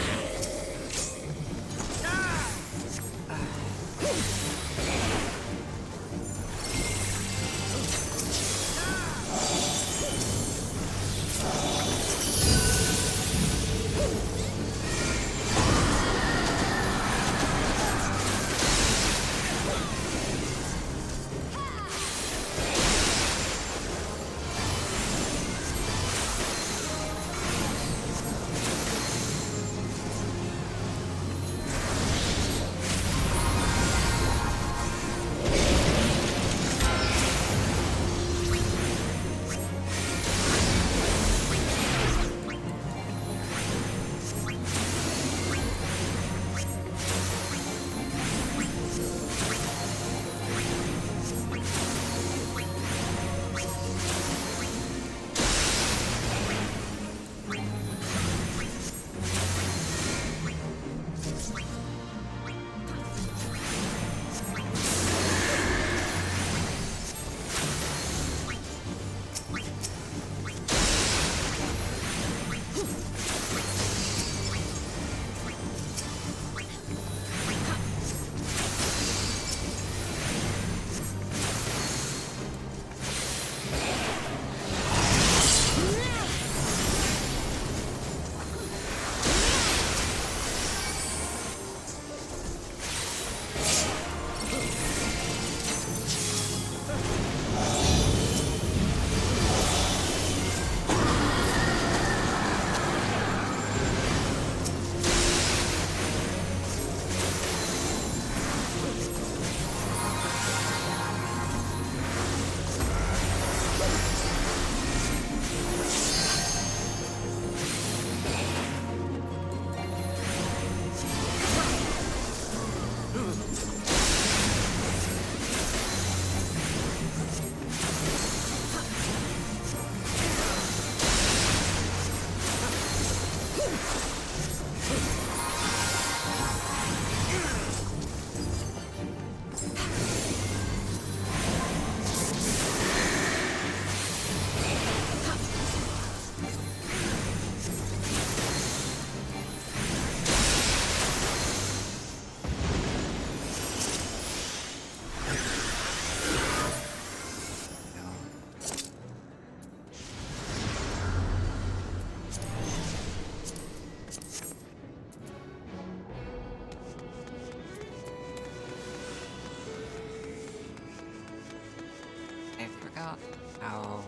how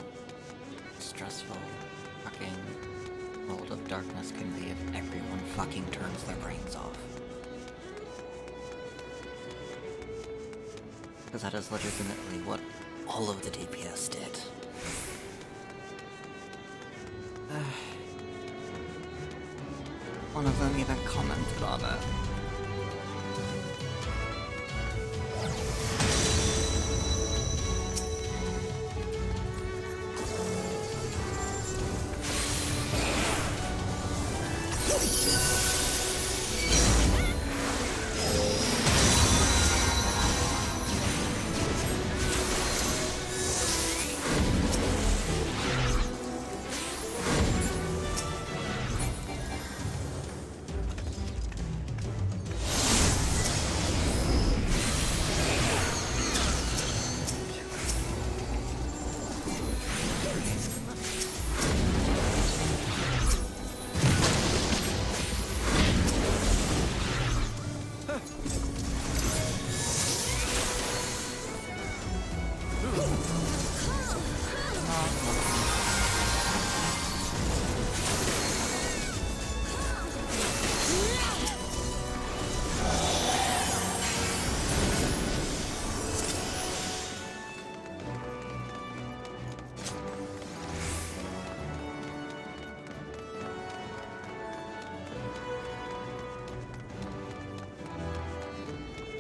stressful fucking World of Darkness can be if everyone fucking turns their brains off. Because that is legitimately what all of the DPS did. One of them even commented on it.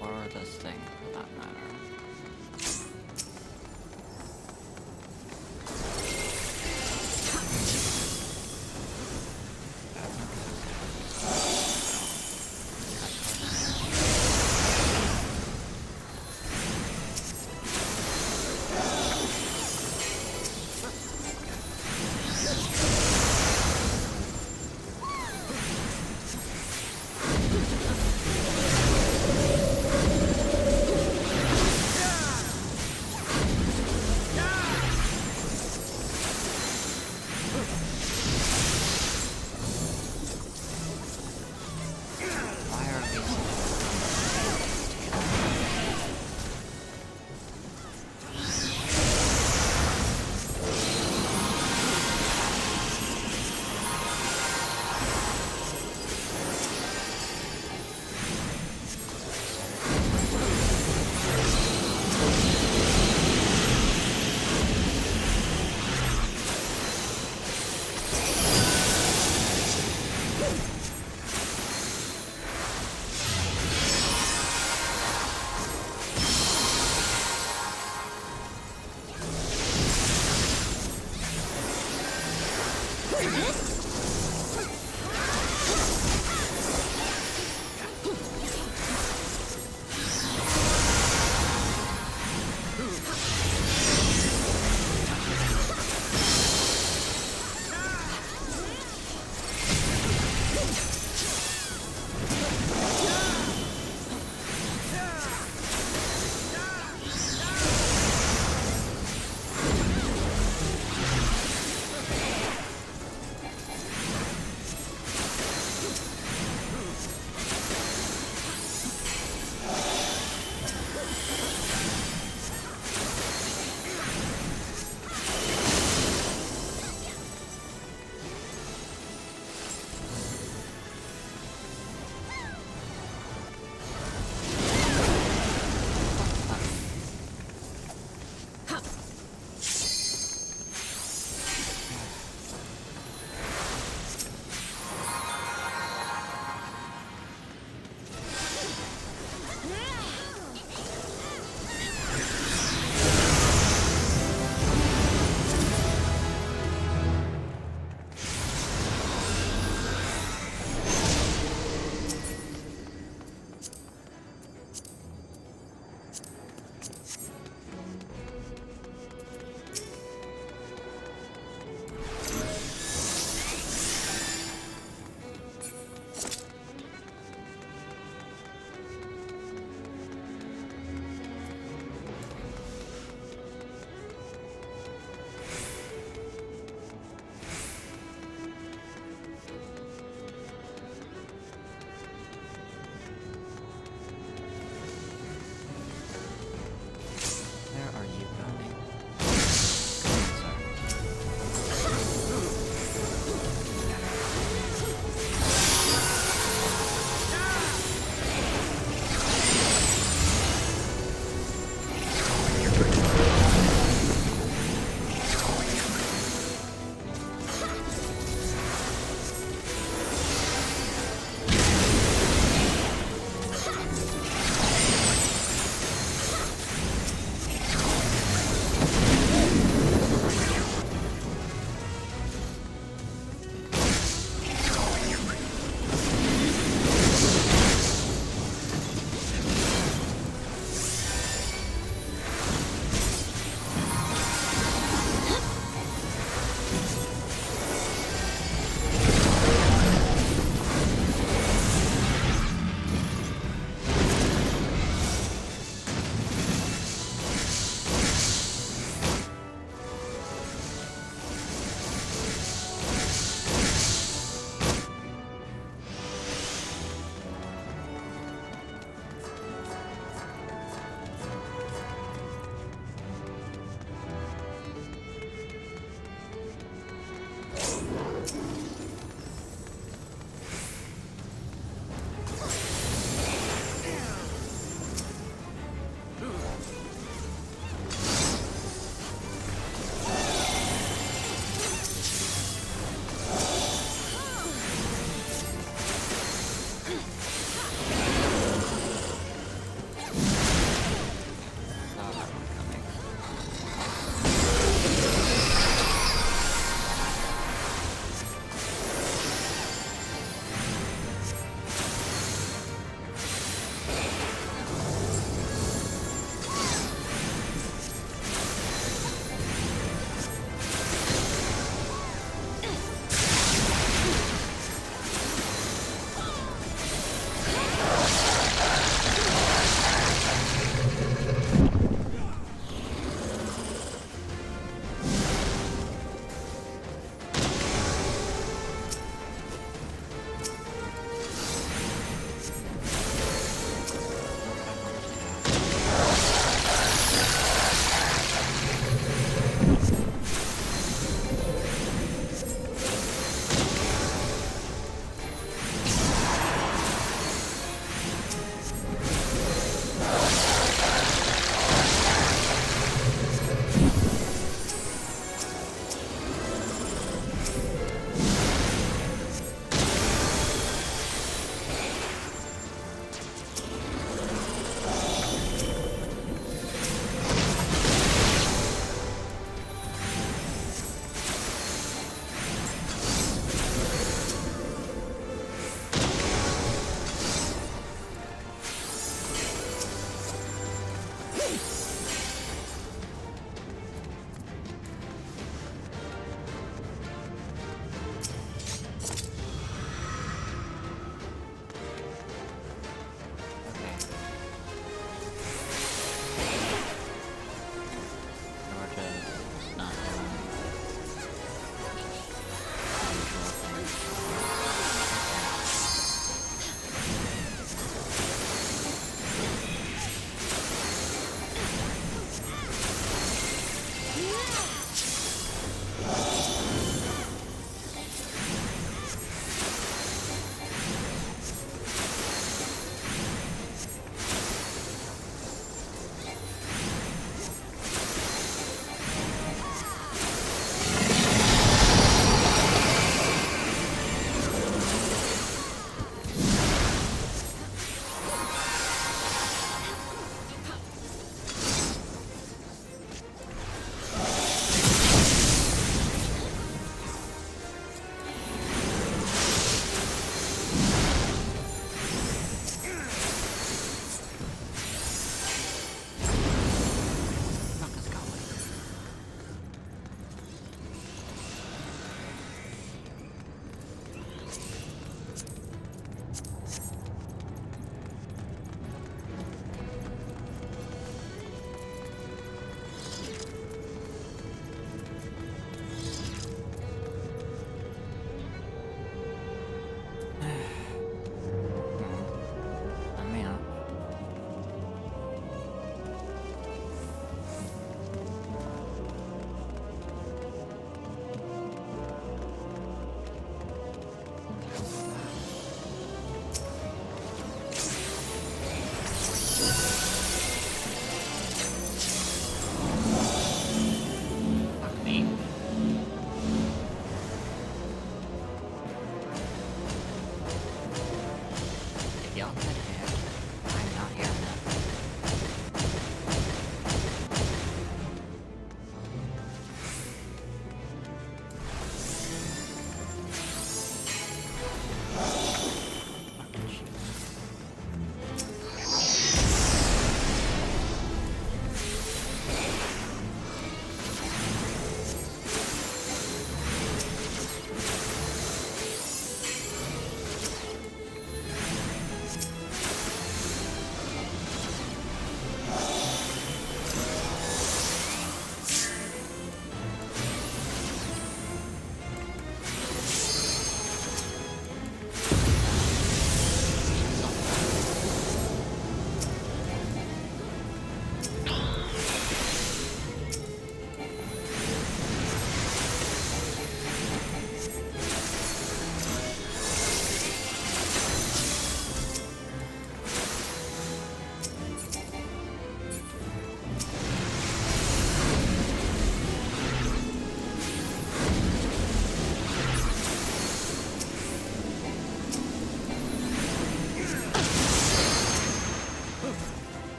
Or this thing, for that matter.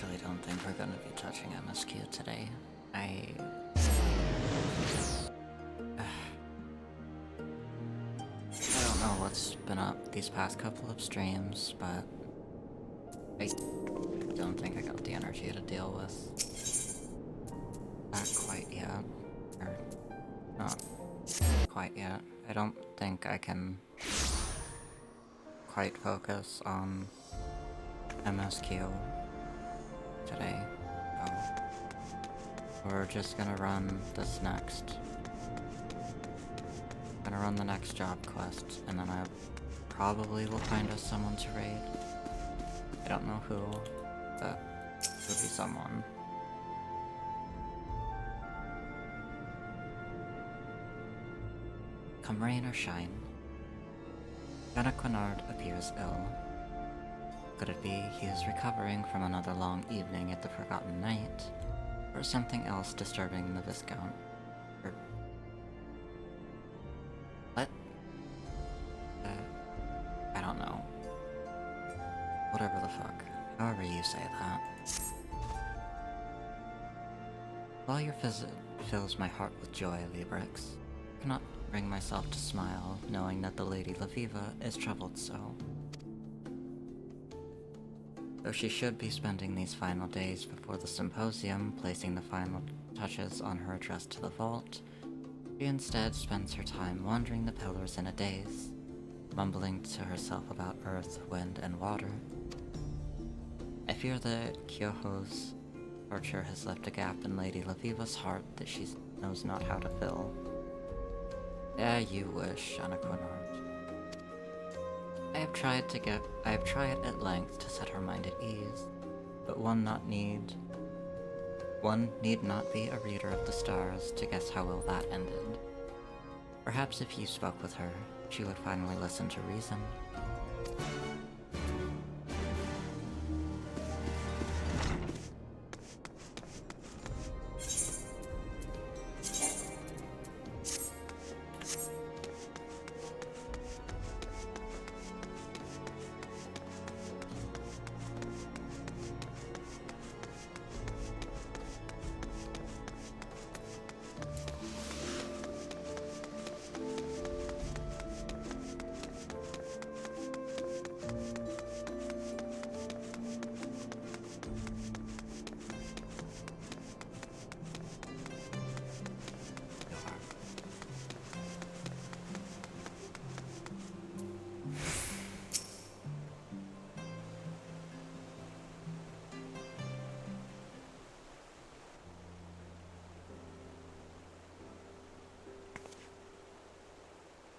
actually don't think we're gonna be touching MSQ today. I don't know what's been up these past couple of streams, but I don't think I got the energy to deal with that quite yet. Or not quite yet. I don't think I can quite focus on MSQ today. So we're just gonna run this next. Gonna run the next job quest, and then I probably will find us someone to raid. I don't know who, but it'll be someone. Come rain or shine, Jenna Quinard appears ill. Could it be he is recovering from another long evening at the Forgotten Night, or something else disturbing the Viscount? Or... what? I don't know. Whatever the fuck. However you say that. While your visit fills my heart with joy, Librix, I cannot bring myself to smile, knowing that the Lady Laviva is troubled so. Though she should be spending these final days before the symposium, placing the final touches on her address to the vault, she instead spends her time wandering the pillars in a daze, mumbling to herself about earth, wind, and water. I fear that Kyoho's torture has left a gap in Lady Laviva's heart that she knows not how to fill. Yeah, you wish, Anna Quinard. I have tried at length to set her mind at ease, but one need not be a reader of the stars to guess how well that ended. Perhaps if you spoke with her, she would finally listen to reason.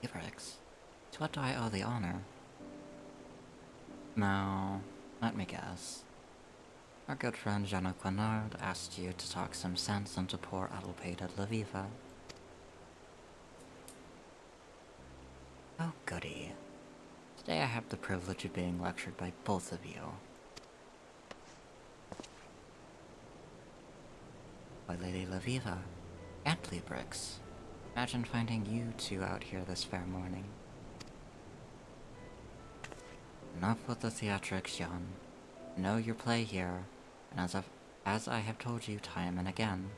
Librix, to what do I owe the honor? Now, let me guess. Our good friend Jenna Quinard asked you to talk some sense into poor addle-pated Laviva. Oh goody. Today I have the privilege of being lectured by both of you. By Lady Laviva and Librix. Imagine finding you two out here this fair morning. Enough with the theatrics, Jan. Know your play here, and as I have told you time and again,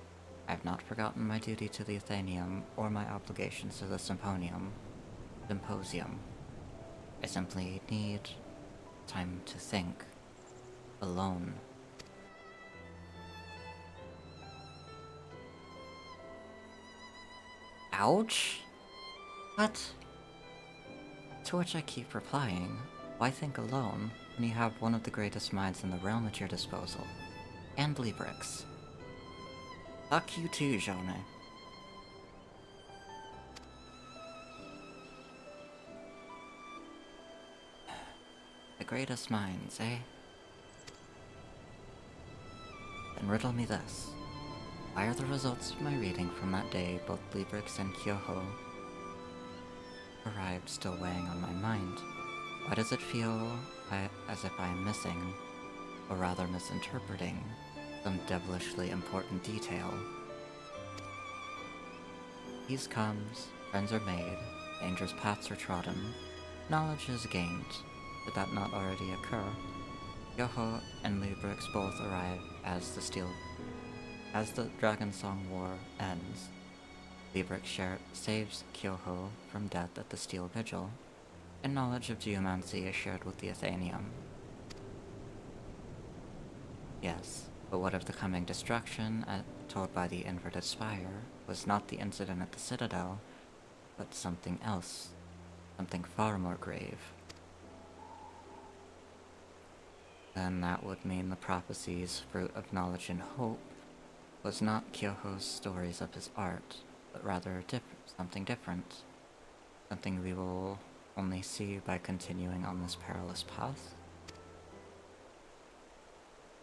I have not forgotten my duty to the Athenaeum or my obligations to the Symposium. I simply need time to think. Alone. Ouch? What? To which I keep replying, why think alone when you have one of the greatest minds in the realm at your disposal? And Librix. Fuck you too, Jone. The greatest minds, eh? Then riddle me this. Why are the results of my reading from that day, both Librix and Kyoho arrived, still weighing on my mind? Why does it feel as if I am missing, or rather misinterpreting, some devilishly important detail? Peace comes, friends are made, dangerous paths are trodden, knowledge is gained. Did that not already occur? Yoho and Librix both arrive as the Dragon Song War ends. Librix saves Kyoho from death at the Steel Vigil, and knowledge of geomancy is shared with the Athenium. Yes, but what if the coming destruction, told by the Inverted Spire, was not the incident at the Citadel, but something else, something far more grave? Then that would mean the prophecy's fruit of knowledge and hope was not Kyoho's stories of his art, but rather something different. Something we will only see by continuing on this perilous path.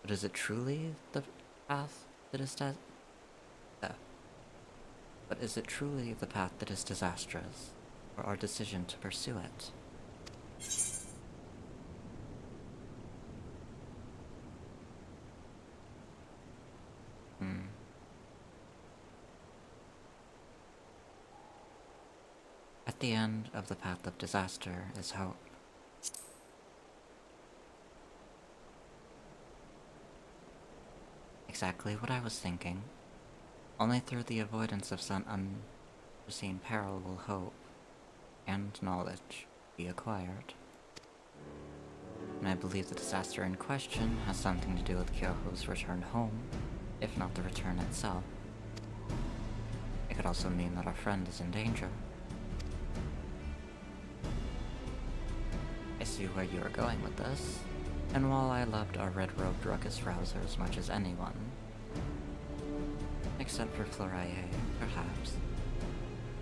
But is it truly the path that is But is it truly the path that is disastrous, or our decision to pursue it? At the end of the path of disaster is hope. Exactly what I was thinking. Only through the avoidance of some unforeseen peril will hope and knowledge be acquired. And I believe the disaster in question has something to do with Kyoho's return home, if not the return itself. It could also mean that our friend is in danger. I see where you are going with this, and while I loved our red-robed ruckus rouser as much as anyone, except for Floraye, perhaps,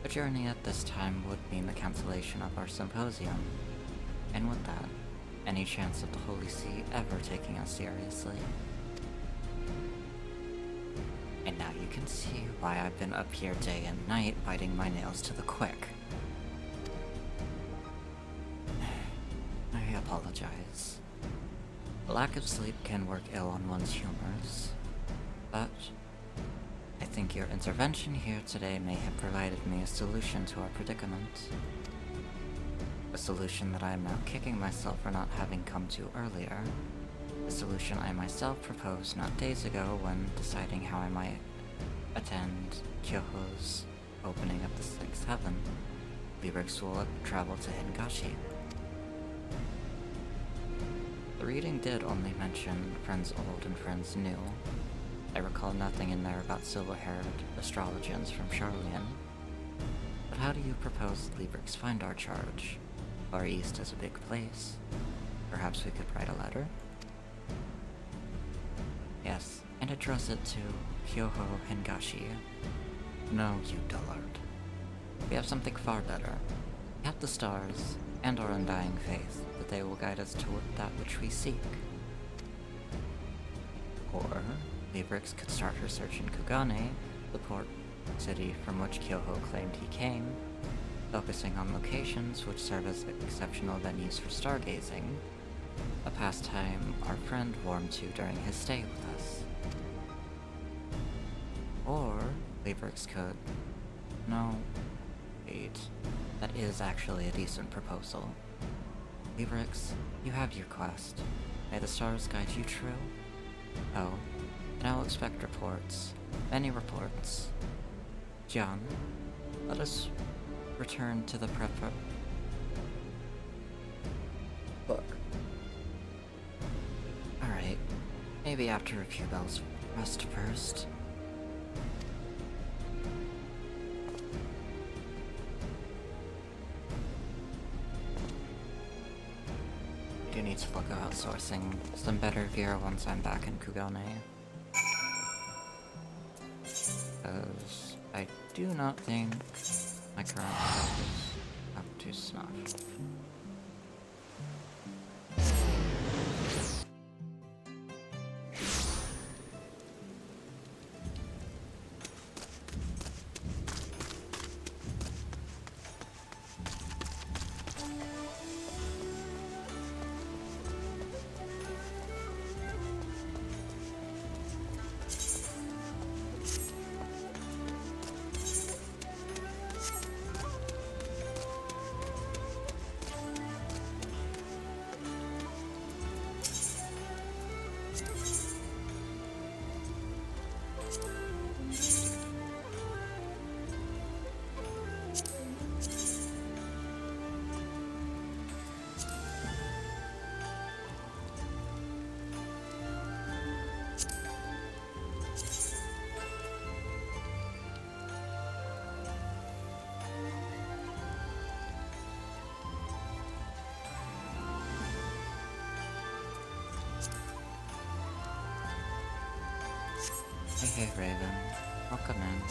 a journey at this time would mean the cancellation of our symposium, and with that, any chance of the Holy See ever taking us seriously. And now you can see why I've been up here day and night biting my nails to the quick. I apologize. A lack of sleep can work ill on one's humors, but I think your intervention here today may have provided me a solution to our predicament. A solution that I am now kicking myself for not having come to earlier. A solution I myself proposed not days ago when deciding how I might attend Kyoho's opening of the Sixth Heaven. Librix will travel to Hingashi. The reading did only mention friends old and friends new. I recall nothing in there about silver-haired astrologians from Charlian. But how do you propose Librix find our charge? Far East is a big place. Perhaps we could write a letter? Yes, and address it to Kyoho Hingashi. No, you dullard. We have something far better. We have the stars, and our undying faith that they will guide us toward that which we seek. Or Librix could start her search in Kugane, the port city from which Kyoho claimed he came, focusing on locations which serve as exceptional venues for stargazing, a pastime our friend warmed to during his stay with us. Or Librix could... No, wait. That is actually a decent proposal. Librix, you have your quest. May the stars guide you true? Oh, and I'll expect reports. Many reports. John, let us return to the book. Alright, maybe after a few bells rest first. I do need to look at outsourcing some better gear once I'm back in Kugane. Because I do not think my current setup is up to snuff. Hey Raven, welcome in.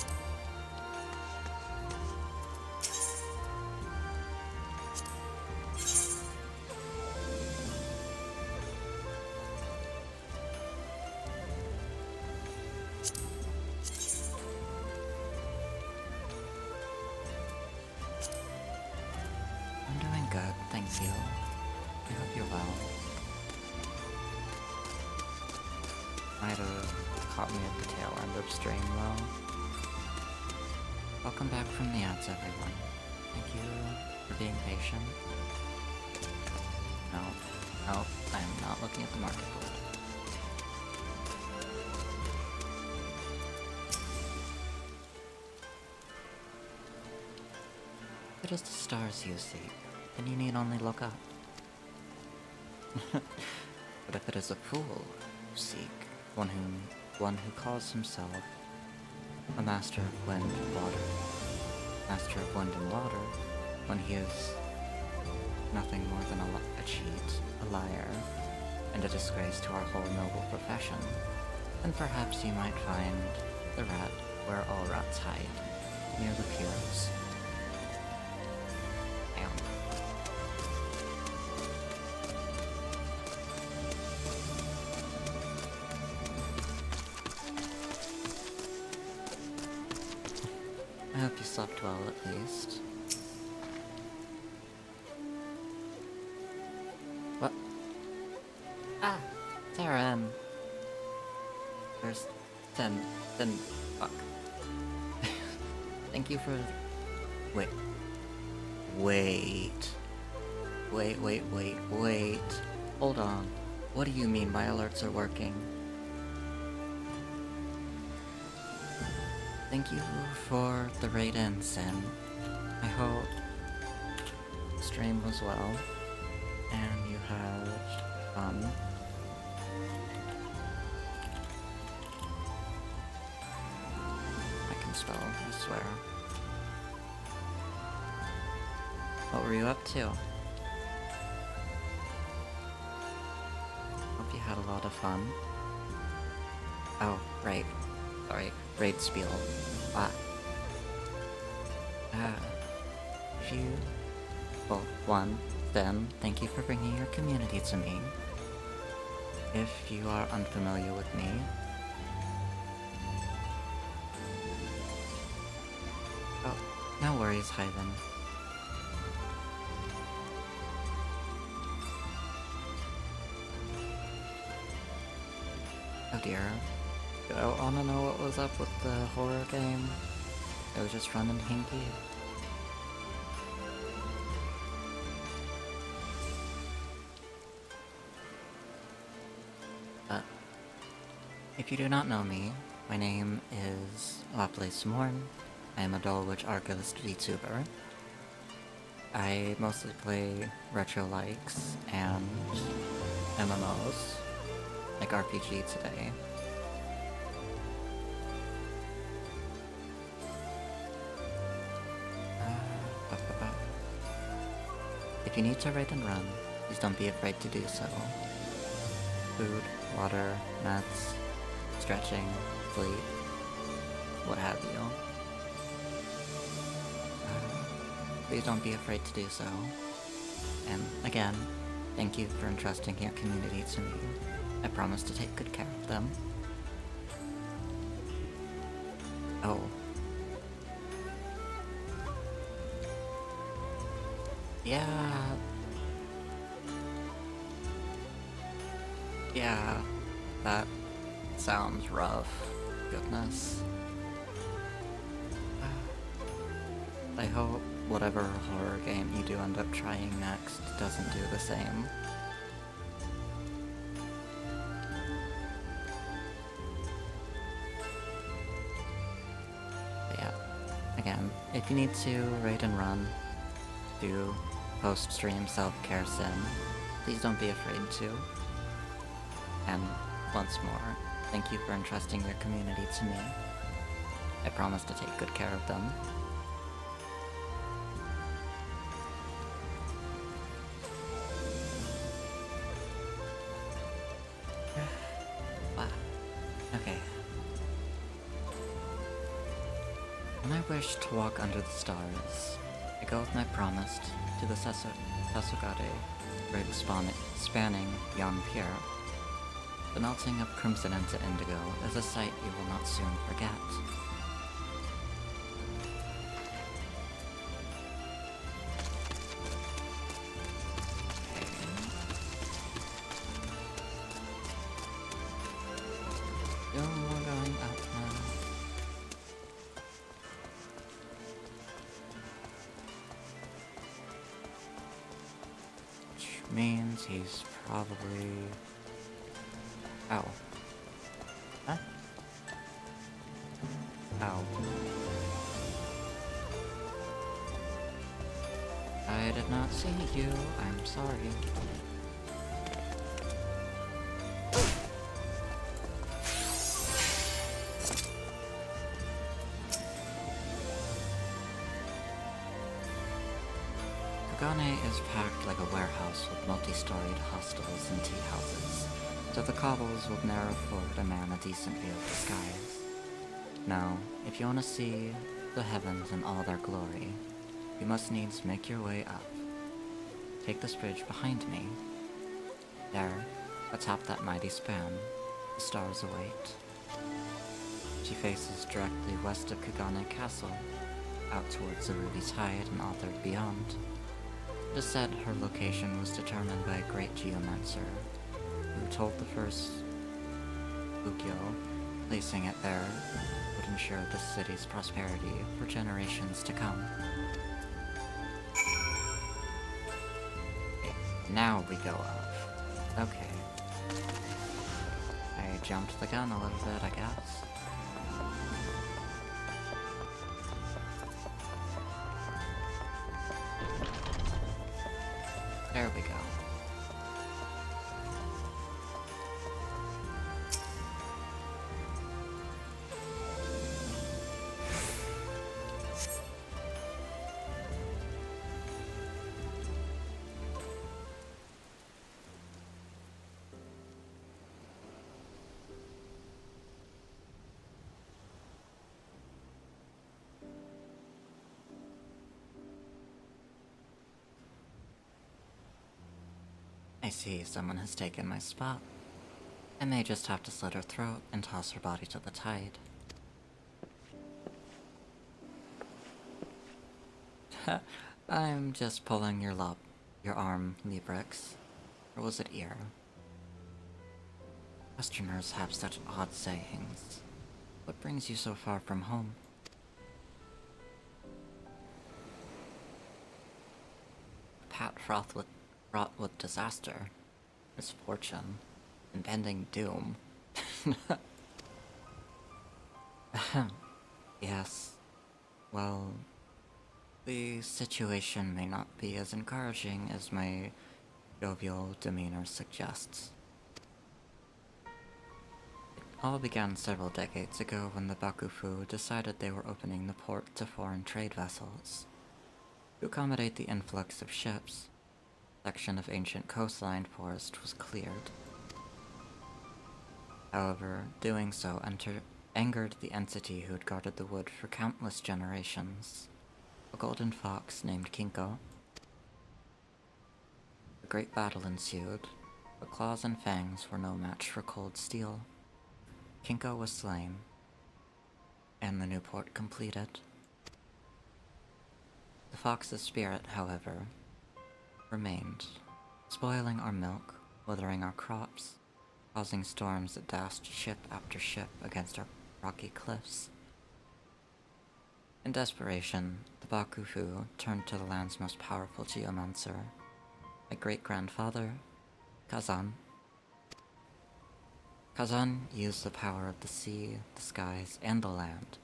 I'm doing good, thank you. I hope you're well. Might have caught me at the tail end of stream though. Welcome back from the ads, everyone. Thank you for being patient. No, no, I am not looking at the market board. If it is the stars you seek, then you need only look up. But if it is a fool you seek, one who calls himself a master of wind and water, master of wind and water, when he is nothing more than a cheat, a liar, and a disgrace to our whole noble profession, then perhaps you might find the rat where all rats hide, near the piers. Damn. I hope you slept well at least. What? Ah! Darren! There's... Then... Fuck. Thank you for... Wait. Wait. Hold on. What do you mean my alerts are working? Thank you for the raid in, Sin. I hope stream was well, and you had fun. I can spell, I swear. What were you up to? Hope you had a lot of fun. Oh, right. Sorry. Raid spiel. If you... Well, then, thank you for bringing your community to me. If you are unfamiliar with me... Oh, no worries, Hyven. Oh dear. I wanna know what was up with the horror game. It was just running hinky. But if you do not know me, my name is Laplace Morn. I am a Dulwich Archivist VTuber. I mostly play retro likes and MMOs, like RPG today. If you need to raid and run, please don't be afraid to do so. Food, water, meds, stretching, sleep, what have you. Please don't be afraid to do so. And again, thank you for entrusting your community to me. I promise to take good care of them. Oh. Yeah, that sounds rough. Goodness. I hope whatever horror game you do end up trying next doesn't do the same. But yeah, again, if you need to raid and run, do post-stream self-care sim, please don't be afraid to. And once more, thank you for entrusting your community to me. I promise to take good care of them. Wow. Okay. wish to walk under the stars. I go with my promise to the Sasugade rig spanning beyond Pierre. The melting of crimson into indigo is a sight you will not soon forget. We're going up now. Which means he's probably... Ow. Huh? Ow. I did not see you. I'm sorry. Kagane is packed like a warehouse with multi-storied hostels and tea houses, so the cobbles will never afford a man a decent view of the skies. Now, if you want to see the heavens in all their glory, you must needs make your way up. Take this bridge behind me. There, atop that mighty span, the stars await. She faces directly west of Kagane Castle, out towards the Ruby Tide and all there beyond. It is said her location was determined by a great geomancer, who told the first Bukyo placing it there would ensure the city's prosperity for generations to come. Okay, now we go up. Okay. I jumped the gun a little bit, I guess. There we go. I see someone has taken my spot. I may just have to slit her throat and toss her body to the tide. I'm just pulling your arm, Librix. Or was it ear? Westerners have such odd sayings. What brings you so far from home? A path fraught with disaster, misfortune, impending doom. Yes. Well, the situation may not be as encouraging as my jovial demeanor suggests. It all began several decades ago when the Bakufu decided they were opening the port to foreign trade vessels. To accommodate the influx of ships, a section of ancient coastline forest was cleared. However, doing so angered the entity who had guarded the wood for countless generations, a golden fox named Kinko. A great battle ensued, but claws and fangs were no match for cold steel. Kinko was slain, and the new port completed. The fox's spirit, however, remained, spoiling our milk, withering our crops, causing storms that dashed ship after ship against our rocky cliffs. In desperation, the Bakufu turned to the land's most powerful geomancer, my great-grandfather, Kazan. Kazan used the power of the sea, the skies, and the land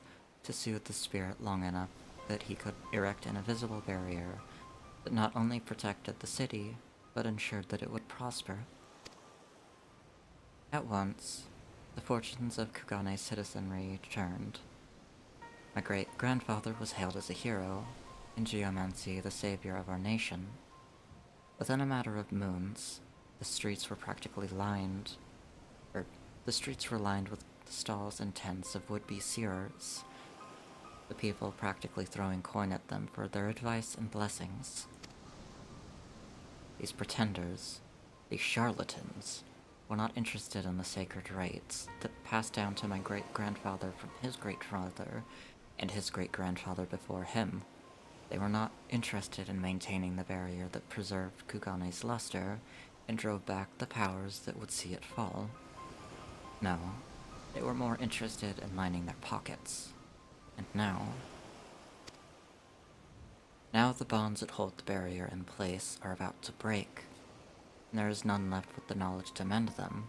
to soothe the spirit long enough that he could erect an invisible barrier that not only protected the city, but ensured that it would prosper. At once, the fortunes of Kugane's citizenry turned. My great-grandfather was hailed as a hero, in geomancy the savior of our nation. Within a matter of moons, the streets were lined with the stalls and tents of would-be seerers. the people practically throwing coin at them for their advice and blessings. These pretenders, these charlatans, were not interested in the sacred rites that passed down to my great-grandfather from his great-father and his great-grandfather before him. They were not interested in maintaining the barrier that preserved Kugane's luster and drove back the powers that would see it fall. No, they were more interested in lining their pockets. And now the bonds that hold the barrier in place are about to break, and there is none left with the knowledge to mend them.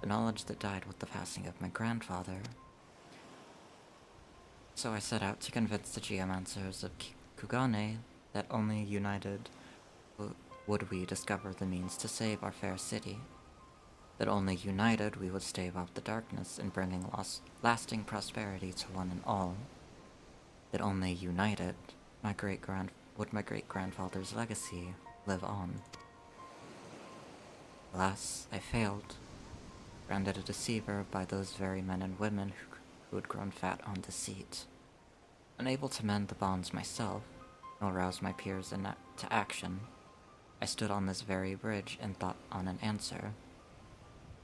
The knowledge that died with the passing of my grandfather. So I set out to convince the geomancers of Kugane that only united would we discover the means to save our fair city. That only united we would stave off the darkness and bringing lasting prosperity to one and all. That only united would my great-grandfather's legacy live on. Alas, I failed, branded a deceiver by those very men and women who had grown fat on deceit. Unable to mend the bonds myself, nor rouse my peers to action, I stood on this very bridge and thought on an answer.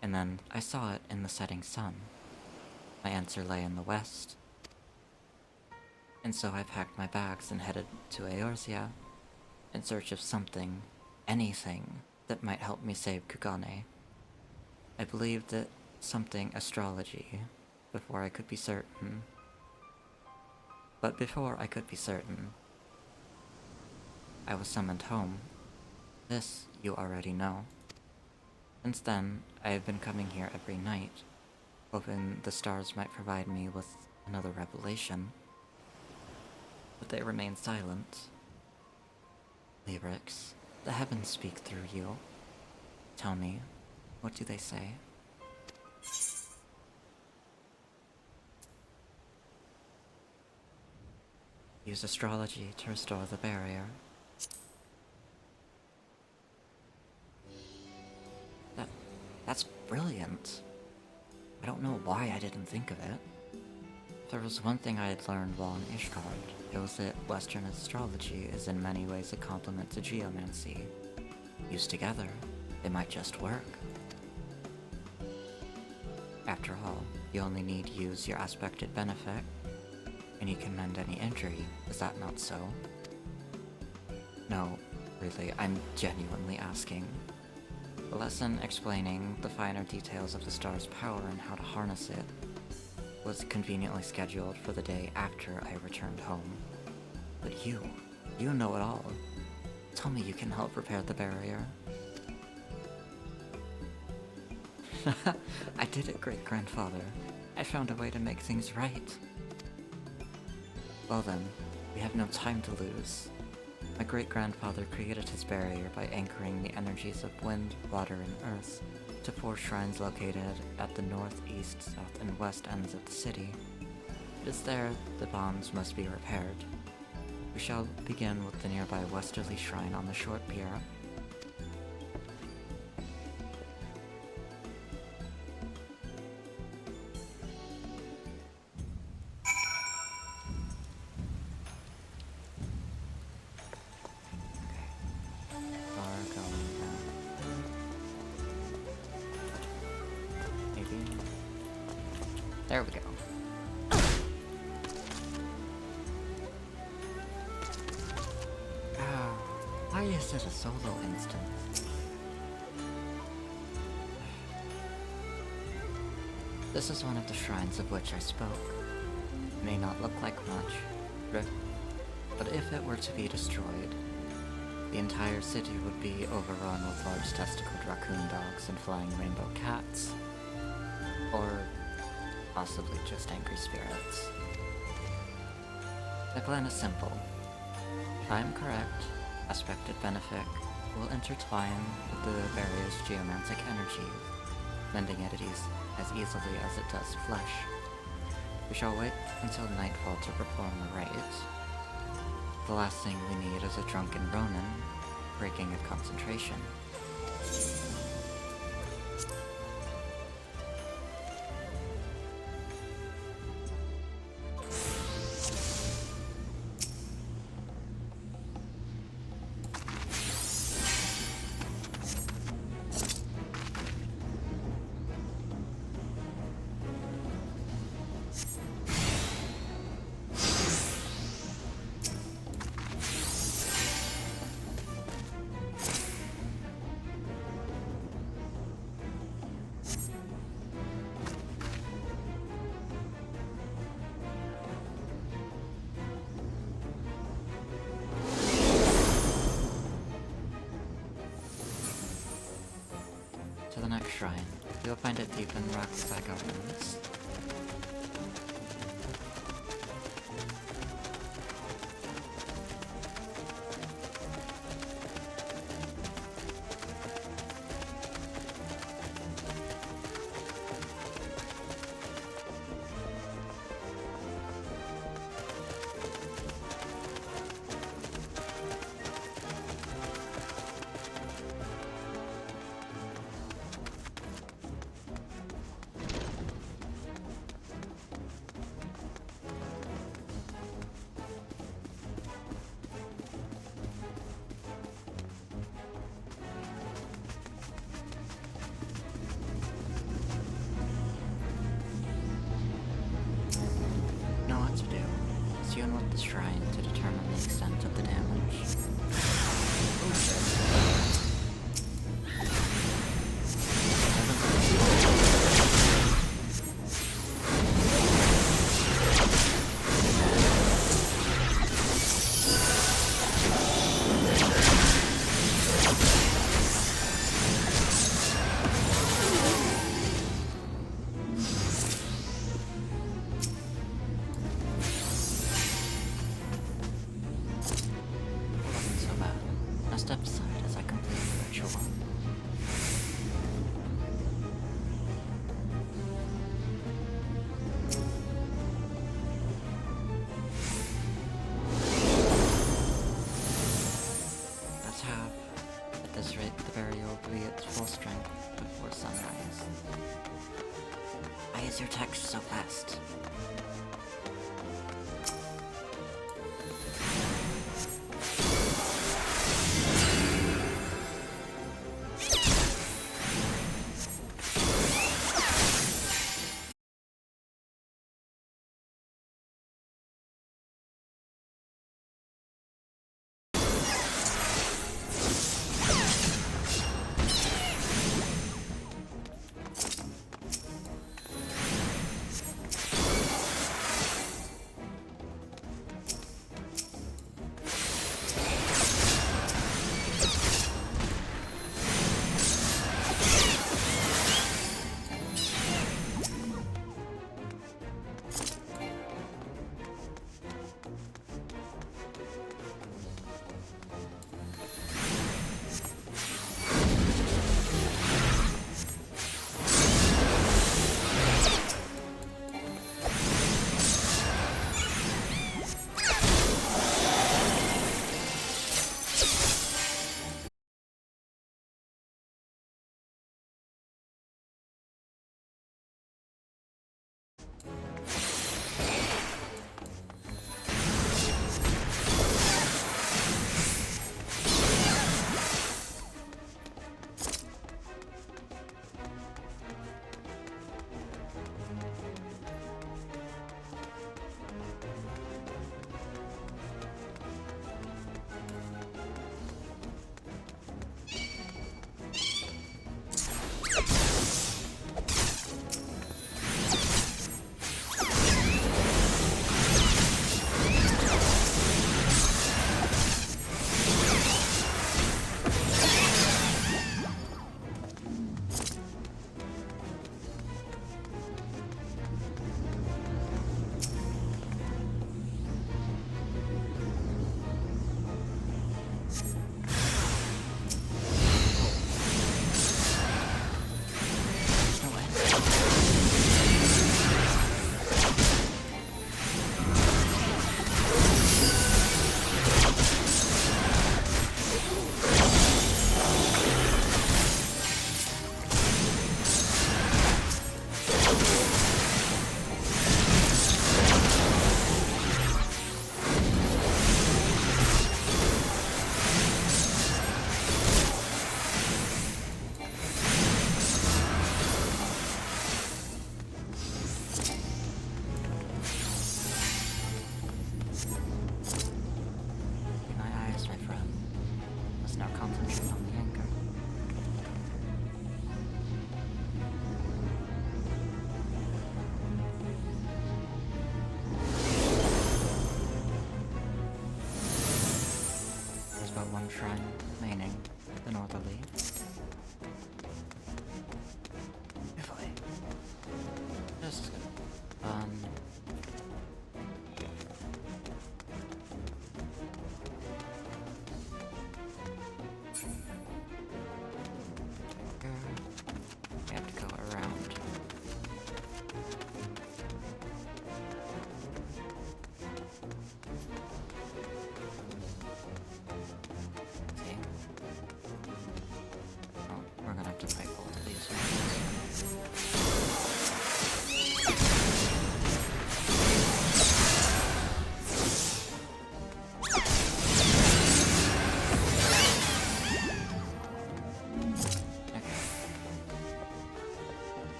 And then I saw it in the setting sun. My answer lay in the west. And so I packed my bags and headed to Eorzea in search of something, anything, that might help me save Kugane. I believed that something astrology, before I could be certain. But before I could be certain, I was summoned home. This you already know. Since then, I have been coming here every night, hoping the stars might provide me with another revelation. But they remain silent. Lyrics, the heavens speak through you. Tell me, what do they say? Use astrology to restore the barrier. That's brilliant. I don't know why I didn't think of it. If there was one thing I had learned while in Ishgard, it was that Western astrology is in many ways a complement to geomancy. Used together, they might just work. After all, you only need to use your aspected benefit, and you can mend any injury. Is that not so? No, really, I'm genuinely asking. The lesson explaining the finer details of the star's power and how to harness it was conveniently scheduled for the day after I returned home. But you know it all. Tell me you can help repair the barrier. I did it, great-grandfather. I found a way to make things right. Well then, we have no time to lose. My great-grandfather created his barrier by anchoring the energies of wind, water, and earth to 4 shrines located at the north, east, south, and west ends of the city. It is there the bonds must be repaired. We shall begin with the nearby westerly shrine on the short pier. There we go. Why is it a solo instance? This is one of the shrines of which I spoke. It may not look like much, but if it were to be destroyed, the entire city would be overrun with large testicled raccoon dogs and flying rainbow cats. Or possibly just angry spirits. The plan is simple. If I am correct, aspected benefic will intertwine with the barrier's geomantic energy, mending it as easily as it does flesh. We shall wait until nightfall to perform the rite. The last thing we need is a drunken Ronin breaking a concentration. shrine. You'll find it deep in rock-side gardens. Know what to do. Tune with the shrine to determine the extent of the damage. Wasn't so bad. Now step aside as I complete the ritual. Let's have, at this rate, the barrier will be at full strength before sunrise. Why is your text so fast? Shrine remaining, the northerly.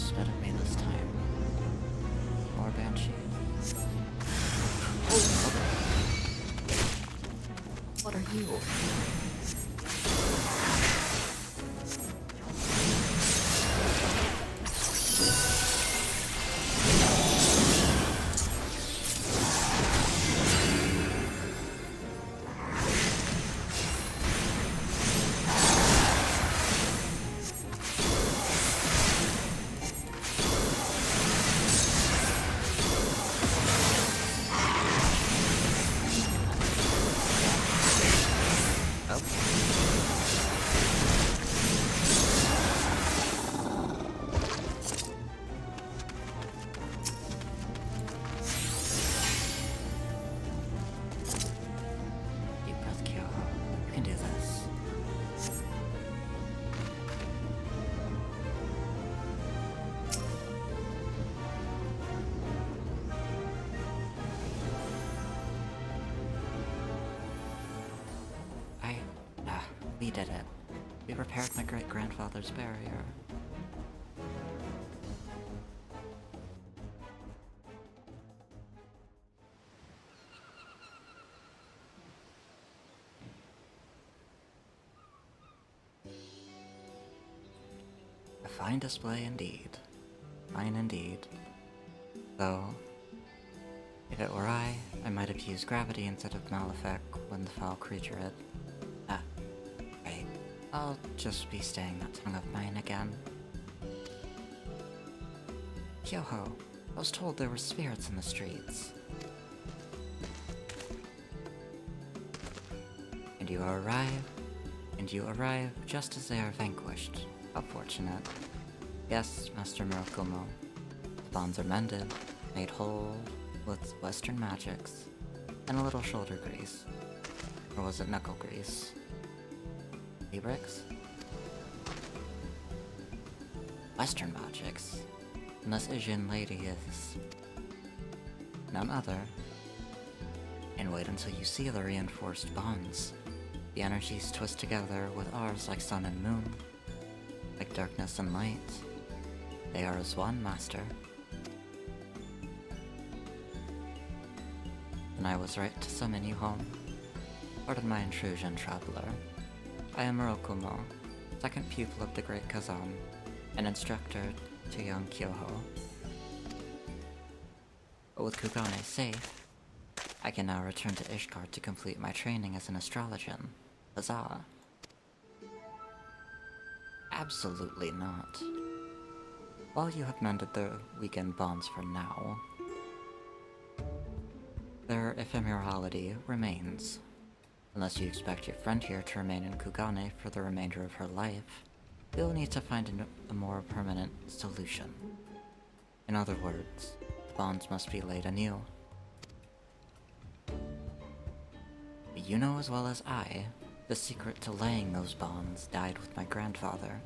spit at me this time. More banshees. Oh, okay. What are you? Deep breath, Kyoho. You can do this. We did it. We repaired my great-grandfather's barrier. A fine display indeed. Fine indeed. Though, if it were I might have used gravity instead of Malefic when the foul creature had... Right. I'll just be staying that tongue of mine again. Kyoho, I was told there were spirits in the streets. And you arrive just as they are vanquished. How fortunate. Yes, Master Murakumo. The bonds are mended, made whole with Western magics, and a little shoulder grease. Or was it knuckle grease? Bricks? Western magics. And this Asian lady is none other. And wait until you see the reinforced bonds. The energies twist together with ours like sun and moon, like darkness and light. They are as one, Master. And I was right to summon you home. Pardon my intrusion, traveler. I am Murakumo, second pupil of the Great Kazan, an instructor to young Kyoho. But with Kugane safe, I can now return to Ishgard to complete my training as an astrologian. Huzzah! Absolutely not. While you have mended the weekend bonds for now, their ephemerality remains. Unless you expect your friend here to remain in Kugane for the remainder of her life, you'll need to find a more permanent solution. In other words, the bonds must be laid anew. But you know as well as I, the secret to laying those bonds died with my grandfather.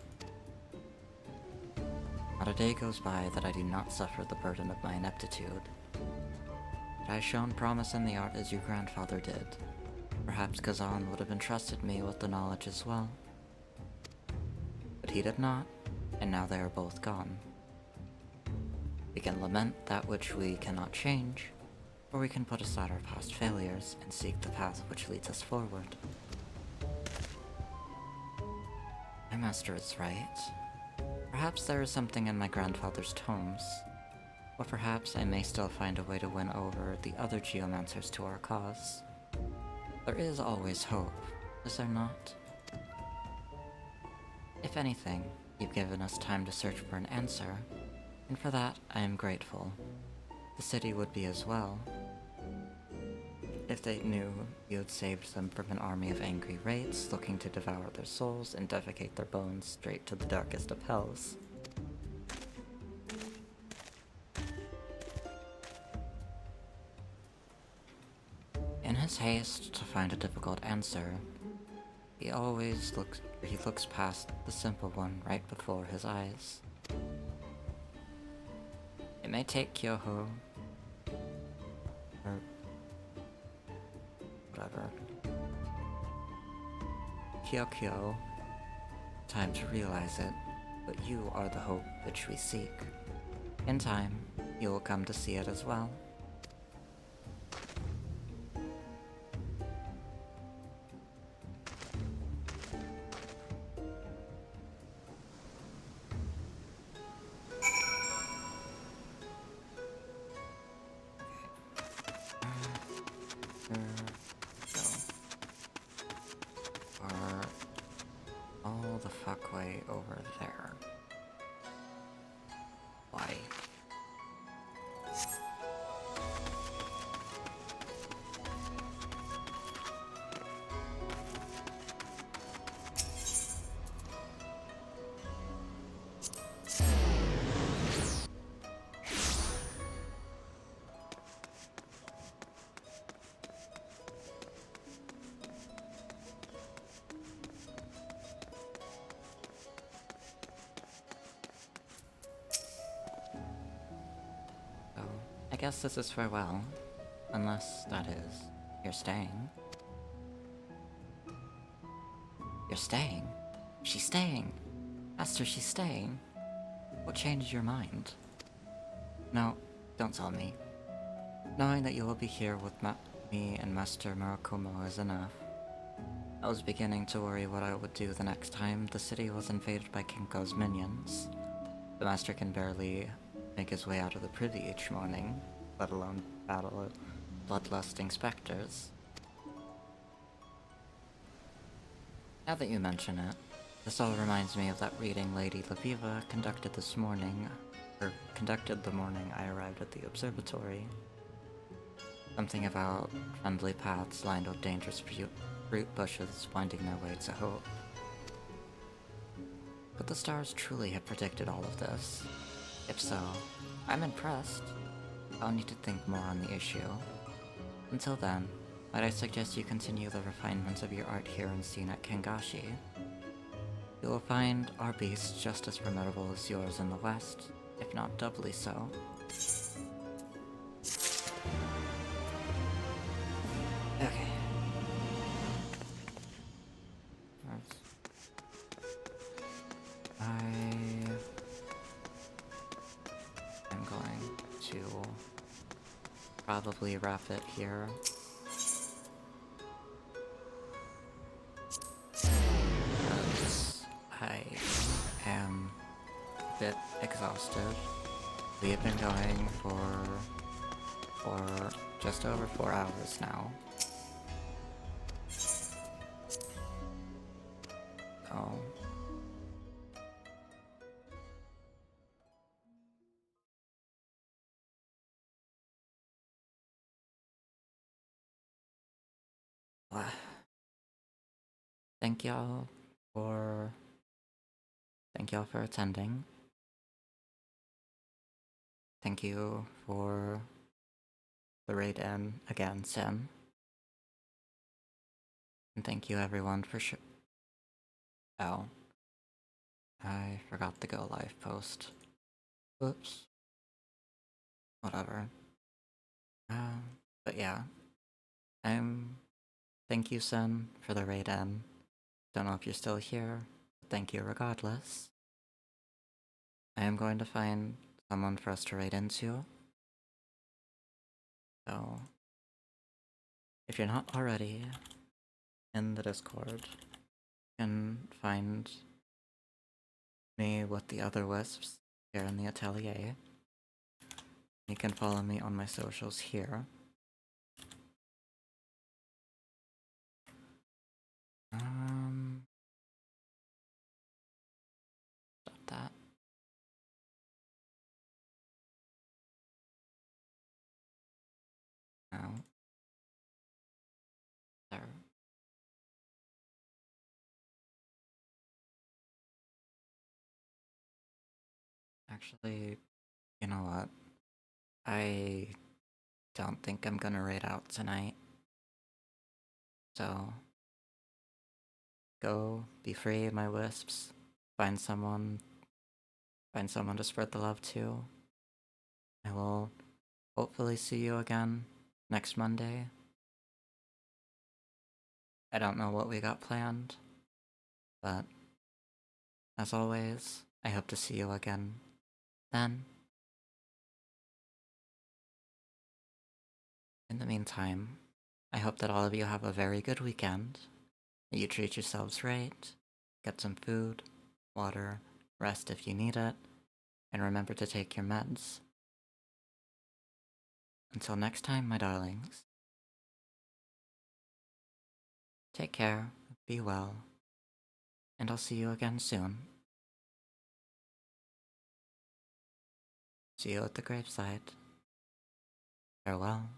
Not a day goes by that I do not suffer the burden of my ineptitude. Had I shown promise in the art as your grandfather did, perhaps Kazan would have entrusted me with the knowledge as well. But he did not, and now they are both gone. We can lament that which we cannot change, or we can put aside our past failures and seek the path which leads us forward. My master is right. Perhaps there is something in my grandfather's tomes, or perhaps I may still find a way to win over the other geomancers to our cause. There is always hope, is there not? If anything, you've given us time to search for an answer, and for that I am grateful. The city would be as well, if they knew you had saved them from an army of angry wraiths looking to devour their souls and defecate their bones straight to the darkest of hells. In his haste to find a difficult answer, he looks past the simple one right before his eyes. It may take Kyoho, or whatever, Kyokyo, time to realize it, but you are the hope which we seek. In time, you will come to see it as well. Go. Or all the fuck way over there. Why? So, I guess this is farewell. Unless, that is, you're staying. You're staying? She's staying! Esther, she's staying! What changed your mind? No, don't tell me. Knowing that you will be here with me and Master Murakumo is enough. I was beginning to worry what I would do the next time the city was invaded by Kinko's minions. The Master can barely make his way out of the privy each morning, let alone battle bloodlusting specters. Now that you mention it, this all reminds me of that reading Lady Laviva conducted the morning I arrived at the observatory. Something about friendly paths lined with dangerous fruit bushes winding their way to hope. Could the stars truly have predicted all of this? If so, I'm impressed. I'll need to think more on the issue. Until then, might I suggest you continue the refinements of your art here and scene at Kangashi? You will find our beasts just as formidable as yours in the West, if not doubly so. Okay. I am going to probably wrap it here. Because I am a bit exhausted. We have been going for just over 4 hours now. So thank y'all for attending. Thank you for the raid in again, Sim. And thank you everyone for Oh, I forgot the go live post. Whoops. Whatever. But yeah. Thank you, Sen, for the raid in. Don't know if you're still here, but thank you regardless. I am going to find someone for us to raid into. So, if you're not already in the Discord, you can find me with the other wisps here in the atelier. You can follow me on my socials here. Stop that. Now. There. Actually, you know what? I don't think I'm gonna raid out tonight. So, go be free, my wisps. Find someone to spread the love to. I will hopefully see you again next Monday. I don't know what we got planned, but as always, I hope to see you again then. In the meantime, I hope that all of you have a very good weekend, that you treat yourselves right, get some food, water, rest if you need it, and remember to take your meds. Until next time, my darlings, take care, be well, and I'll see you again soon. See you at the graveside. Farewell.